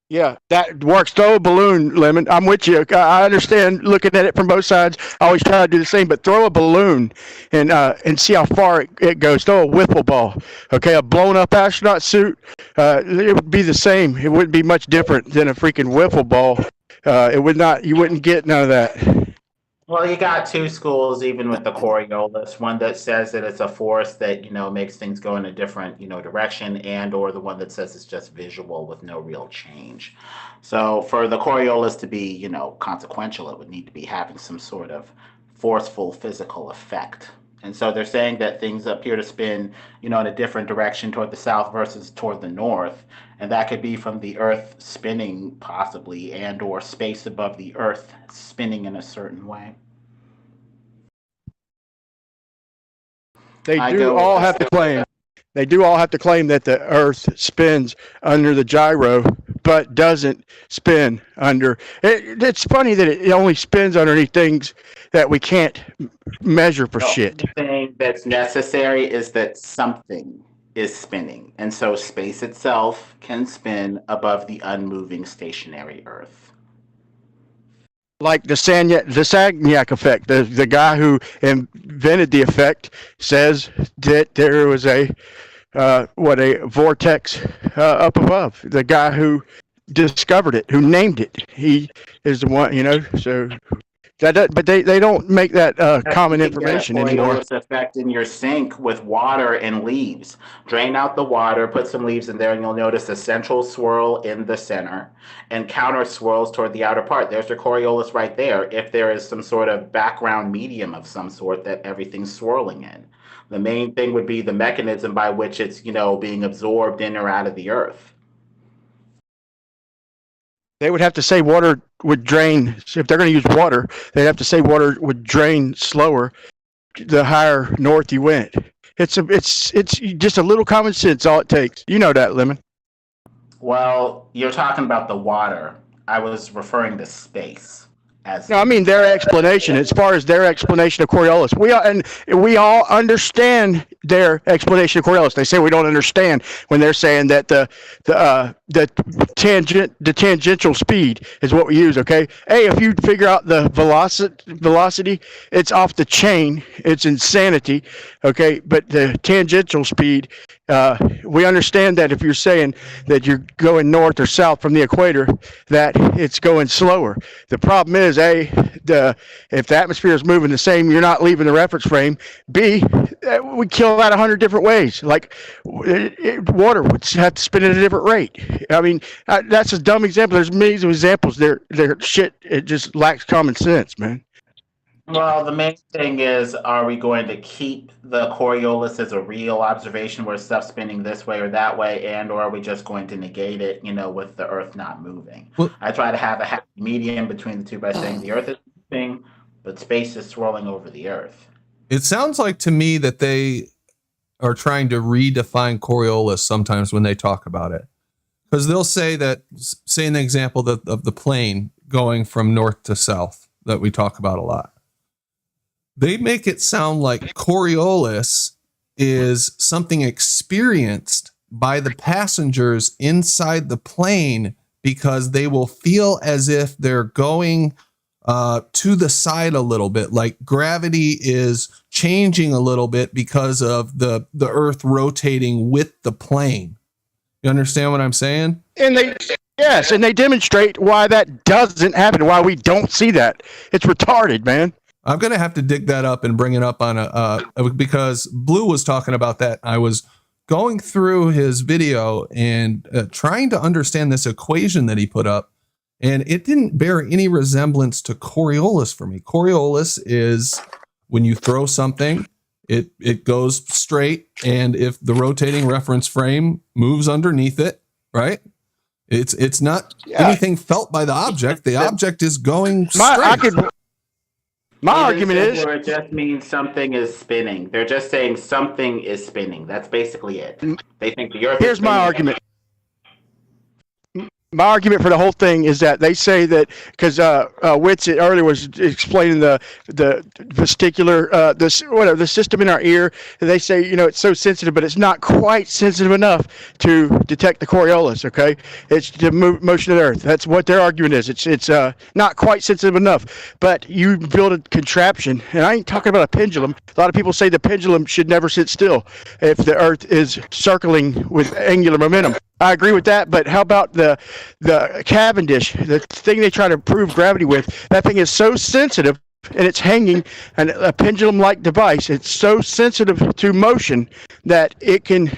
Yeah, that works. Throw a balloon, Lemon. I'm with you. I understand looking at it from both sides. I always try to do the same, but throw a balloon and see how far it goes. Throw a wiffle ball. Okay, a blown up astronaut suit. It would be the same. It wouldn't be much different than a freaking wiffle ball. It would not. You wouldn't get none of that. Well, you got two schools, even with the Coriolis. One that says that it's a force that, makes things go in a different, direction, and or the one that says it's just visual with no real change. So for the Coriolis to be, consequential, it would need to be having some sort of forceful physical effect. And so they're saying that things appear to spin, in a different direction toward the south versus toward the north. And that could be from the Earth spinning possibly and or space above the Earth spinning in a certain way. They do all have to claim that the Earth spins under the gyro, but doesn't spin under. It's funny that it only spins underneath things that we can't measure for shit. The thing that's necessary is that something is spinning, and so space itself can spin above the unmoving stationary Earth. Like the Sagnac effect. The guy who invented the effect says that there was a vortex up above. The guy who discovered it, who named it, he is the one, so but they don't make that common information anymore. Coriolis effect in your sink with water and leaves. Drain out the water, put some leaves in there, and you'll notice a central swirl in the center and counter swirls toward the outer part. There's your Coriolis right there. If there is some sort of background medium of some sort that everything's swirling in. The main thing would be the mechanism by which it's, being absorbed in or out of the Earth. They would have to say water would drain. If they're going to use water, they'd have to say water would drain slower the higher north you went. It's just a little common sense, all it takes. You know that, Lemon. Well, you're talking about the water. I was referring to space. No, I mean their explanation. As far as their explanation of Coriolis, we all understand their explanation of Coriolis. They say we don't understand when they're saying that the tangential speed is what we use. Okay, hey, if you figure out the velocity, it's off the chain. It's insanity. Okay, but the tangential speed, we understand that if you're saying that you're going north or south from the equator, that it's going slower. The problem is, A, if the atmosphere is moving the same, you're not leaving the reference frame. B, we kill that 100 different ways. Like water would have to spin at a different rate. I mean, that's a dumb example. There's millions of examples. They're shit. It just lacks common sense, man. Well, the main thing is, are we going to keep the Coriolis as a real observation where stuff's spinning this way or that way, and or are we just going to negate it, with the Earth not moving? Well, I try to have a happy medium between the two by saying the Earth is moving, but space is swirling over the Earth. it sounds like to me that they are trying to redefine Coriolis sometimes when they talk about it. Because they'll say an example of the plane going from north to south that we talk about a lot. They make it sound like Coriolis is something experienced by the passengers inside the plane because they will feel as if they're going to the side a little bit, like gravity is changing a little bit because of the Earth rotating with the plane. You understand what I'm saying? And they demonstrate why that doesn't happen, why we don't see that. It's retarded, man. I'm gonna have to dig that up and bring it up on because Blue was talking about that. I was going through his video and trying to understand this equation that he put up, and it didn't bear any resemblance to Coriolis for me. Coriolis is when you throw something, it goes straight, and if the rotating reference frame moves underneath it, right? It's not anything felt by the object. The object is going straight. My argument is where it just means something is spinning. They're just saying something is spinning. That's basically it. They think the Earth. Here's my argument. My argument for the whole thing is that they say that because Witz earlier was explaining the vestibular the system in our ear. They say it's so sensitive, but it's not quite sensitive enough to detect the Coriolis. Okay, it's the motion of the Earth. That's what their argument is. It's not quite sensitive enough. But you build a contraption, and I ain't talking about a pendulum. A lot of people say the pendulum should never sit still if the Earth is circling with angular momentum. I agree with that, but how about the Cavendish, the thing they try to prove gravity with? That thing is so sensitive, and it's hanging a pendulum-like device. It's so sensitive to motion that it can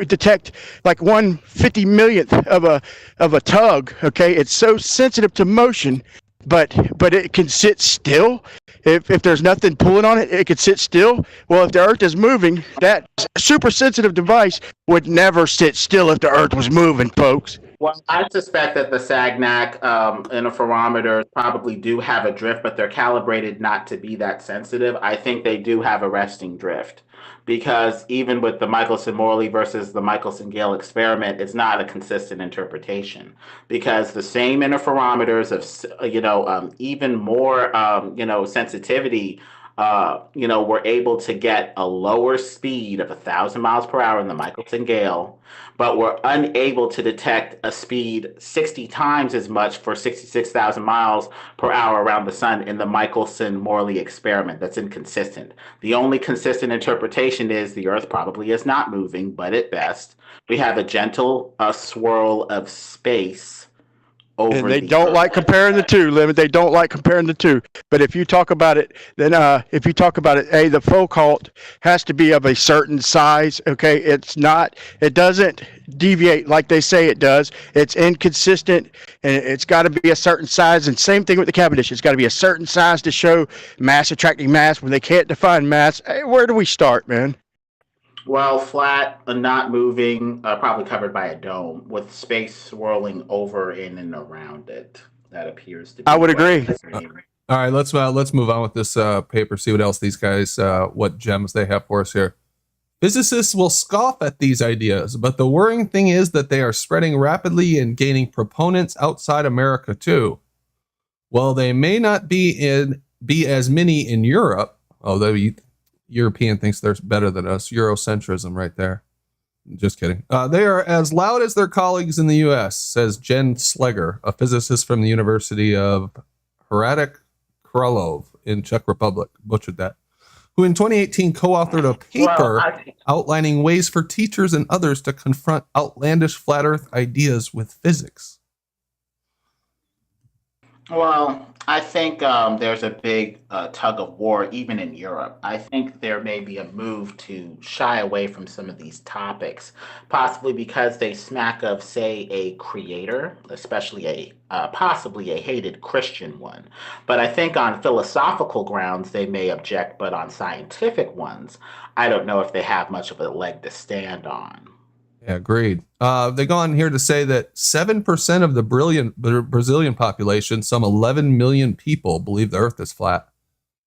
detect like 1/50 millionth of a tug. Okay, it's so sensitive to motion, but it can sit still. If there's nothing pulling on it, it could sit still. Well, if the Earth is moving, that super sensitive device would never sit still if the Earth was moving, folks. Well, I suspect that the Sagnac interferometers probably do have a drift, but they're calibrated not to be that sensitive. I think they do have a resting drift because even with the Michelson-Morley versus the Michelson-Gale experiment, it's not a consistent interpretation because the same interferometers of, even more, sensitivity, were able to get a lower speed of 1,000 miles per hour in the Michelson-Gale, but were unable to detect a speed 60 times as much for 66,000 miles per hour around the sun in the Michelson-Morley experiment. That's inconsistent. The only consistent interpretation is the Earth probably is not moving, but at best, we have a gentle swirl of space over and they the don't Earth. like comparing the two, Limit. They don't like comparing the two. But if you talk about it, then the Foucault has to be of a certain size. Okay, it doesn't deviate like they say it does. It's inconsistent, and it's got to be a certain size. And same thing with the Cavendish. It's got to be a certain size to show mass attracting mass. When they can't define mass, where do we start, man? Well, flat, not moving, probably covered by a dome with space swirling over, in, and around it. That appears to be. I would agree. All right, let's move on with this paper. See what else these guys, what gems they have for us here. Physicists will scoff at these ideas, but the worrying thing is that they are spreading rapidly and gaining proponents outside America too. Well, they may not be as many in Europe, although European thinks they're better than us. Eurocentrism right there. Just kidding. They are as loud as their colleagues in the U.S., says Jen Sleger, a physicist from the University of Hradec Králové in Czech Republic. Butchered that. Who in 2018 co-authored a paper outlining ways for teachers and others to confront outlandish flat Earth ideas with physics. Well, I think there's a big tug of war, even in Europe. I think there may be a move to shy away from some of these topics, possibly because they smack of, say, a creator, especially possibly a hated Christian one. But I think on philosophical grounds, they may object, but on scientific ones, I don't know if they have much of a leg to stand on. Yeah, agreed. They go on here to say that 7% of the Brazilian population, some 11 million people, believe the Earth is flat.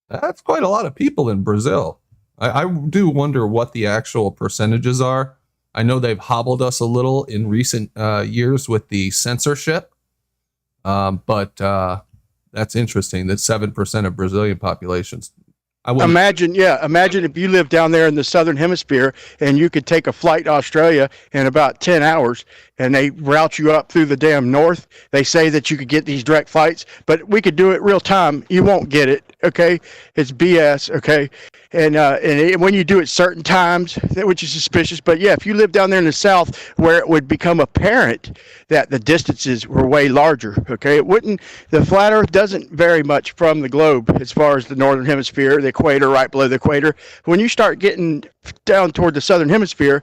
That's quite a lot of people in Brazil. I do wonder what the actual percentages are. I know they've hobbled us a little in recent years with the censorship, but that's interesting that 7% of Brazilian populations. Imagine if you live down there in the southern hemisphere and you could take a flight to Australia in about 10 hours and they route you up through the damn north. They say that you could get these direct flights, but we could do it real time. You won't get it, okay? It's BS, okay? And when you do it certain times, which is suspicious. But yeah, if you live down there in the south where it would become apparent that the distances were way larger, okay? It wouldn't. The flat Earth doesn't vary much from the globe as far as the northern hemisphere, the equator, right below the equator. When you start getting down toward the southern hemisphere,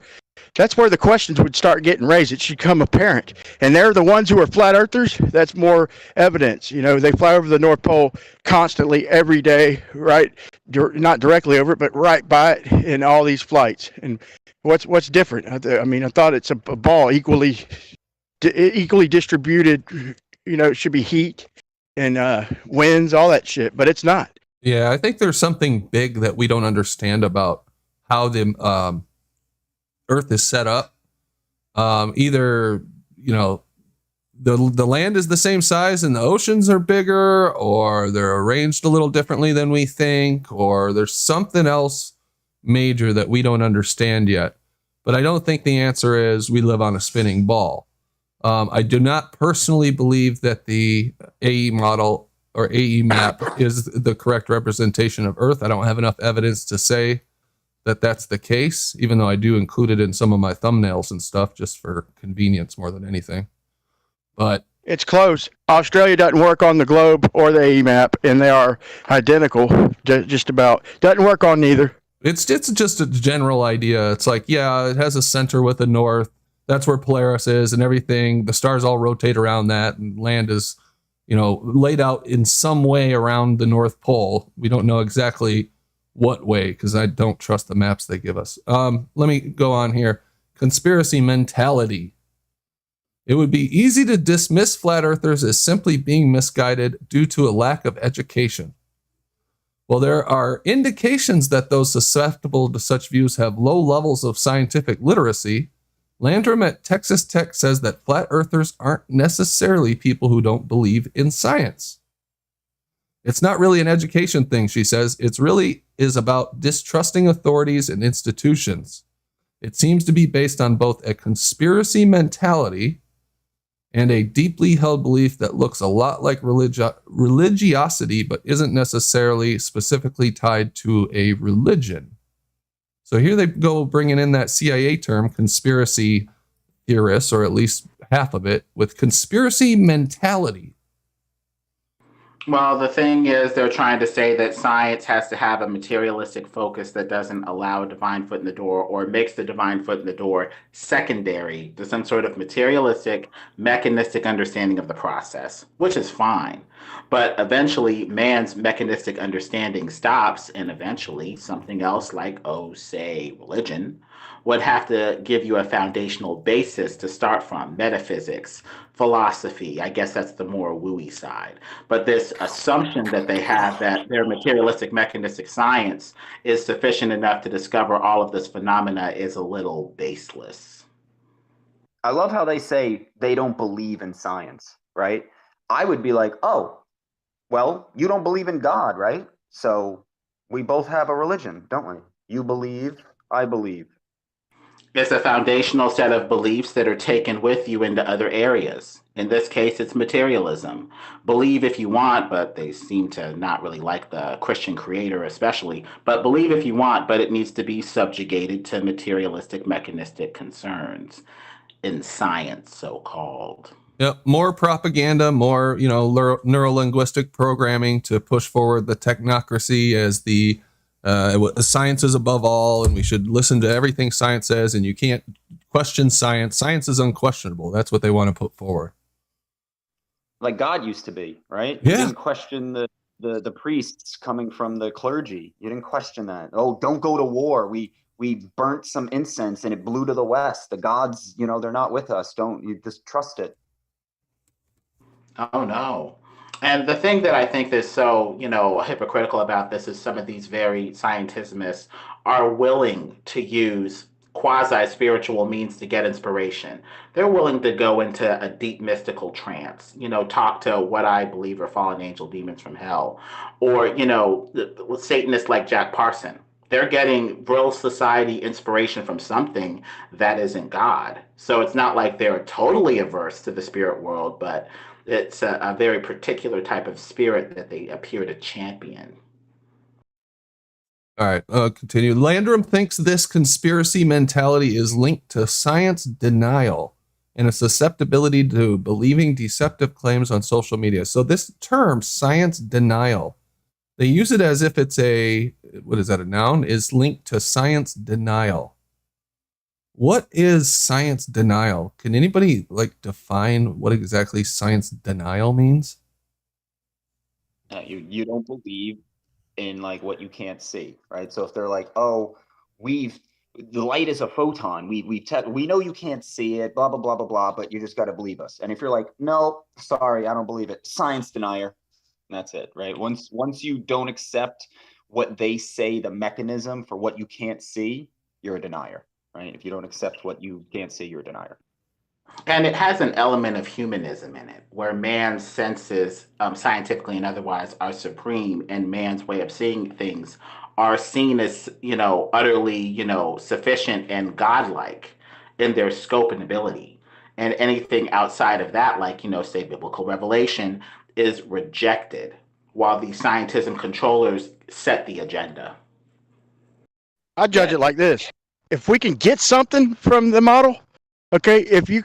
that's where the questions would start getting raised. It should become apparent. And they're the ones who are flat earthers. That's more evidence. You know, they fly over the North Pole constantly every day, right? Not directly over it, but right by it in all these flights. And what's different? I mean, I thought it's a ball equally distributed. You know, it should be heat and winds, all that shit, but it's not. Yeah, I think there's something big that we don't understand about how the Earth is set up. Either, you know, the land is the same size and the oceans are bigger, or they're arranged a little differently than we think, or there's something else major that we don't understand yet. But I don't think the answer is we live on a spinning ball. I do not personally believe that the AE model or AE map is the correct representation of Earth. I don't have enough evidence to say that that's the case, even though I do include it in some of my thumbnails and stuff just for convenience more than anything. But it's close. Australia doesn't work on the globe or the AE map, and they are identical, just about. Doesn't work on neither. It's just a general idea. It's like, yeah, it has a center with a north. That's where Polaris is and everything. The stars all rotate around that, and land is, you know, laid out in some way around the North Pole. We don't know exactly what way, because I don't trust the maps they give us. Let me go on here. Conspiracy mentality. It would be easy to dismiss flat earthers as simply being misguided due to a lack of education. Well, there are indications that those susceptible to such views have low levels of scientific literacy. Landrum at Texas Tech says that flat earthers aren't necessarily people who don't believe in science. It's not really an education thing, she says. It's really is about distrusting authorities and institutions. It seems to be based on both a conspiracy mentality and a deeply held belief that looks a lot like religiosity, but isn't necessarily specifically tied to a religion. So here they go bringing in that CIA term, conspiracy theorists, or at least half of it, with conspiracy mentality. Well, the thing is, they're trying to say that science has to have a materialistic focus that doesn't allow a divine foot in the door, or makes the divine foot in the door secondary to some sort of materialistic, mechanistic understanding of the process, which is fine. But eventually, man's mechanistic understanding stops, and eventually something else like, say, religion, would have to give you a foundational basis to start from. Metaphysics, philosophy, I guess that's the more wooey side. But this assumption that they have that their materialistic mechanistic science is sufficient enough to discover all of this phenomena is a little baseless. I love how they say they don't believe in science, right? I would be like, oh, well, you don't believe in God, right? So we both have a religion, don't we? You believe, I believe. It's a foundational set of beliefs that are taken with you into other areas. In this case, it's materialism. Believe if you want, but they seem to not really like the Christian creator especially. But believe if you want, but it needs to be subjugated to materialistic, mechanistic concerns in science, so-called. Yep, more propaganda, more, you know, neurolinguistic programming to push forward the technocracy as the science is above all, and we should listen to everything science says, and you can't question science. Science is unquestionable. That's what they want to put forward. Like God used to be, right? Yeah. You didn't question the priests coming from the clergy. You didn't question that. Oh, don't go to war. We burnt some incense and it blew to the west. The gods, you know, they're not with us. Don't you just trust it? Oh, no. And the thing that I think is so, hypocritical about this is some of these very scientists are willing to use quasi-spiritual means to get inspiration. They're willing to go into a deep mystical trance, talk to what I believe are fallen angel demons from hell, or with Satanists like Jack Parson. They're getting real society inspiration from something that isn't God. So it's not like they're totally averse to the spirit world, but it's a very particular type of spirit that they appear to champion. All right, continue. Landrum thinks this conspiracy mentality is linked to science denial and a susceptibility to believing deceptive claims on social media. So this term, science denial, they use it as if it's a noun, is linked to science denial. What is science denial? Can anybody define what exactly science denial means? You don't believe in what you can't see, right? So if they're like, oh, the light is a photon, we know you can't see it, blah blah blah blah blah, but you just got to believe us. And if you're like, no, sorry, I don't believe it, science denier, that's it, right? Once you don't accept what they say, the mechanism for what you can't see, you're a denier, right? If you don't accept what you can't see, you're a denier. And it has an element of humanism in it, where man's senses, scientifically and otherwise, are supreme, and man's way of seeing things are seen as, utterly, sufficient and godlike in their scope and ability. And anything outside of that, say, biblical revelation, is rejected, while the scientism controllers set the agenda. I judge it like this. If we can get something from the model, okay, if you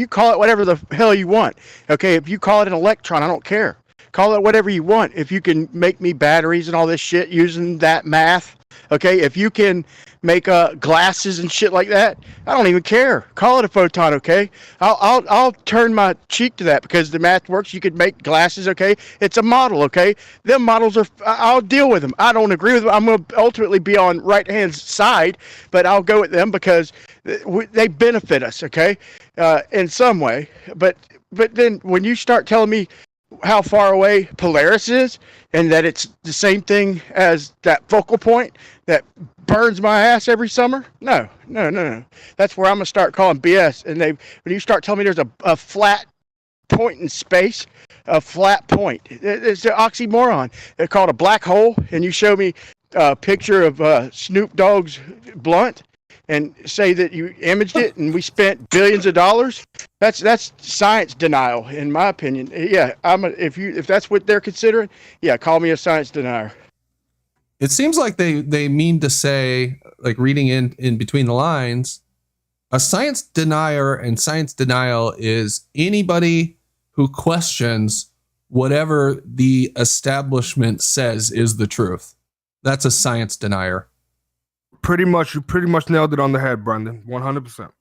call it whatever the hell you want, okay, if you call it an electron, I don't care. Call it whatever you want. If you can make me batteries and all this shit using that math, okay, if you can make glasses and shit like that, I don't even care. Call it a photon, okay? I'll turn my cheek to that because the math works. You could make glasses, okay? It's a model, okay? Them models I'll deal with them. I don't agree with them. I'm going to ultimately be on right hand side, but I'll go with them because they benefit us, okay, in some way. But then when you start telling me how far away Polaris is and that it's the same thing as that focal point that burns my ass every summer, no. That's where I'm gonna start calling BS. And when you start telling me there's a flat point in space, a flat point, it's an oxymoron. They're called a black hole, and you show me a picture of Snoop Dogg's blunt and say that you imaged it and we spent billions of dollars, that's science denial, in my opinion. Yeah, if that's what they're considering, yeah, call me a science denier. It seems like they mean to say, reading in between the lines, a science denier and science denial is anybody who questions whatever the establishment says is the truth. That's a science denier. You pretty much nailed it on the head, Brendan. 100%.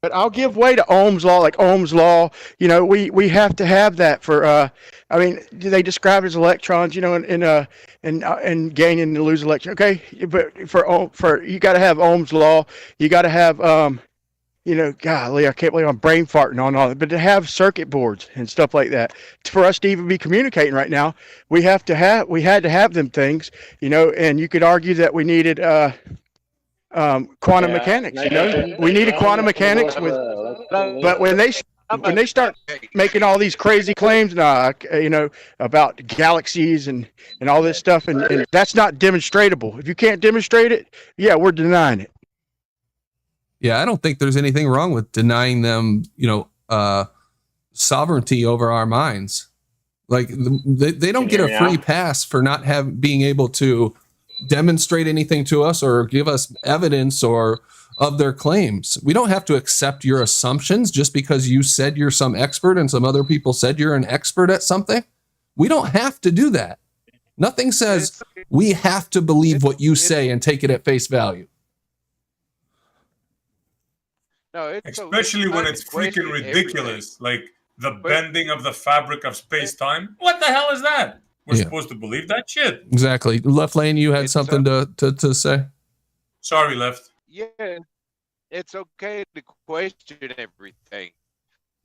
But I'll give way to Ohm's law, like Ohm's law. We have to have that for. They describe it as electrons, and gain and lose electrons. Okay, but for you got to have Ohm's law. You got to have golly, I can't believe I'm brain farting on all that. But to have circuit boards and stuff like that, for us to even be communicating right now, we had to have them things, and you could argue that we needed quantum mechanics. We needed quantum mechanics but when they start making all these crazy claims, about galaxies and all this stuff, and that's not demonstratable. If you can't demonstrate it, yeah, we're denying it. Yeah, I don't think there's anything wrong with denying them, sovereignty over our minds. They don't get a free pass for not being able to demonstrate anything to us or give us evidence or of their claims. We don't have to accept your assumptions just because you said you're some expert and some other people said you're an expert at something. We don't have to do that. Nothing says we have to believe what you say and take it at face value. No, especially when it's freaking ridiculous, like the bending of the fabric of space-time. What the hell is that? We're supposed to believe that shit. Exactly. Left Lane, you had something to say? Sorry, Left. Yeah, it's okay to question everything,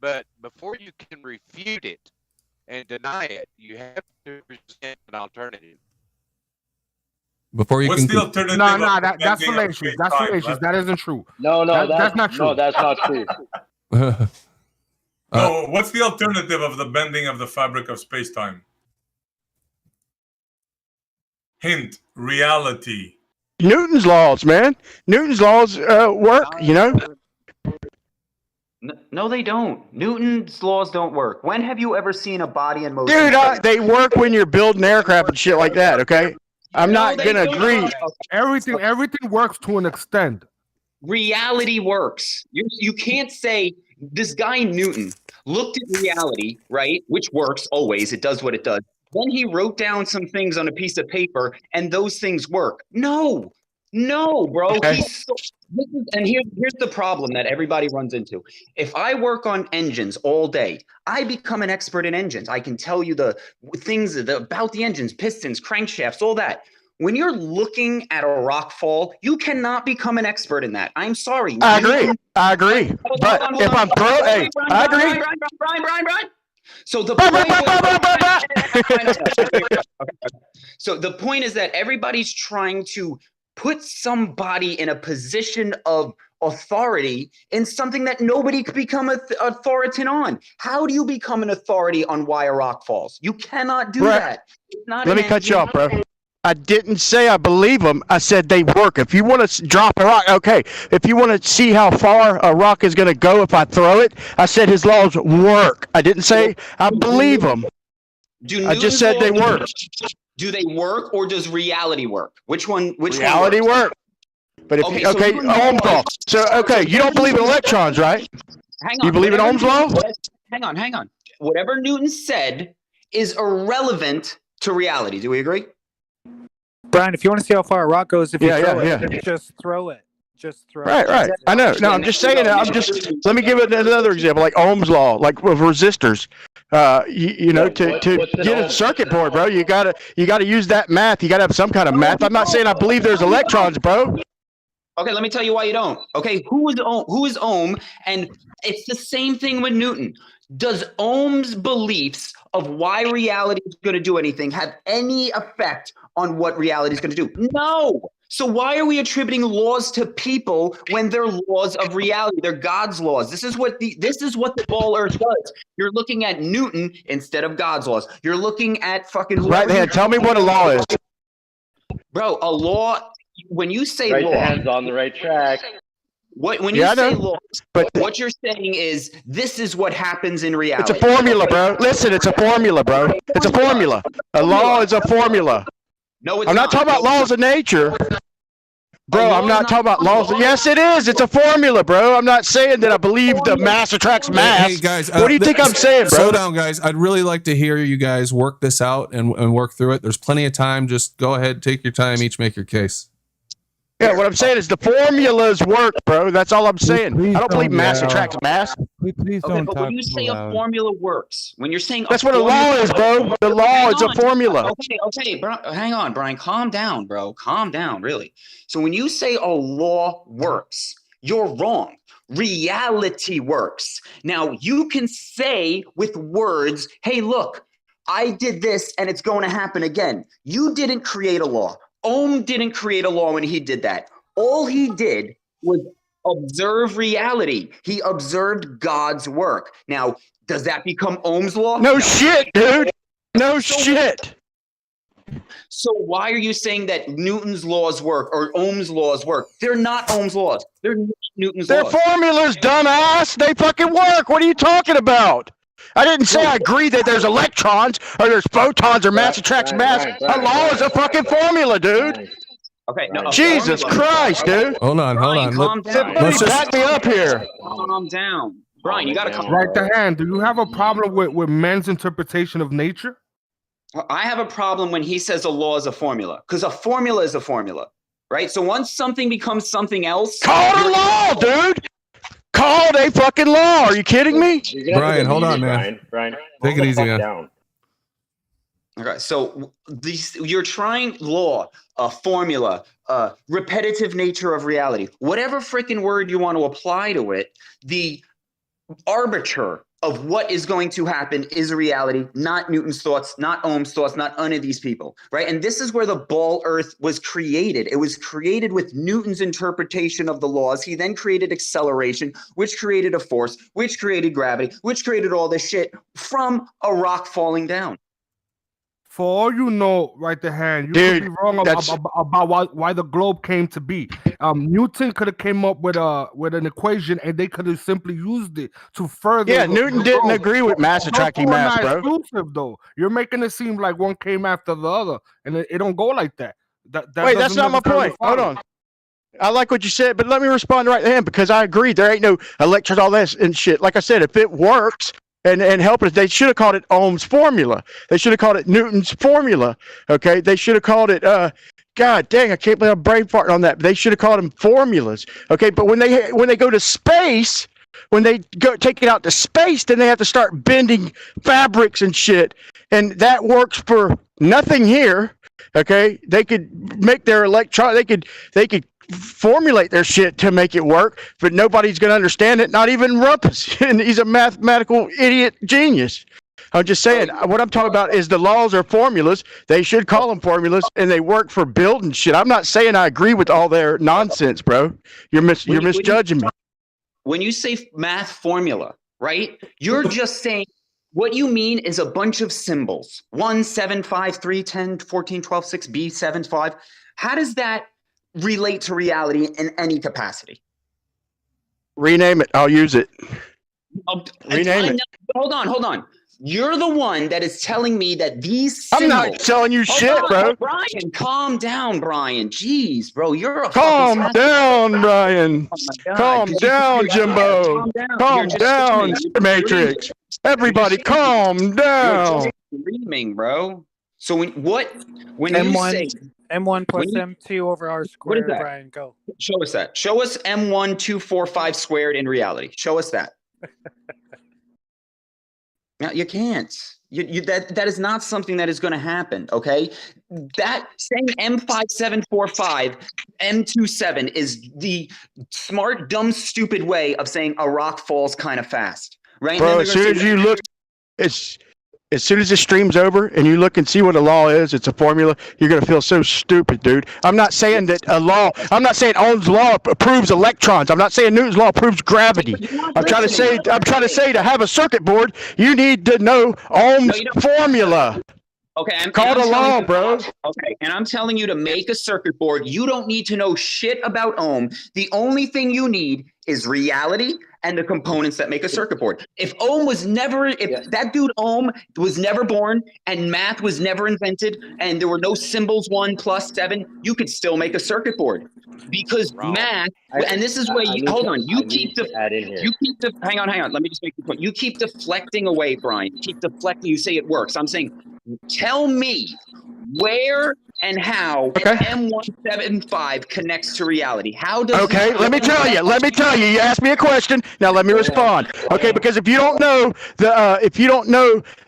but before you can refute it and deny it, you have to present an alternative. Before you What's can the alternative? No, of no, that's bending of fallacious. That's space-time, fallacious. left? That isn't true. No, That's not true. No, that's not true. No, what's the alternative of the bending of the fabric of space-time? Hint: reality. Newton's laws, man. Newton's laws work, you know? No, they don't. Newton's laws don't work. When have you ever seen a body in motion? Dude, they work when you're building aircraft and shit like that, okay? I'm not going to agree. Everything works to an extent. Reality works. You can't say this guy Newton looked at reality, right? Which works always. It does what it does. Then he wrote down some things on a piece of paper and those things work. No, bro. Okay. And here's the problem that everybody runs into. If I work on engines all day, I become an expert in engines. I can tell you the things about the engines, pistons, crankshafts, all that. When you're looking at a rock fall, you cannot become an expert in that. I'm sorry. I agree. But if I'm throwing, hey, I agree. Brian. So the point is that everybody's trying to put somebody in a position of authority in something that nobody could become an authority on. How do you become an authority on why a rock falls? You cannot do that. It's not Let me cut you off, bro. I didn't say I believe them. I said they work. If you want to drop a rock, okay. If you want to see how far a rock is going to go if I throw it, I said his laws work. I didn't say I believe them. I just said they work. Do they work or does reality work? Which one? Reality work. But if Ohm's law. So you don't believe in electrons, right? Hang on. You believe in Ohm's law? Hang on. Whatever Newton said is irrelevant to reality. Do we agree? Brian, if you want to see how far a rock goes, if you throw it, just throw it. Just throw it. Right. I know. No, I'm just saying. Let me give it another example, like Ohm's law, like with resistors. To get a circuit board, bro, you gotta use that math. You gotta have some kind of math. I'm not saying I believe there's electrons, bro. Okay, let me tell you why you don't. Okay, who is Ohm? And it's the same thing with Newton. Does Ohm's beliefs of why reality is going to do anything have any effect on what reality is going to do? No. So why are we attributing laws to people when they're laws of reality? They're God's laws. This is what the ball earth does. You're looking at Newton instead of God's laws. You're looking at fucking right there. Tell me what a law is, bro. A law. When you say right, law, the hand's on the right track. When you say laws, but what you're saying is this is what happens in reality. It's a formula, bro. Listen, it's a formula, bro. It's a formula. A law is a formula. No, it's I'm not talking about laws of nature. Bro, I'm not talking about laws. Yes, it is. It's a formula, bro. I'm not saying that I believe the mass attracts mass. Hey guys, what do you think I'm saying, bro? Slow down, guys. I'd really like to hear you guys work this out and work through it. There's plenty of time. Just go ahead, take your time, each make your case. Yeah, what I'm saying is the formulas work, bro. That's all I'm saying. I don't believe mass attracts mass. Please don't but when you say a formula works, when you're saying that's what a law is, bro. The law is a formula. Okay, hang on, Brian. Calm down, bro. Calm down, really. So when you say a law works, you're wrong. Reality works. Now, you can say with words, hey, look, I did this and it's going to happen again. You didn't create a law. Ohm didn't create a law when he did that. All he did was observe reality. He observed God's work. Now, does that become Ohm's law? No shit, dude. No shit. So why are you saying that Newton's laws work or Ohm's laws work? They're not Ohm's laws. They're Newton's laws. They're formulas, dumbass. They fucking work. What are you talking about? I didn't say I agree that there's electrons or there's photons or mass attracts mass. A law is a fucking formula, dude. Okay, no. Jesus Christ, dude. Hold on. Calm down. Let's back me up here. Calm down. Brian, you got to calm down. Right the hand. Do you have a problem with men's interpretation of nature? I have a problem when he says a law is a formula, because a formula is a formula, right? So once something becomes something else. Call it a law, dude. Call it a fucking law. Are you kidding me? Brian, hold on, man. Brian, take it easy, man. Down. Okay, so you're trying law, a formula, repetitive nature of reality, whatever freaking word you want to apply to it, the arbiter of what is going to happen is a reality, not Newton's thoughts, not Ohm's thoughts, not any of these people, right? And this is where the ball earth was created. It was created with Newton's interpretation of the laws. He then created acceleration, which created a force, which created gravity, which created all this shit from a rock falling down. For all you know, right the hand, you Dude, could be wrong about why the globe came to be. Newton could have came up with an equation, and they could have simply used it to further. Yeah, Newton didn't agree with mass attracting mass, bro. Exclusive though, you're making it seem like one came after the other, and it don't go like that. Wait, that's not my point. Hold on. I like what you said, but let me respond right to him because I agree. There ain't no electrons, all this and shit. Like I said, if it works and help us, they should have called it Ohm's formula. They should have called it Newton's formula. Okay, they should have called it. God dang, I can't believe I'm brain farting on that. They should have called them formulas. Okay, but when they go to space, when they go take it out to space, then they have to start bending fabrics and shit, and that works for nothing here. Okay, they could make their electron. They could formulate their shit to make it work, but nobody's going to understand it. Not even Rumpus, and he's a mathematical idiot genius. I'm just saying, what I'm talking about is the laws are formulas. They should call them formulas, and they work for building shit. I'm not saying I agree with all their nonsense, bro. You're misjudging me. When you say math formula, right, you're just saying what you mean is a bunch of symbols. 1, 7, 5, 3, 10, 14, 12, 6, B, 7, 5. How does that relate to reality in any capacity? Rename it. I'll use it. Rename it. Hold on. You're the one that is telling me that these symbols... I'm not telling you shit, bro. Brian, calm down, Brian. Jeez, bro, you're a calm down, Brian. Calm down, Jimbo. Calm down, Matrix. Everybody, calm down. You're just screaming, bro. So when M1, you say M1 plus M2 over R squared, what is that? Brian, go. Show us that. Show us M1 245 squared in reality. Show us that. No, you can't. That is not something that is going to happen. Okay, that saying M5745, M27 is the smart, dumb, stupid way of saying a rock falls kind of fast, right? Bro, as soon as you look, as soon as the stream's over and you look and see what a law is, it's a formula, you're going to feel so stupid, dude. I'm not saying that I'm not saying Ohm's law proves electrons. I'm not saying Newton's law proves gravity. I'm trying to say to have a circuit board, you need to know Ohm's formula. Okay, called a law, bro. Okay, and I'm telling you to make a circuit board. You don't need to know shit about Ohm. The only thing you need is reality and the components that make a circuit board. If that dude Ohm was never born and math was never invented and there were no symbols 1 plus 7, you could still make a circuit board because math. And this is where hold on. Hang on. Let me just make the point. You keep deflecting away, Brian. You keep deflecting. You say it works. I'm saying, tell me where and how M175 connects to reality. How does let me tell you. You asked me a question. Now let me respond. Okay, because if you don't know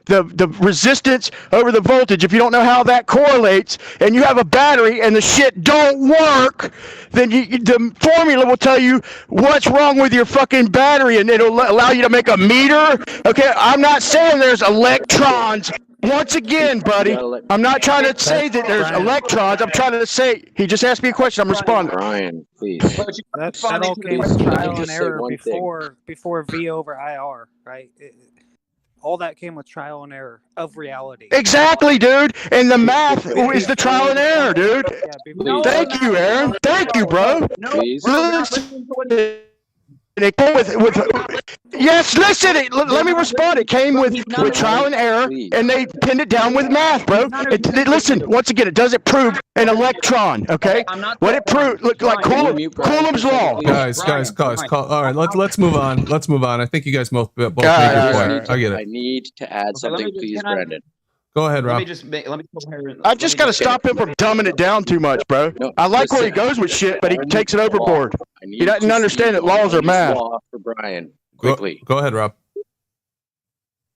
the resistance over the voltage, if you don't know how that correlates, and you have a battery and the shit don't work, then the formula will tell you what's wrong with your fucking battery, and it'll allow you to make a meter. Okay, I'm not saying there's electrons. Once again, buddy, I'm not trying to say that there's electrons. I'm trying to say, he just asked me a question. I'm responding. Brian, please. That all came with trial and error before V over IR, right? All that came with trial and error of reality. Exactly, dude. And the math is the trial and error, dude. Thank you, Aaron. Thank you, bro. It came with yes. Listen, let me respond. It came with trial and error, and they pinned it down with math, bro. Listen, once again, it doesn't prove an electron. Okay, what it proved looked like Coulomb's law. Guys, all right, let's move on. I think you guys both made your point. I get it. I need to add something, please, Brandon. Go ahead, Rob. I just got to stop him from dumbing it down too much, bro. I like where he goes with shit, but he takes it overboard. He doesn't understand that laws are math. Law for Brian, quickly. Go ahead, Rob.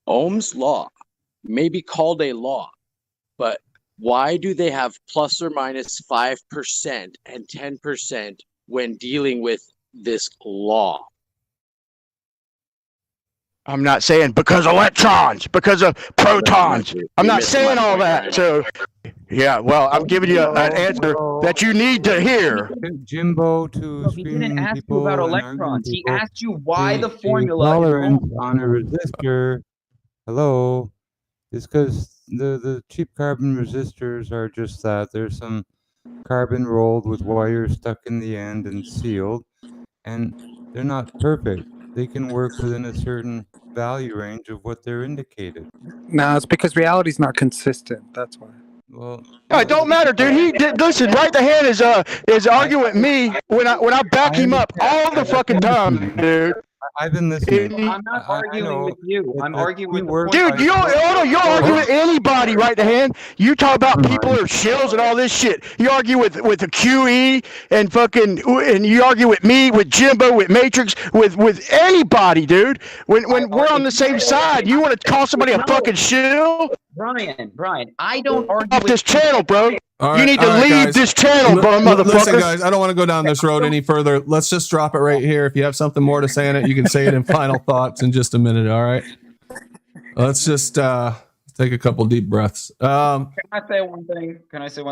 Ohm's law may be called a law, but why do they have plus or minus 5% and 10% when dealing with this law? I'm not saying because electrons, because of protons. I'm not saying all that. So, yeah, well, I'm giving you an answer that you need to hear. Jimbo to He didn't screaming ask you about people and arguing electrons. He people. asked you why the The formula is tolerance wrong. on a resistor. Hello, it's because the cheap carbon resistors are just that. There's some carbon rolled with wires stuck in the end and sealed, and they're not perfect. They can work within a certain value range of what they're indicated. No, it's because reality's not consistent. That's why. Well, No, it don't matter, dude. He did listen. Right, the hand is arguing with me when I back him up all the fucking time, dude. I've been listening. I'm not arguing with you. I'm arguing with the work point. Dude, you'll argue with anybody, right? The hand. You talk about people are shills and all this shit. You argue with the QE and fucking, and you argue with me, with Jimbo, with Matrix, with anybody, dude. When we're on the same side, you want to call somebody a fucking shill? Brian, I don't argue Off this channel, bro. All You need to leave guys. this channel, bro, motherfucker. Listen, guys, I don't want to go down this road any further. Let's just drop it right here. If you have something more to say on it, you can say it in final thoughts in just a minute. All right. Let's just take a couple deep breaths. Can I say one thing?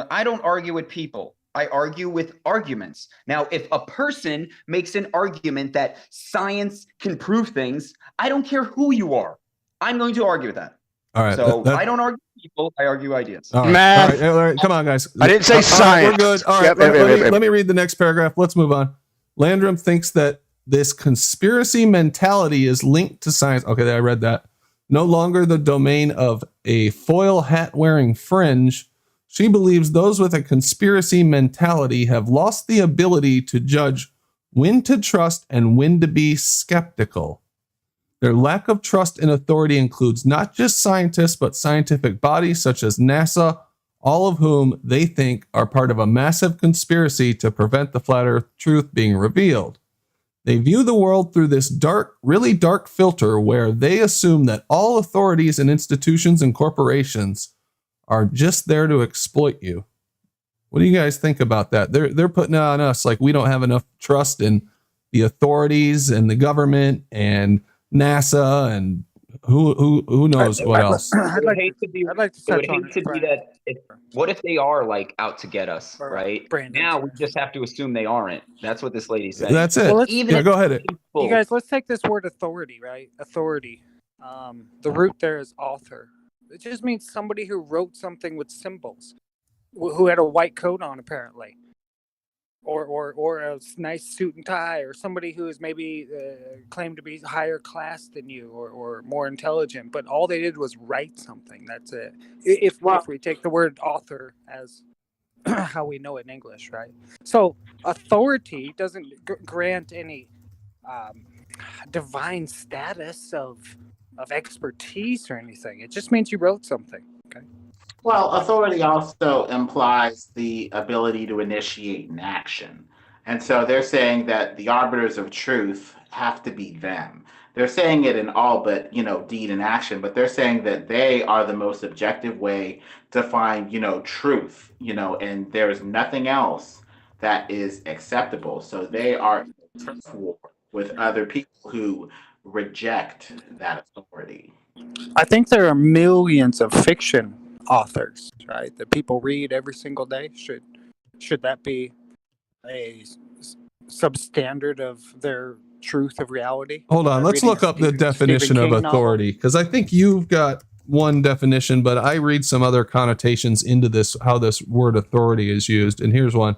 I don't argue with people. I argue with arguments. Now, if a person makes an argument that science can prove things, I don't care who you are. I'm going to argue with that. All right. So I don't argue with people. I argue ideas. All right, all right, come on, guys. I didn't say All right, science. we're good. All right, let me read the next paragraph. Let's move on. Landrum thinks that this conspiracy mentality is linked to science. Okay, I read that. No longer the domain of a foil hat wearing fringe. She believes those with a conspiracy mentality have lost the ability to judge when to trust and when to be skeptical. Their lack of trust in authority includes not just scientists, but scientific bodies such as NASA, all of whom they think are part of a massive conspiracy to prevent the flat earth truth being revealed. They view the world through this dark, really dark filter where they assume that all authorities and institutions and corporations are just there to exploit you. What do you guys think about that? They're putting it on us like we don't have enough trust in the authorities and the government and NASA and who knows what else. I'd like to touch on it. What if they are like out to get us, right? Now we just have to assume they aren't. That's what this lady said. That's it. Well, Yeah, go ahead. You guys, let's take this word authority, right? Authority. The root there is author. It just means somebody who wrote something with symbols, who had a white coat on, apparently, or a nice suit and tie, or somebody who is maybe claimed to be higher class than you, or more intelligent. But all they did was write something. That's it. If we take the word author as how we know it in English, right? So authority doesn't grant any divine status of expertise or anything. It just means you wrote something. Okay. Well, authority also implies the ability to initiate an action. And so they're saying that the arbiters of truth have to be them. They're saying it in all but, deed and action, but they're saying that they are the most objective way to find, truth, and there's nothing else that is acceptable. So they are in turf war with other people who reject that authority. I think there are millions of fiction authors, right, that people read every single day. Should that be a substandard of their truth of reality? Hold on, let's look up the definition of authority, because I think you've got one definition, but I read some other connotations into this, how this word authority is used. And here's one: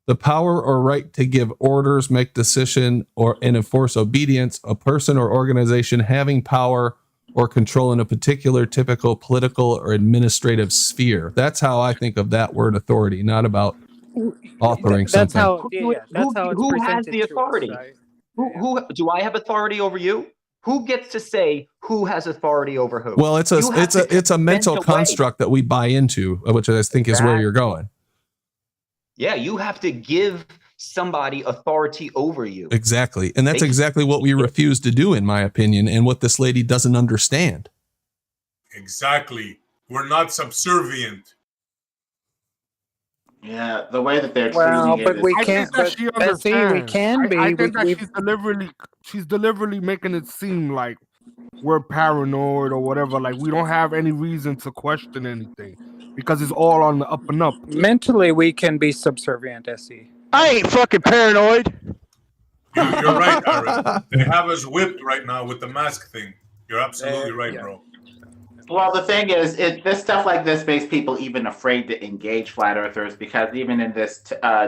the power or right to give orders, make decision, and enforce obedience. A person or organization having power or control in a particular typical political or administrative sphere. That's how I think of that word authority, not about authoring that's something. Who has the authority? Who do I have authority over you? Who gets to say who has authority over who? Well, it's a mental construct that we buy into, which I think is where you're going. Yeah, you have to give somebody authority over you. Exactly. And that's exactly what we refuse to do, in my opinion, and what this lady doesn't understand. Exactly. We're not subservient. Yeah, the way that they're well, treating but it we is, can't. But see, we can be. I think that she's deliberately making it seem like we're paranoid or whatever. Like we don't have any reason to question anything because it's all on the up and up. Mentally, we can be subservient, SE. I ain't fucking paranoid. You're right, Aaron. They have us whipped right now with the mask thing. You're absolutely right, yeah. bro. Well, the thing is, this stuff like this makes people even afraid to engage flat earthers because even in this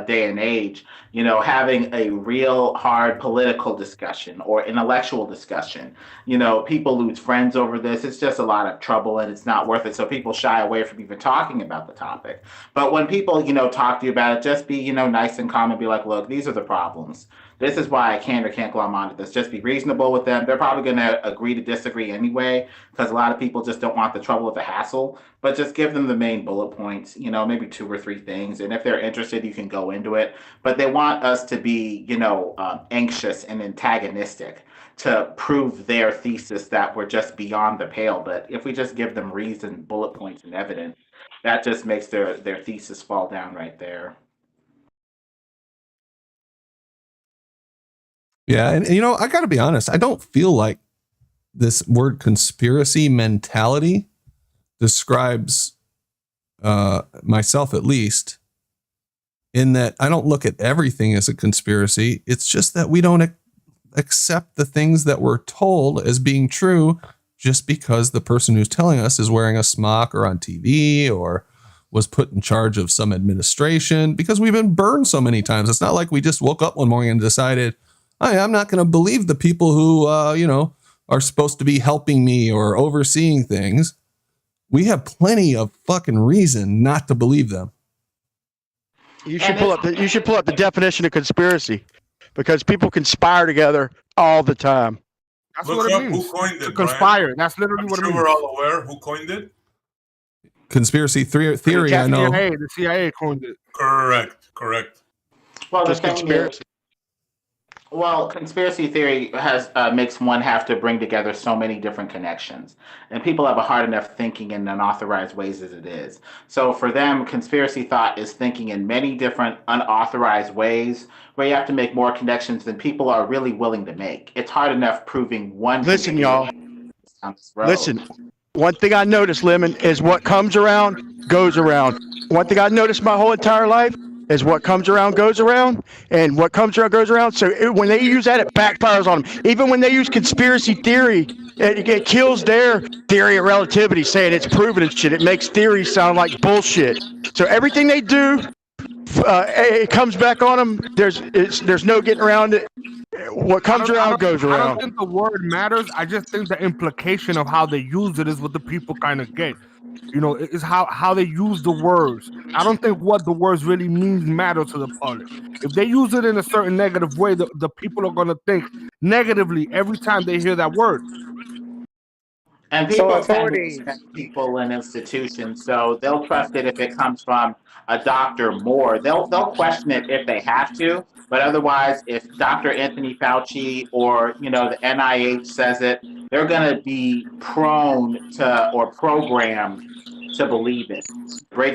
day and age, you know, having a real hard political discussion or intellectual discussion, you know, people lose friends over this. It's just a lot of trouble and it's not worth it. So people shy away from even talking about the topic. But when people, you know, talk to you about it, just be, you know, nice and calm and be like, look, these are the problems. This is why I can or can't glom onto this. Just be reasonable with them. They're probably going to agree to disagree anyway, because a lot of people just don't want the trouble of the hassle. But just give them the main bullet points, you know, maybe 2 or 3 things. And if they're interested, you can go into it. But they want us to be, you know, anxious and antagonistic to prove their thesis that we're just beyond the pale. But if we just give them reason, bullet points, and evidence, that just makes their thesis fall down right there. Yeah, and you know, I got to be honest. I don't feel like this word conspiracy mentality describes myself, at least, in that I don't look at everything as a conspiracy. It's just that we don't accept the things that we're told as being true just because the person who's telling us is wearing a smock or on TV or was put in charge of some administration, because we've been burned so many times. It's not like we just woke up one morning and decided, I'm not going to believe the people who, you know, are supposed to be helping me or overseeing things. We have plenty of fucking reason not to believe them. You should pull up the definition of conspiracy, because people conspire together all the time. That's Look what up it means. who coined To it, conspire. Brian. That's literally I'm what it sure means. we're all aware who coined it. Conspiracy theory, I know. The CIA coined it. Correct. Well, Just the thing conspiracy. is, well, conspiracy theory has makes one have to bring together so many different connections, and people have a hard enough thinking in unauthorized ways as it is. So for them, conspiracy thought is thinking in many different unauthorized ways, where you have to make more connections than people are really willing to make. It's hard enough proving one. Listen, y'all. Down this road. Listen, one thing I noticed, Lemon, is what comes around goes around. One thing I noticed my whole entire life is what comes around goes around, and what comes around goes around. So when they use that, it backfires on them. Even when they use conspiracy theory, it kills their theory of relativity, saying it's proven and shit. It makes theory sound like bullshit. So everything they do, it comes back on them. There's no getting around it. What comes around goes I around. don't think the word matters. I just think the implication of how they use it is what the people kind of get. You know, it's how they use the words. I don't think what the words really means matter to the public. If they use it in a certain negative way, the people are going to think negatively every time they hear that word. And people tend to respect people and institutions, so they'll trust it if it comes from a doctor more. They'll question it if they have to, but otherwise, if Dr. Anthony Fauci or the NIH says it, they're going to be prone to or programmed to believe it.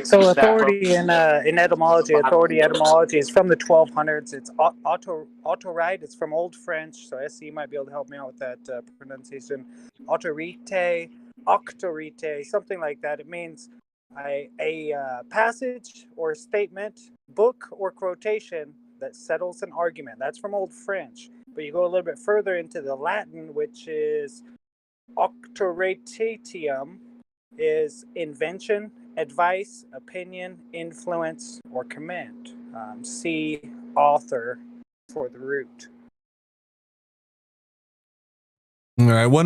So authority in etymology, authority etymology is from the 1200s. It's autorite. It's from Old French. So SE might be able to help me out with that pronunciation. Autorite, octorite, something like that. It means a passage or statement, book or quotation that settles an argument. That's from Old French. But you go a little bit further into the Latin, which is auctoritatium, is invention, advice, opinion, influence, or command. See author for the root. All right. When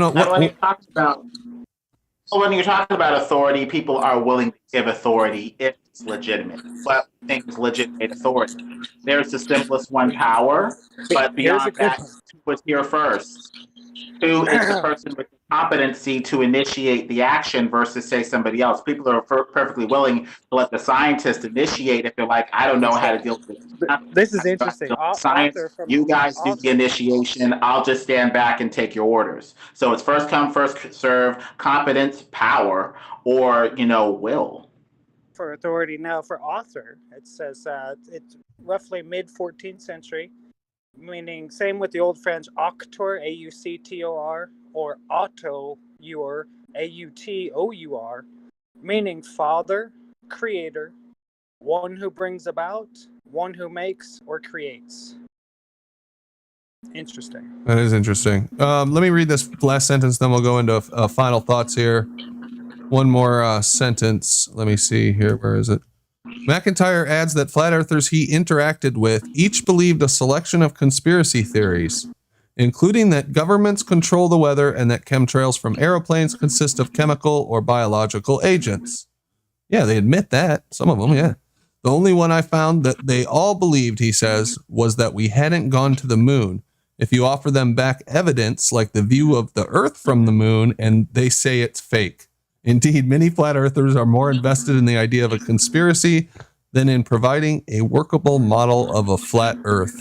you're talking about authority, people are willing to give authority if it's legitimate. What we think is legitimate authority? There's the simplest one, power, but beyond that, who was here first? Who is the person with the competency to initiate the action versus, say, somebody else? People are perfectly willing to let the scientist initiate if they're like, I don't know how to deal with this. This is interesting. Science, you guys do the initiation. I'll just stand back and take your orders. So it's first come, first serve, competence, power, or will. For authority. Now, for author, it says it's roughly mid 14th century. Meaning, same with the Old French auctor, A-U-C-T-O-R, or autour, A-U-T-O-U-R, meaning father, creator, one who brings about, one who makes or creates. Interesting. That is interesting. Let me read this last sentence, then we'll go into final thoughts here. One more sentence. Let me see here. Where is it? McIntyre adds that flat earthers he interacted with each believed a selection of conspiracy theories, including that governments control the weather and that chemtrails from aeroplanes consist of chemical or biological agents. Yeah, they admit that. Some of them, yeah. The only one I found that they all believed, he says, was that we hadn't gone to the moon. If you offer them back evidence like the view of the Earth from the moon, and they say it's fake. Indeed, many flat earthers are more invested in the idea of a conspiracy than in providing a workable model of a flat Earth.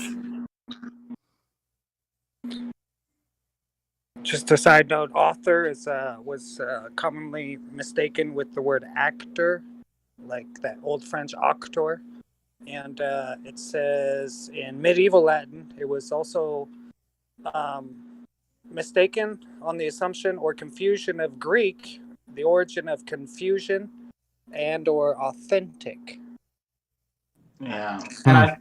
Just a side note, author was commonly mistaken with the word actor, like that old French actor. And it says in medieval Latin, it was also mistaken on the assumption or confusion of Greek, the origin of confusion, and or authentic. Yeah. And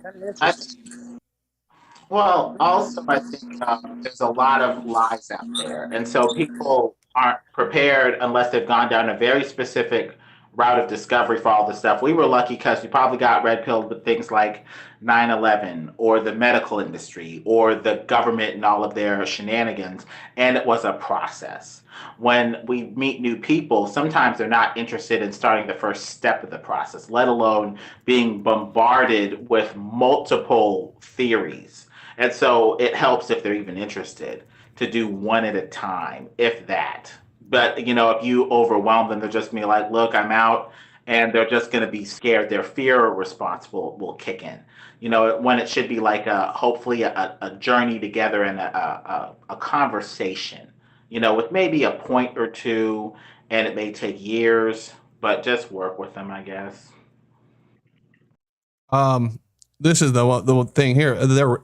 well, also I think there's a lot of lies out there, and so people aren't prepared unless they've gone down a very specific route of discovery for all this stuff. We were lucky because we probably got red pilled with things like 9/11 or the medical industry or the government and all of their shenanigans, and it was a process. When we meet new people, sometimes they're not interested in starting the first step of the process, let alone being bombarded with multiple theories. And so it helps if they're even interested to do one at a time, if that. But, if you overwhelm them, they're just going to be like, look, I'm out. And they're just going to be scared. Their fear response will kick in. When it should be like hopefully a journey together and a conversation, with maybe a point or two. And it may take years, but just work with them, I guess. This is the thing here.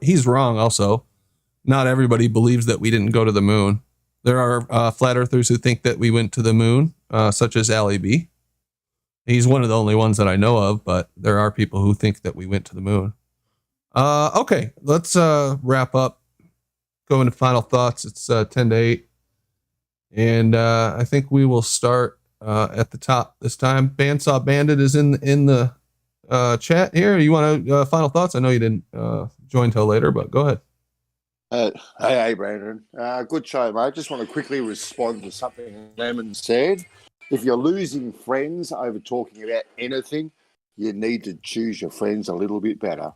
He's wrong also. Not everybody believes that we didn't go to the moon. There are flat earthers who think that we went to the moon, such as Ali B. He's one of the only ones that I know of, but there are people who think that we went to the moon. Okay, let's wrap up. Go into final thoughts. It's 10 to 8. And I think we will start at the top this time. Bandsaw Bandit is in the chat here. You want final thoughts? I know you didn't join till later, but go ahead. Hey, Brandon. Good show, mate. Just want to quickly respond to something Lemon said. If you're losing friends over talking about anything, you need to choose your friends a little bit better.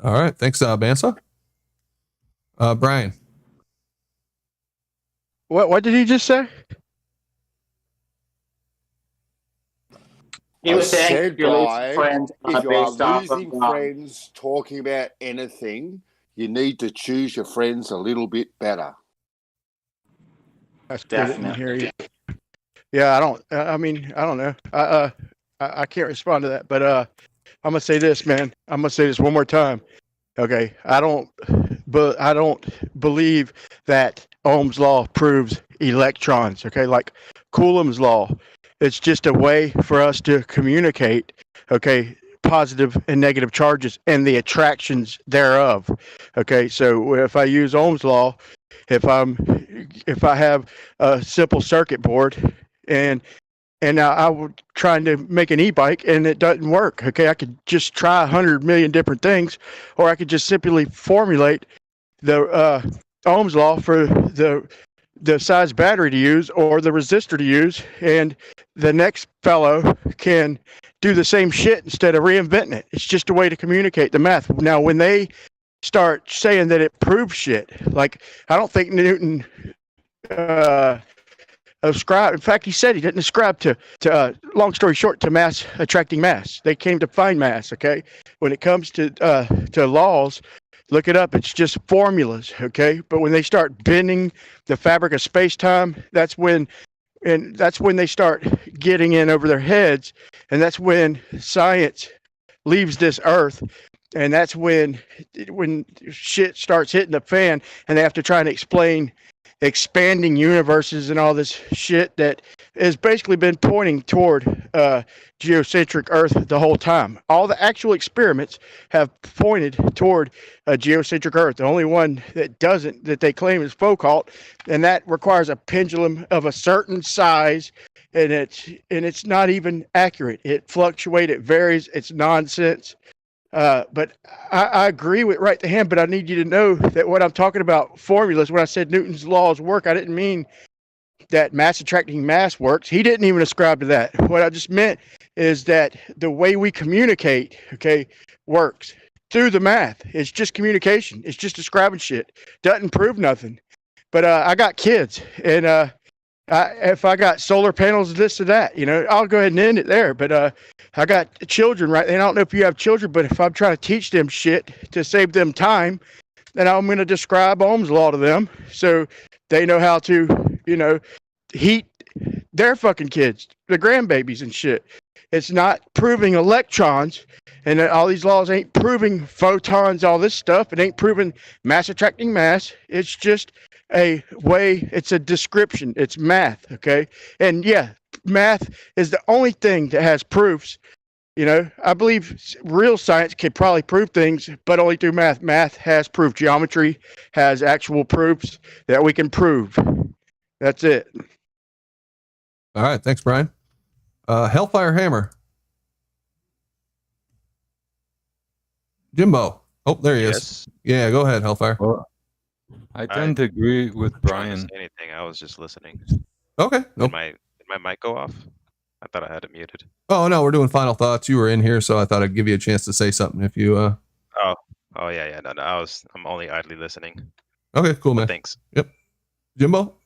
All right. Thanks, Bandsaw. Brian. What did he just say? He was saying said, if you're losing friends if you are based off losing of friends talking about anything, you need to choose your friends a little bit better. I still didn't hear you. Yeah, I don't know. I can't respond to that, but I'm gonna say this, man. I'm gonna say this one more time. Okay, I don't believe that Ohm's law proves electrons. Okay, like Coulomb's law. It's just a way for us to communicate, okay, positive and negative charges and the attractions thereof. Okay, so if I use Ohm's law, if I have a simple circuit board and I was trying to make an e-bike and it doesn't work, okay, I could just try 100 million different things, or I could just simply formulate the Ohm's law for the size battery to use or the resistor to use, and the next fellow can do the same shit instead of reinventing it. It's just a way to communicate the math. Now, when they start saying that it proves shit, like, I don't think Newton ascribed. In fact, he said he didn't ascribe to long story short, to mass attracting mass. They came to find mass. Okay, when it comes to laws, look it up. It's just formulas. Okay, but when they start bending the fabric of space-time, that's when they start getting in over their heads, and that's when science leaves this earth. And that's when shit starts hitting the fan, and they have to try and explain expanding universes and all this shit that has basically been pointing toward geocentric Earth the whole time. All the actual experiments have pointed toward a geocentric Earth. The only one that doesn't, that they claim, is Foucault, and that requires a pendulum of a certain size, and it's not even accurate. It fluctuates, it varies, it's nonsense. But I agree with right to hand, but I need you to know that what I'm talking about formulas, when I said Newton's laws work, I didn't mean that mass attracting mass works. He didn't even ascribe to that. What I just meant is that the way we communicate, okay, works through the math. It's just communication. It's just describing shit. Doesn't prove nothing. But I got kids, and if I got solar panels, this or that, I'll go ahead and end it there. But I got children, right? And I don't know if you have children, but if I'm trying to teach them shit to save them time, then I'm going to describe Ohm's law to them so they know how to, heat their fucking kids, the grandbabies and shit. It's not proving electrons, and all these laws ain't proving photons, all this stuff. It ain't proving mass attracting mass. It's just a way, it's a description, it's math, okay? And yeah, math is the only thing that has proofs. I believe real science can probably prove things, but only through math. Math has proof. Geometry has actual proofs that we can prove. That's it. All right, thanks, Brian. Hellfire Hammer. Jimbo. Oh, there he is. Yeah, go ahead, Hellfire. Well, I tend to agree with Brian. Say anything? I was just listening. Okay. Nope. Did my mic go off? I thought I had it muted. Oh no, we're doing final thoughts. You were in here, so I thought I'd give you a chance to say something if you. Oh yeah. No. I'm only idly listening. Okay, cool, man. Thanks. Yep. Jimbo.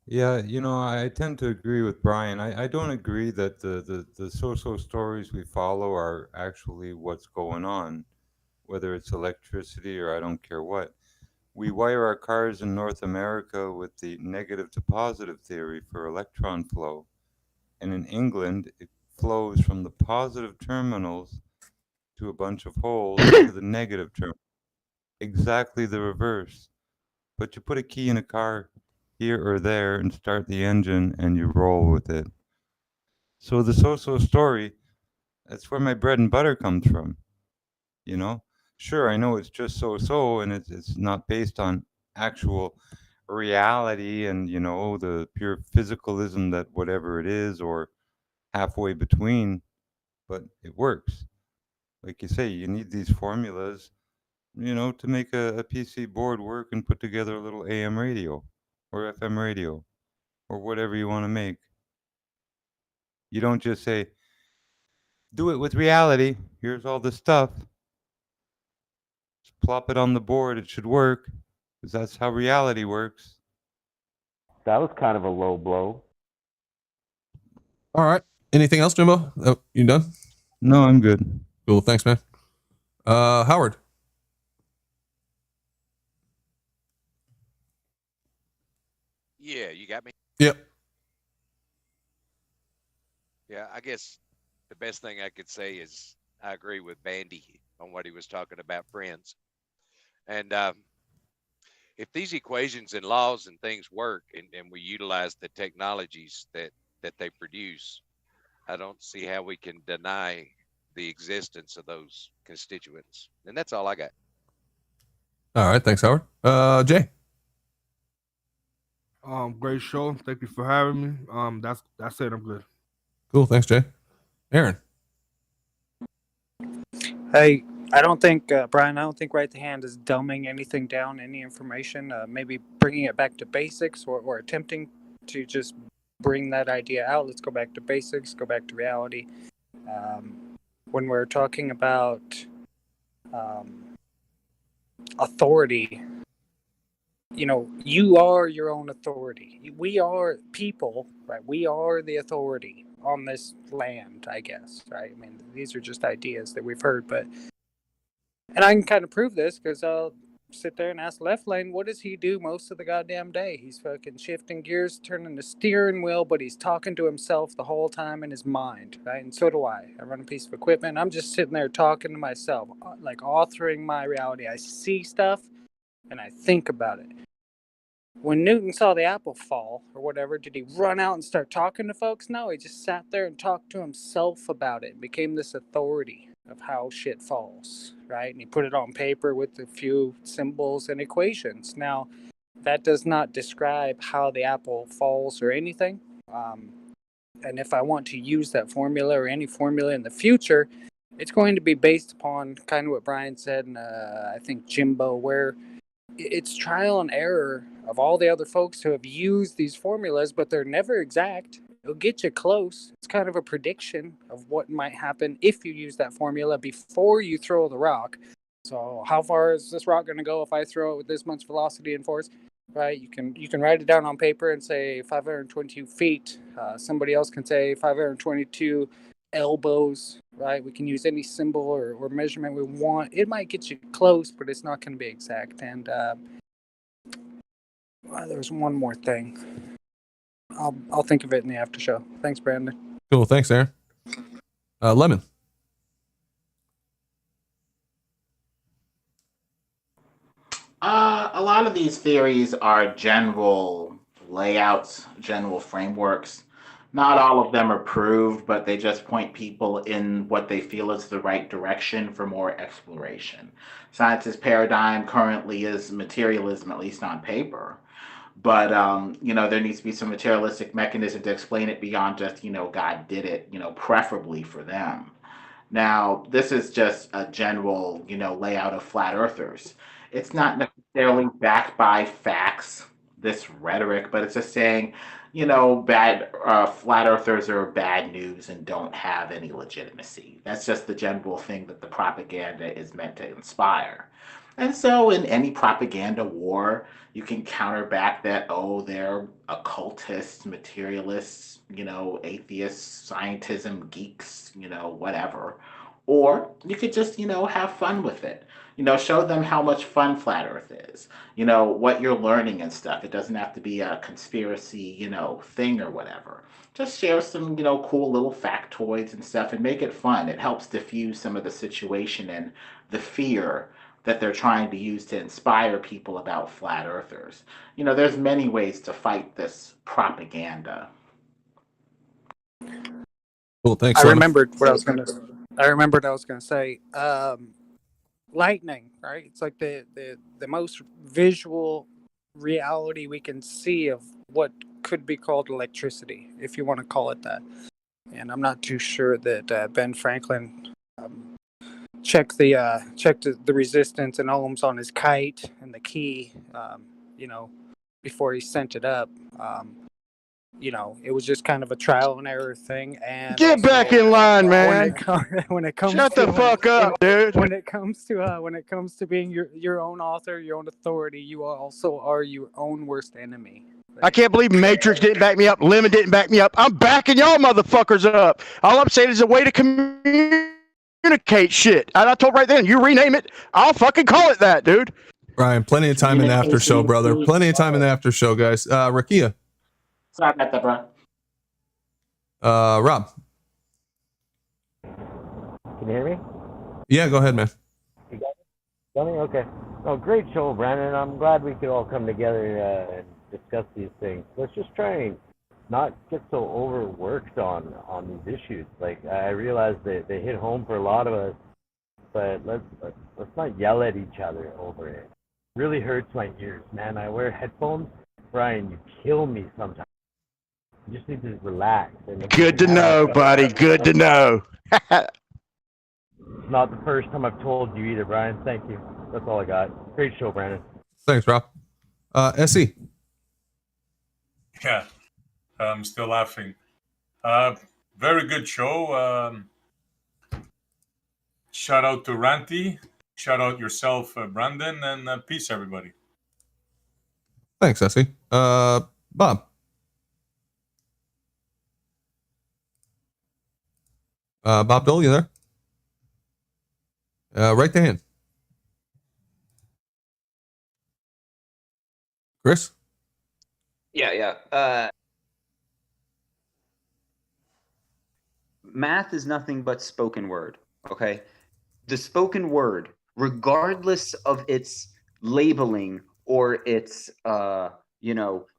Yeah, I tend to agree with Brian. I don't agree that the so-so stories we follow are actually what's going on, whether it's electricity or I don't care what. We wire our cars in North America with the negative to positive theory for electron flow. And in England, it flows from the positive terminals to a bunch of holes to the negative terminal. Exactly the reverse. But you put a key in a car here or there and start the engine and you roll with it. So the so-so story, that's where my bread and butter comes from. Sure, I know it's just so-so and it's not based on actual reality and, the pure physicalism that whatever it is or halfway between, but it works. Like you say, you need these formulas, to make a PC board work and put together a little AM radio or FM radio or whatever you want to make. You don't just say, do it with reality. Here's all the stuff. Just plop it on the board. It should work because that's how reality works. That was kind of a low blow. All right. Anything else, Jimbo? Oh, you done? No, I'm good. Cool. Thanks, man. Howard. Yeah, you got me? Yep. Yeah, I guess the best thing I could say is I agree with Bandy on what he was talking about friends. And if these equations and laws and things work and we utilize the technologies that they produce, I don't see how we can deny the existence of those constituents. And that's all I got. All right. Thanks, Howard. Jay. Great show. Thank you for having me. That's it. I'm good. Cool. Thanks, Jay. Aaron. Hey, I don't think, Brian, I don't think right to hand is dumbing anything down, any information, maybe bringing it back to basics or attempting to just bring that idea out. Let's go back to basics, go back to reality. When we're talking about authority, you are your own authority. We are people, right? We are the authority on this land, I guess, right? I mean, these are just ideas that we've heard, and I can kind of prove this because sit there and ask Left Lane, what does he do most of the goddamn day? He's fucking shifting gears, turning the steering wheel, but he's talking to himself the whole time in his mind, right? And so do I. I run a piece of equipment. I'm just sitting there talking to myself, like authoring my reality. I see stuff and I think about it. When Newton saw the apple fall or whatever, did he run out and start talking to folks? No, he just sat there and talked to himself about it and became this authority of how shit falls, right? And he put it on paper with a few symbols and equations. Now, that does not describe how the apple falls or anything. And if I want to use that formula or any formula in the future, it's going to be based upon kind of what Brian said, and I think Jimbo, where it's trial and error of all the other folks who have used these formulas, but they're never exact. It'll get you close. It's kind of a prediction of what might happen if you use that formula before you throw the rock. So how far is this rock going to go if I throw it with this much velocity and force? Right? You can write it down on paper and say 522 feet. Somebody else can say 522 elbows. Right? We can use any symbol or measurement we want. It might get you close, but it's not going to be exact. And there's one more thing. I'll think of it in the after show. Thanks, Brandon. Cool. Thanks, Aaron. Lemon. A lot of these theories are general layouts, general frameworks. Not all of them are proved, but they just point people in what they feel is the right direction for more exploration. Science's paradigm currently is materialism, at least on paper. But, there needs to be some materialistic mechanism to explain it beyond just, God did it, preferably for them. Now, this is just a general, layout of flat earthers. It's not necessarily backed by facts, this rhetoric, but it's just saying, bad flat earthers are bad news and don't have any legitimacy. That's just the general thing that the propaganda is meant to inspire. And so in any propaganda war, you can counter back that, they're occultists, materialists, atheists, scientism, geeks, whatever. Or you could just, have fun with it. Show them how much fun flat Earth is. What you're learning and stuff. It doesn't have to be a conspiracy, thing or whatever. Just share some, cool little factoids and stuff and make it fun. It helps diffuse some of the situation and the fear that they're trying to use to inspire people about flat earthers. There's many ways to fight this propaganda. Cool, thanks. I remembered what I was gonna say. Lightning, right? It's like the most visual reality we can see of what could be called electricity, if you want to call it that. And I'm not too sure that Ben Franklin checked the resistance and ohms on his kite and the key, before he sent it up. It was just kind of a trial and error thing. And get back in line, man. When it comes Shut to, the fuck up, dude. When it comes to being your own author, your own authority, you also are your own worst enemy. I can't believe Matrix didn't back me up. Lemon didn't back me up. I'm backing y'all motherfuckers up. All I'm saying is a way to communicate shit. And I told right then, you rename it, I'll fucking call it that, dude. Ryan, plenty of time in the after show, brother. Plenty of time in the after show, guys. Rakia. Sorry about that, bro. Rob. Can you hear me? Yeah, go ahead, man. You got me? Okay. Oh, great show, Brandon. I'm glad we could all come together and discuss these things. Let's just try and not get so overworked on these issues. Like, I realize that they hit home for a lot of us, but let's not yell at each other over it. It really hurts my ears, man. I wear headphones. Brian, you kill me sometimes. You just need to relax. Good to know, buddy. Good to know. It's not the first time I've told you either, Brian. Thank you. That's all I got. Great show, Brandon. Thanks, Rob. SE. Yeah, I'm still laughing. Very good show. Shout out to Ranty. Shout out yourself, Brandon, and peace, everybody. Thanks, SE. Bob. Bob Dole, you there? Right the hand. Chris? Yeah. Math is nothing but spoken word. Okay. The spoken word, regardless of its labeling or its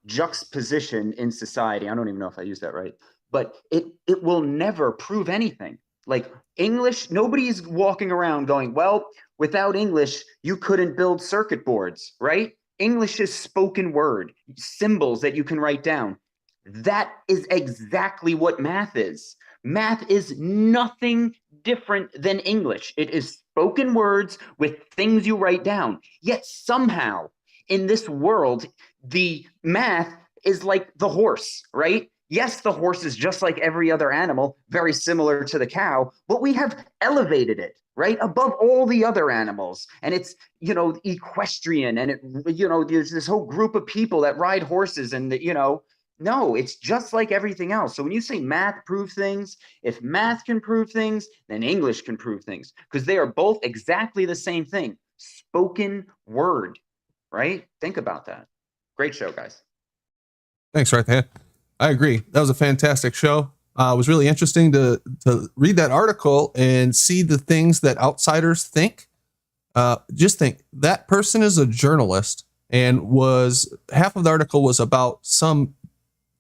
juxtaposition in society, I don't even know if I use that right, but it will never prove anything. Like English, nobody's walking around going, well, without English you couldn't build circuit boards, right? English is spoken word, symbols that you can write down. That is exactly what math is. Math is nothing different than English. It is spoken words with things you write down. Yet somehow in this world, the math is like the horse, right? Yes, the horse is just like every other animal, very similar to the cow, but we have elevated it, right, above all the other animals. And it's, equestrian, and there's this whole group of people that ride horses, and no, it's just like everything else. So when you say math proves things, if math can prove things, then English can prove things, because they are both exactly the same thing. Spoken word, right? Think about that. Great show, guys. Thanks, right there. I agree. That was a fantastic show. It was really interesting to read that article and see the things that outsiders think. Just think that person is a journalist, and half of the article was about some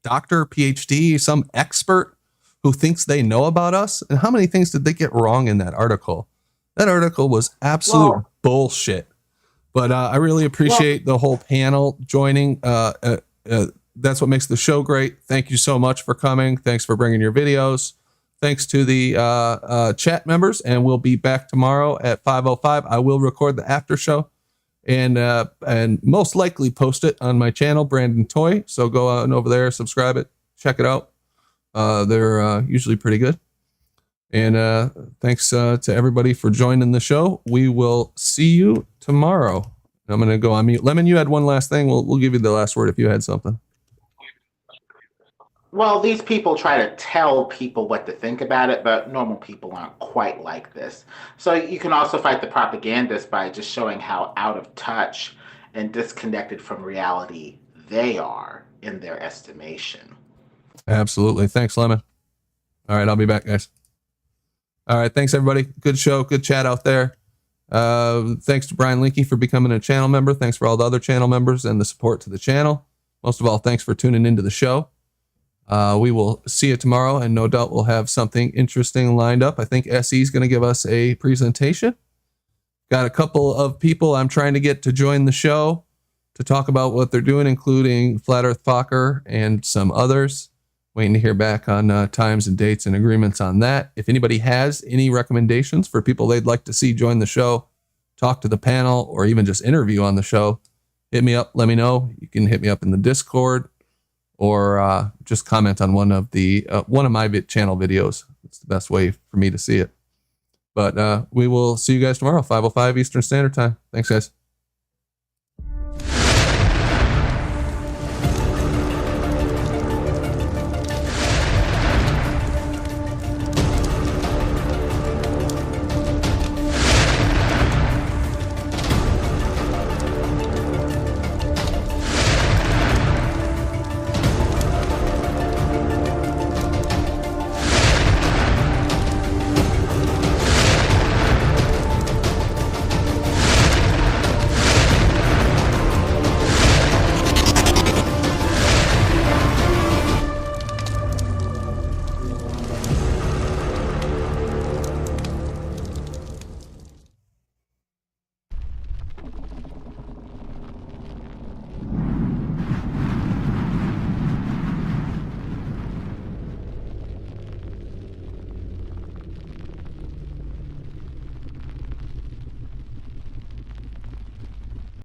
doctor, PhD, some expert who thinks they know about us. And how many things did they get wrong in that article? That article was absolute bullshit. But I really appreciate the whole panel joining. That's what makes the show great. Thank you so much for coming. Thanks for bringing your videos. Thanks to the chat members, and we'll be back tomorrow at 5:05. I will record the after show and most likely post it on my channel, Brandon Toy. So go on over there, subscribe it, check it out. They're usually pretty good. And thanks to everybody for joining the show. We will see you tomorrow. I'm going to go on mute. Lemon, you had one last thing. We'll give you the last word if you had something. Well, these people try to tell people what to think about it, but normal people aren't quite like this. So you can also fight the propagandists by just showing how out of touch and disconnected from reality they are in their estimation. Absolutely. Thanks, Lemon. All right, I'll be back, guys. All right, thanks, everybody. Good show. Good chat out there. Thanks to Brian Linky for becoming a channel member. Thanks for all the other channel members and the support to the channel. Most of all, thanks for tuning into the show. We will see you tomorrow, and no doubt we'll have something interesting lined up. I think SE is going to give us a presentation. Got a couple of people I'm trying to get to join the show to talk about what they're doing, including Flat Earth Fokker and some others. Waiting to hear back on times and dates and agreements on that. If anybody has any recommendations for people they'd like to see join the show, talk to the panel, or even just interview on the show, hit me up. Let me know. You can hit me up in the Discord, or just comment on one of my channel videos. It's the best way for me to see it. But we will see you guys tomorrow, 5:05 Eastern Standard Time. Thanks, guys.